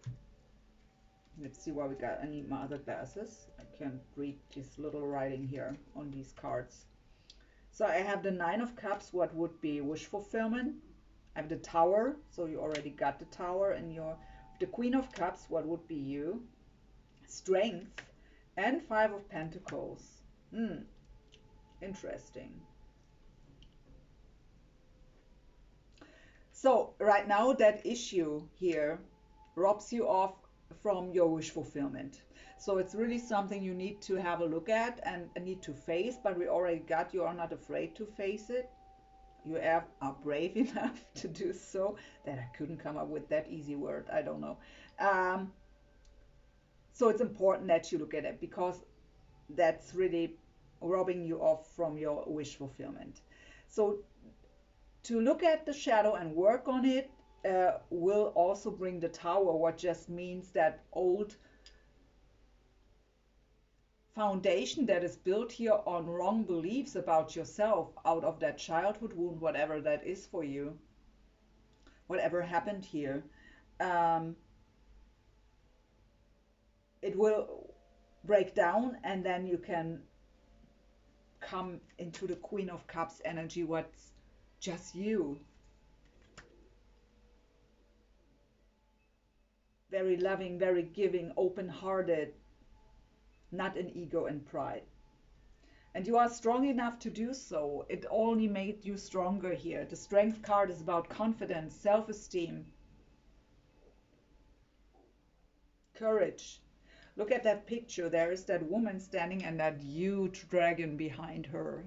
Let's see what we got. I need my other glasses. I can't read this little writing here on these cards. So I have the 9 of Cups. What would be wish fulfillment? I have the Tower. So you already got the Tower in your. The Queen of Cups. What would be you? Strength. And 5 of Pentacles. Interesting. So right now that issue here robs you off from your wish fulfillment. So it's really something you need to have a look at and need to face, but we already got you are not afraid to face it. You are brave enough to do so. That I couldn't come up with that easy word. I don't know. So it's important that you look at it because that's really robbing you off from your wish fulfillment. So to look at the shadow and work on it will also bring the Tower, what just means that old foundation that is built here on wrong beliefs about yourself out of that childhood wound, whatever that is for you, whatever happened here. It will break down and then you can come into the Queen of Cups energy, what's just you. Very loving, very giving, open-hearted, not in ego and pride. And you are strong enough to do so. It only made you stronger here. The Strength card is about confidence, self-esteem, courage. Look at that picture. There is that woman standing and that huge dragon behind her.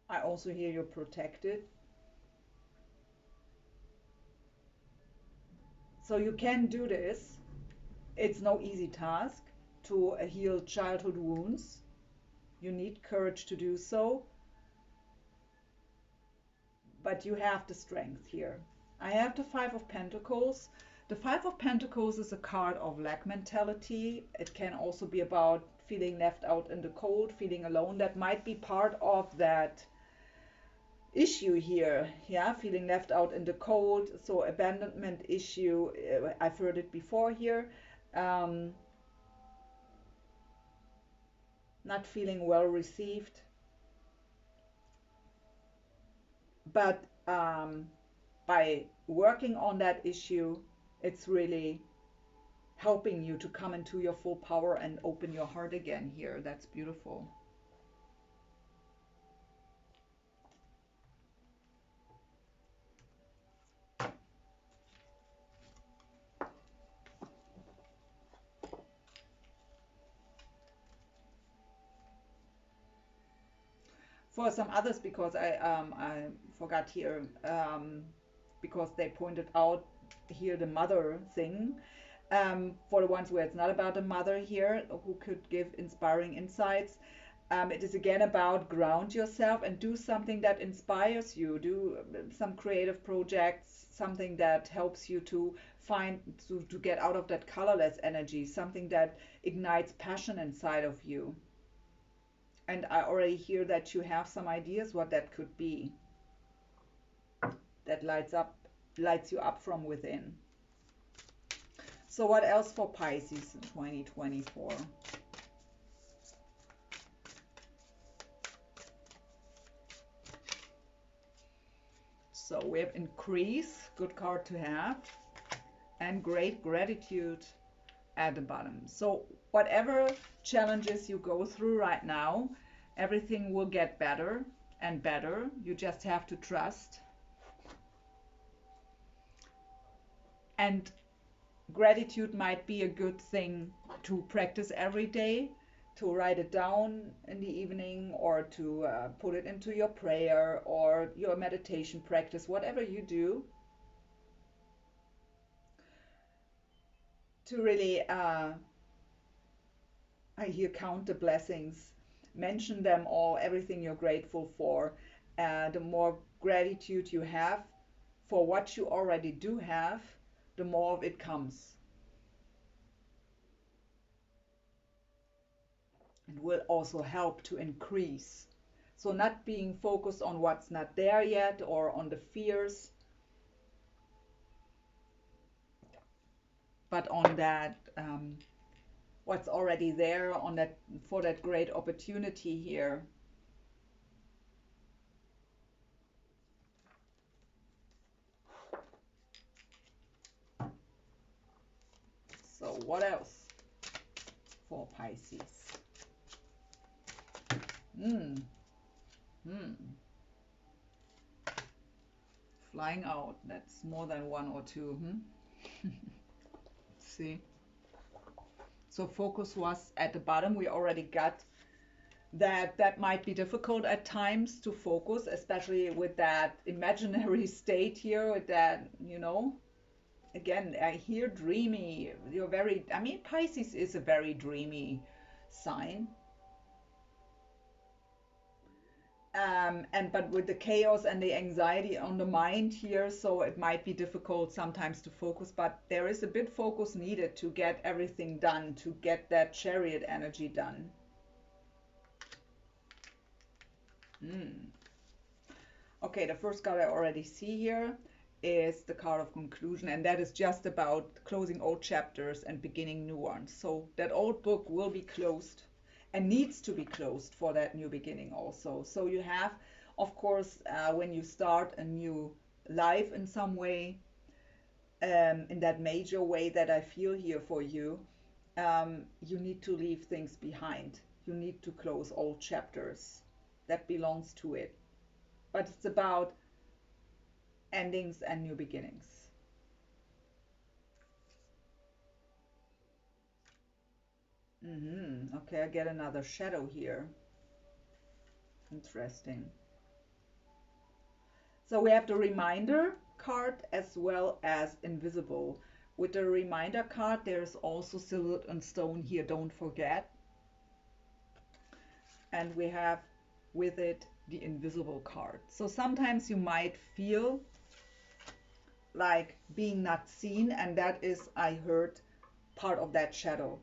I also hear you're protected. So you can do this. It's no easy task to heal childhood wounds. You need courage to do so. But you have the strength here. I have the 5 of Pentacles. The 5 of Pentacles is a card of lack mentality. It can also be about feeling left out in the cold, feeling alone. That might be part of that issue here. Yeah, feeling left out in the cold. So abandonment issue. I've heard it before here. Not feeling well received. But by working on that issue, it's really helping you to come into your full power and open your heart again here. That's beautiful. For some others, because I forgot here, because they pointed out here the mother thing. For the ones where it's not about the mother here, who could give inspiring insights, it is again about ground yourself and do something that inspires you. Do some creative projects, something that helps you to to get out of that colorless energy, something that ignites passion inside of you. And I already hear that you have some ideas what that could be. That lights you up from within. So what else for Pisces in 2024? So we have increase, good card to have, and great gratitude at the bottom. So whatever challenges you go through right now, everything will get better and better. You just have to trust. And gratitude might be a good thing to practice every day, to write it down in the evening, or to put it into your prayer or your meditation practice, whatever you do, to really count the blessings, mention them all, everything you're grateful for. The more gratitude you have for what you already do have, the more of it comes. And will also help to increase. So not being focused on what's not there yet or on the fears, but on that what's already there, on that, for that great opportunity here. So what else for Pisces? Flying out, that's more than one or two. See, so focus was at the bottom. We already got that might be difficult at times to focus, especially with that imaginary state here, with that, again, I hear dreamy. You're very, I mean, Pisces is a very dreamy sign. But with the chaos and the anxiety on the mind here, so it might be difficult sometimes to focus, but there is a bit focus needed to get everything done, to get that chariot energy done. Okay, the first card I already see here is the card of conclusion, and that is just about closing old chapters and beginning new ones. So that old book will be closed and needs to be closed for that new beginning also. So you have, of course, when you start a new life in some way, in that major way that I feel here for you, you need to leave things behind. You need to close old chapters. That belongs to it. But it's about endings and new beginnings. Okay, I get another shadow here. Interesting. So we have the reminder card as well as invisible. With the reminder card, there's also silhouette and stone here, don't forget. And we have with it the invisible card. So sometimes you might feel like being not seen, and that is, I heard, part of that shadow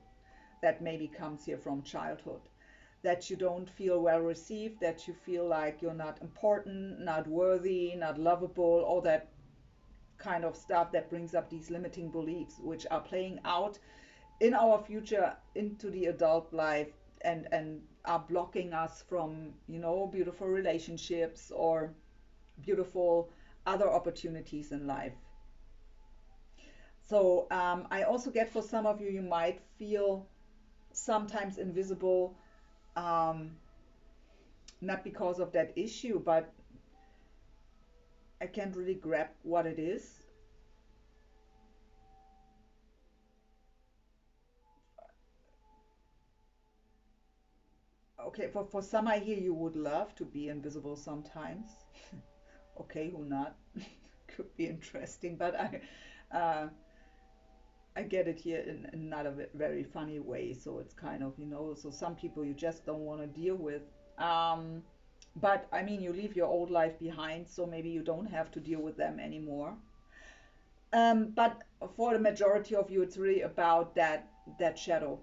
that maybe comes here from childhood, that you don't feel well received, that you feel like you're not important, not worthy, not lovable, all that kind of stuff that brings up these limiting beliefs, which are playing out in our future into the adult life, and are blocking us from, beautiful relationships or beautiful other opportunities in life. So I also get, for some of you, you might feel sometimes invisible, not because of that issue, but I can't really grab what it is. Okay, for some, I hear you would love to be invisible sometimes. Okay, who not? Could be interesting, but I get it here in not a very funny way. So it's kind of, so some people you just don't want to deal with. But I mean, you leave your old life behind, so maybe you don't have to deal with them anymore. But for the majority of you, it's really about that shadow,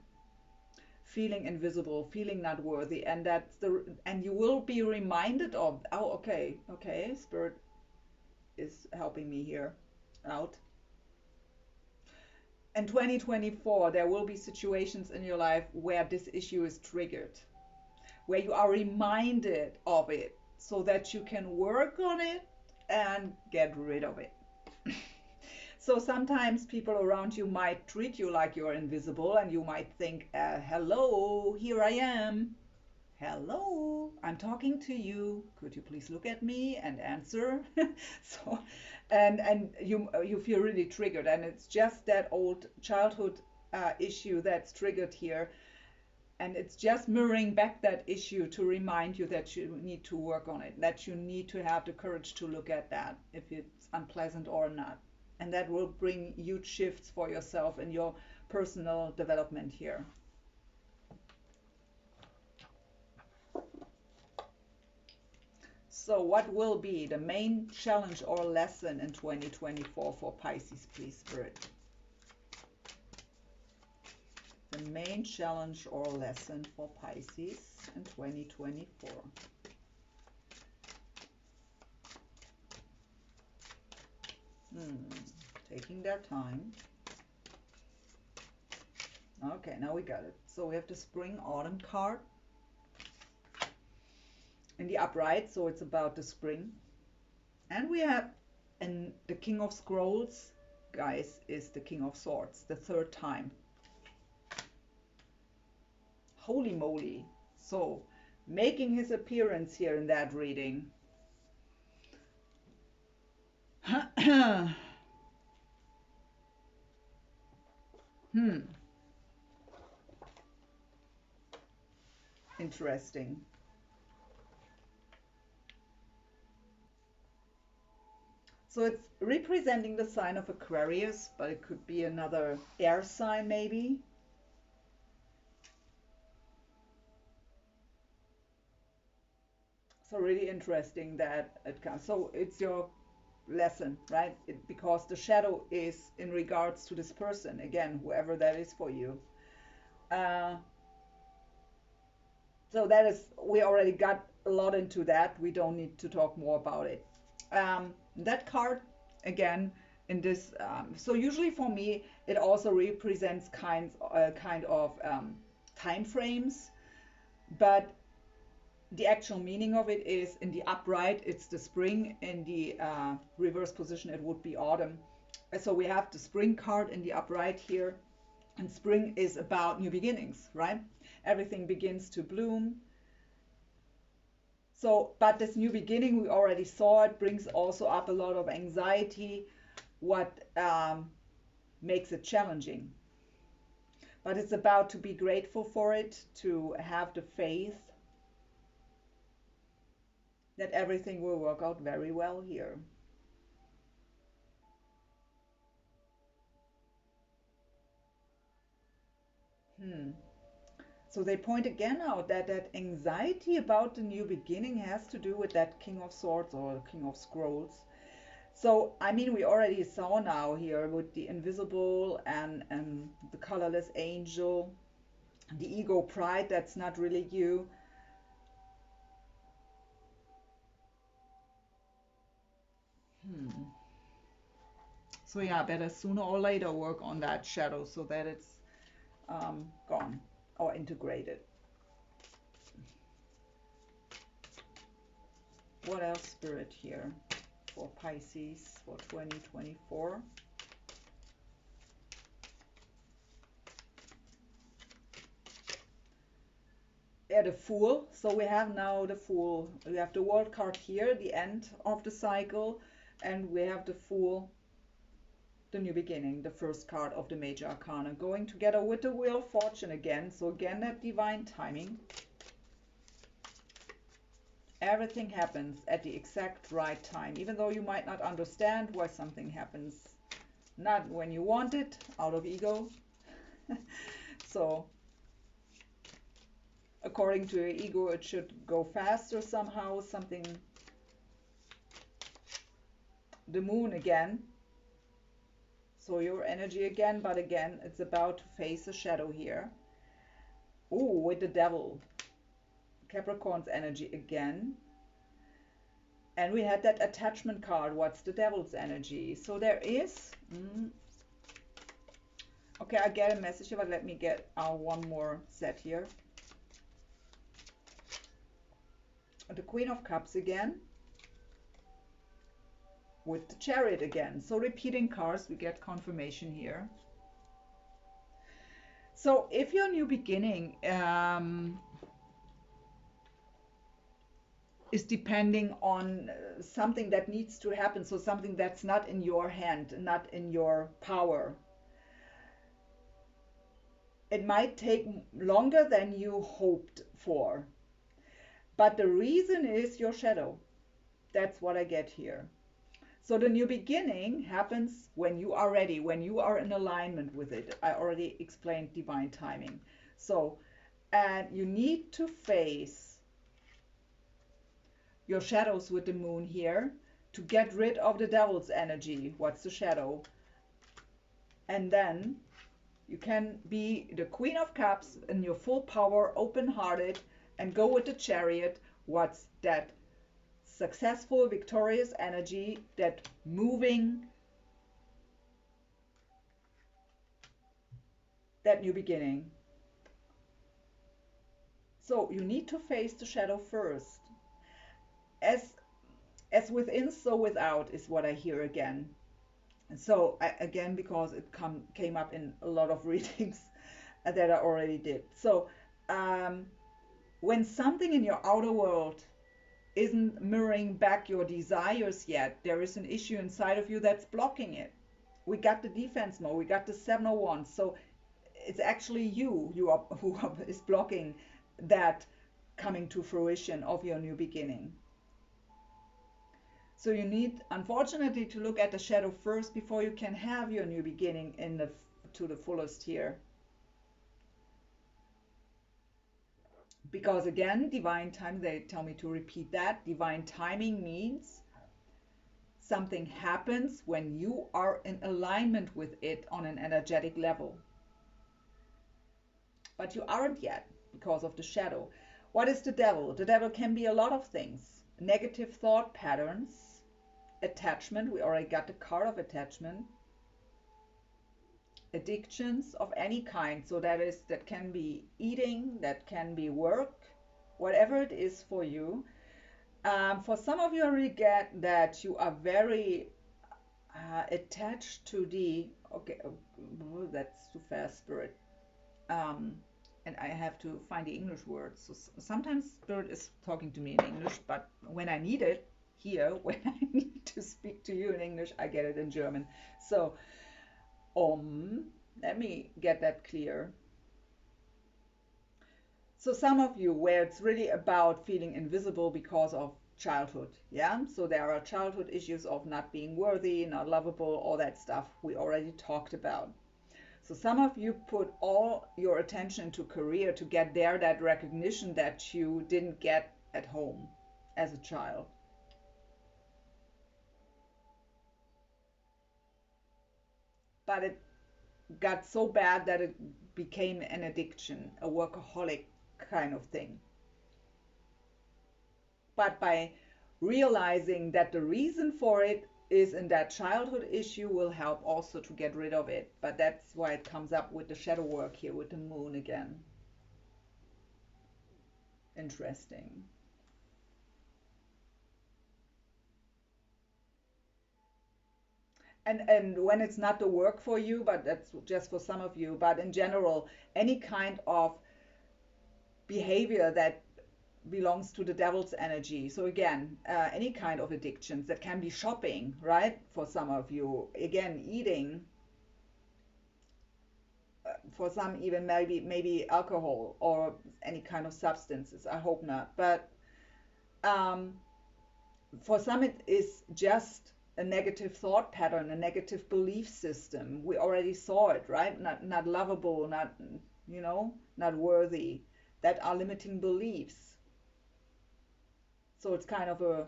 feeling invisible, feeling not worthy, and and you will be reminded of, oh, okay, Spirit is helping me here out. in 2024, there will be situations in your life where this issue is triggered, where you are reminded of it so that you can work on it and get rid of it. So sometimes people around you might treat you like you're invisible, and you might think, hello, here I am. Hello, I'm talking to you. Could you please look at me and answer? So, and you feel really triggered, and it's just that old childhood issue that's triggered here, and it's just mirroring back that issue to remind you that you need to work on it, that you need to have the courage to look at that, if it's unpleasant or not, and that will bring huge shifts for yourself in your personal development here. So what will be the main challenge or lesson in 2024 for Pisces, please, Spirit? The main challenge or lesson for Pisces in 2024. Taking their time. Okay, now we got it. So we have the Spring Autumn card in the upright, so it's about the spring. And we have, and the King of Scrolls, guys, is the King of Swords, the third time. Holy moly. So making his appearance here in that reading. Interesting. So it's representing the sign of Aquarius, but it could be another air sign maybe. So really interesting that it comes. So it's your lesson, right? Because the shadow is in regards to this person, again, whoever that is for you. So that is, we already got a lot into that. We don't need to talk more about it. That card, again, in this, so usually for me, it also represents kind of time frames, but the actual meaning of it is in the upright, it's the spring. In the reverse position, it would be autumn. So we have the spring card in the upright here, and spring is about new beginnings, right? Everything begins to bloom. So, but this new beginning, we already saw it, brings also up a lot of anxiety, what makes it challenging. But it's about to be grateful for it, to have the faith that everything will work out very well here. So they point again out that that anxiety about the new beginning has to do with that King of Swords or King of Scrolls. So, I mean, we already saw now here with the invisible and the colorless angel, the ego pride, that's not really you. So yeah, better sooner or later work on that shadow so that it's gone or integrated. What else, Spirit, here for Pisces for 2024? Yeah, the Fool. So we have now the Fool. We have the World card here, the end of the cycle, and we have the Fool, the new beginning, the first card of the Major Arcana, going together with the Wheel of Fortune again. So again, that divine timing. Everything happens at the exact right time, even though you might not understand why something happens. Not when you want it, out of ego. So, according to your ego, it should go faster somehow, something. The Moon again. So your energy again, but again, it's about to face a shadow here. Ooh, with the Devil. Capricorn's energy again. And we had that attachment card. What's the Devil's energy? So there is Okay, I get a message here, but let me get one more set here. The Queen of Cups again, with the Chariot again. So repeating cards, we get confirmation here. So if your new beginning is depending on something that needs to happen, so something that's not in your hand, not in your power, it might take longer than you hoped for. But the reason is your shadow. That's what I get here. So the new beginning happens when you are ready, when you are in alignment with it. I already explained divine timing. So, and you need to face your shadows with the moon here to get rid of the devil's energy. What's the shadow? And then you can be the Queen of Cups in your full power, open-hearted, and go with the Chariot. What's that successful, victorious energy, that moving, that new beginning. So you need to face the shadow first. As within, so without is what I hear again. So again, because it came up in a lot of readings that I already did. So when something in your outer world isn't mirroring back your desires yet, there is an issue inside of you that's blocking it. We got the defense mode, we got the 7 of Wands. So it's actually you who is blocking that coming to fruition of your new beginning. So you need, unfortunately, to look at the shadow first before you can have your new beginning to the fullest here. Because again, divine time, they tell me to repeat that. Divine timing means something happens when you are in alignment with it on an energetic level. But you aren't yet because of the shadow. What is the devil? The devil can be a lot of things. Negative thought patterns, attachment, we already got the card of attachment, addictions of any kind. So that can be eating, that can be work, whatever it is for you. For some of you, I really get that you are very attached to the, okay, that's too fast, Spirit. And I have to find the English words. So sometimes Spirit is talking to me in English, but when I need it here, when I need to speak to you in English, I get it in German. So, let me get that clear. So some of you, where it's really about feeling invisible because of childhood, yeah? So there are childhood issues of not being worthy, not lovable, all that stuff we already talked about. So some of you put all your attention to career to get there, that recognition that you didn't get at home as a child. But it got so bad that it became an addiction, a workaholic kind of thing. But by realizing that the reason for it is in that childhood issue will help also to get rid of it. But that's why it comes up with the shadow work here with the moon again. Interesting. And when it's not the work for you, but that's just for some of you, but in general, any kind of behavior that belongs to the devil's energy. So again, any kind of addictions, that can be shopping, right? For some of you, again, eating, for some even maybe alcohol or any kind of substances. I hope not. But for some it is just a negative thought pattern, a negative belief system. We already saw it, right? Not lovable, not, not worthy. That are limiting beliefs. So it's kind of a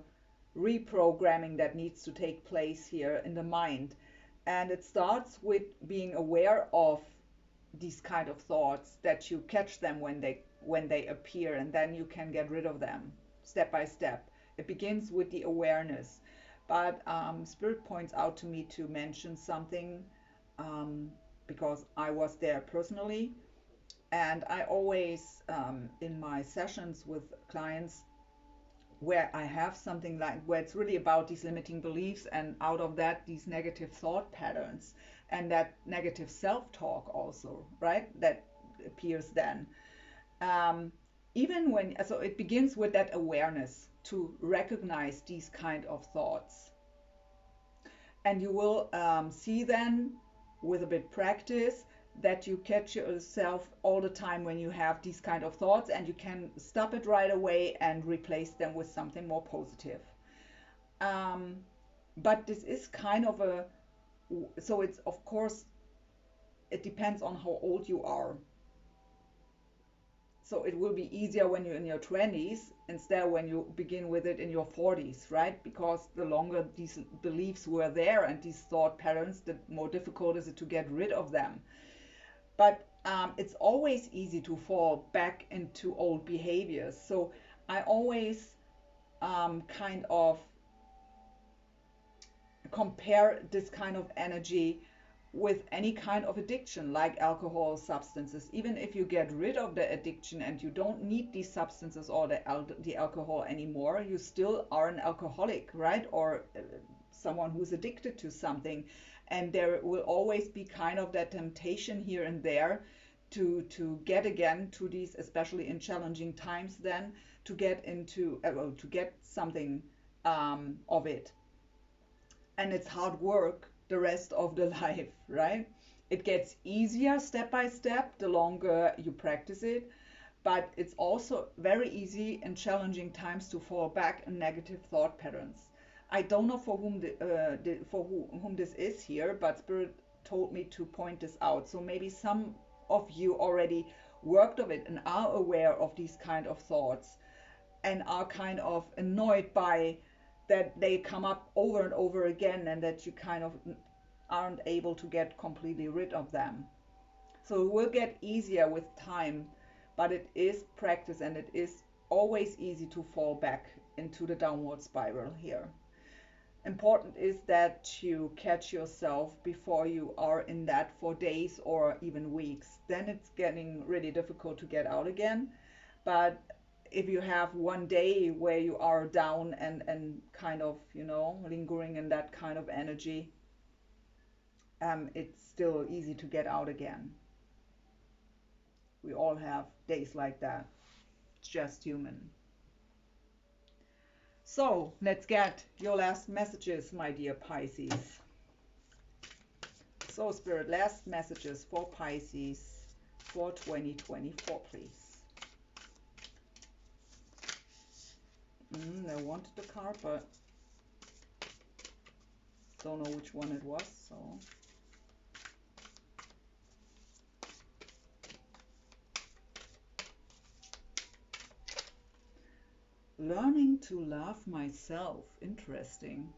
reprogramming that needs to take place here in the mind. And it starts with being aware of these kind of thoughts, that you catch them when they appear, and then you can get rid of them step by step. It begins with the awareness. But Spirit points out to me to mention something. because I was there personally. And I always, in my sessions with clients, where I have something like where it's really about these limiting beliefs, and out of that, these negative thought patterns and that negative self-talk also, right? That appears then. Um, Even when, so it begins with that awareness to recognize these kind of thoughts. And you will see then, with a bit practice, that you catch yourself all the time when you have these kind of thoughts, and you can stop it right away and replace them with something more positive. Um, but this is kind of a, so it's, of course, it depends on how old you are. So it will be easier when you're in your 20s instead when you begin with it in your 40s, right? Because the longer these beliefs were there and these thought patterns, the more difficult is it to get rid of them. But it's always easy to fall back into old behaviors. So I always kind of compare this kind of energy with any kind of addiction, like alcohol, substances. Even if you get rid of the addiction and you don't need these substances or the alcohol anymore, you still are an alcoholic, right? Or someone who's addicted to something. And there will always be kind of that temptation here and there to get again to these, especially in challenging times, then to get into, to get something of it. And it's hard work the rest of the life, right? It gets easier step by step the longer you practice it, but it's also very easy in challenging times to fall back in negative thought patterns. I don't know for whom whom this is here, but Spirit told me to point this out. So maybe some of you already worked of it and are aware of these kind of thoughts and are kind of annoyed by that they come up over and over again, and that you kind of aren't able to get completely rid of them. So it will get easier with time, but it is practice, and it is always easy to fall back into the downward spiral here. Important is that you catch yourself before you are in that for days or even weeks. Then it's getting really difficult to get out again. But if you have one day where you are down and kind of, lingering in that kind of energy, it's still easy to get out again. We all have days like that. It's just human. So let's get your last messages, my dear Pisces. So Spirit, last messages for Pisces for 2024, please. I wanted the card, but don't know which one it was, so. Learning to love myself. Interesting.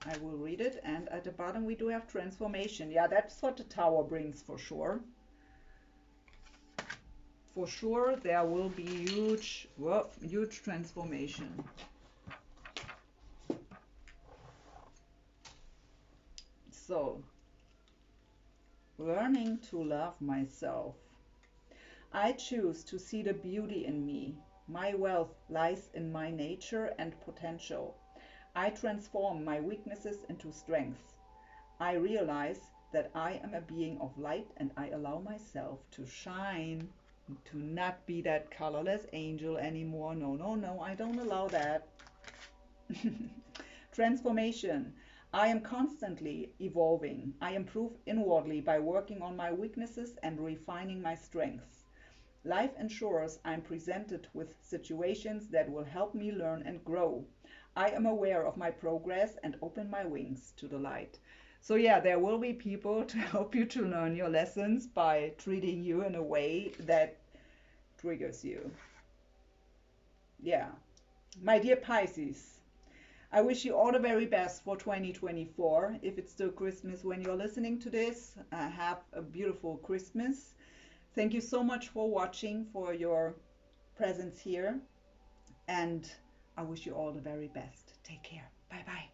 I will read it. And at the bottom we do have transformation. Yeah, that's what the Tower brings for sure. For sure there will be huge transformation. So, learning to love myself. I choose to see the beauty in me. My wealth lies in my nature and potential. I transform my weaknesses into strengths. I realize that I am a being of light, and I allow myself to shine, to not be that colorless angel anymore. No, no, no, I don't allow that. Transformation. I am constantly evolving. I improve inwardly by working on my weaknesses and refining my strengths. Life ensures I'm presented with situations that will help me learn and grow. I am aware of my progress and open my wings to the light. So yeah, there will be people to help you to learn your lessons by treating you in a way that triggers you. Yeah. My dear Pisces, I wish you all the very best for 2024. If it's still Christmas when you're listening to this, have a beautiful Christmas. Thank you so much for watching, for your presence here. And I wish you all the very best. Take care. Bye-bye.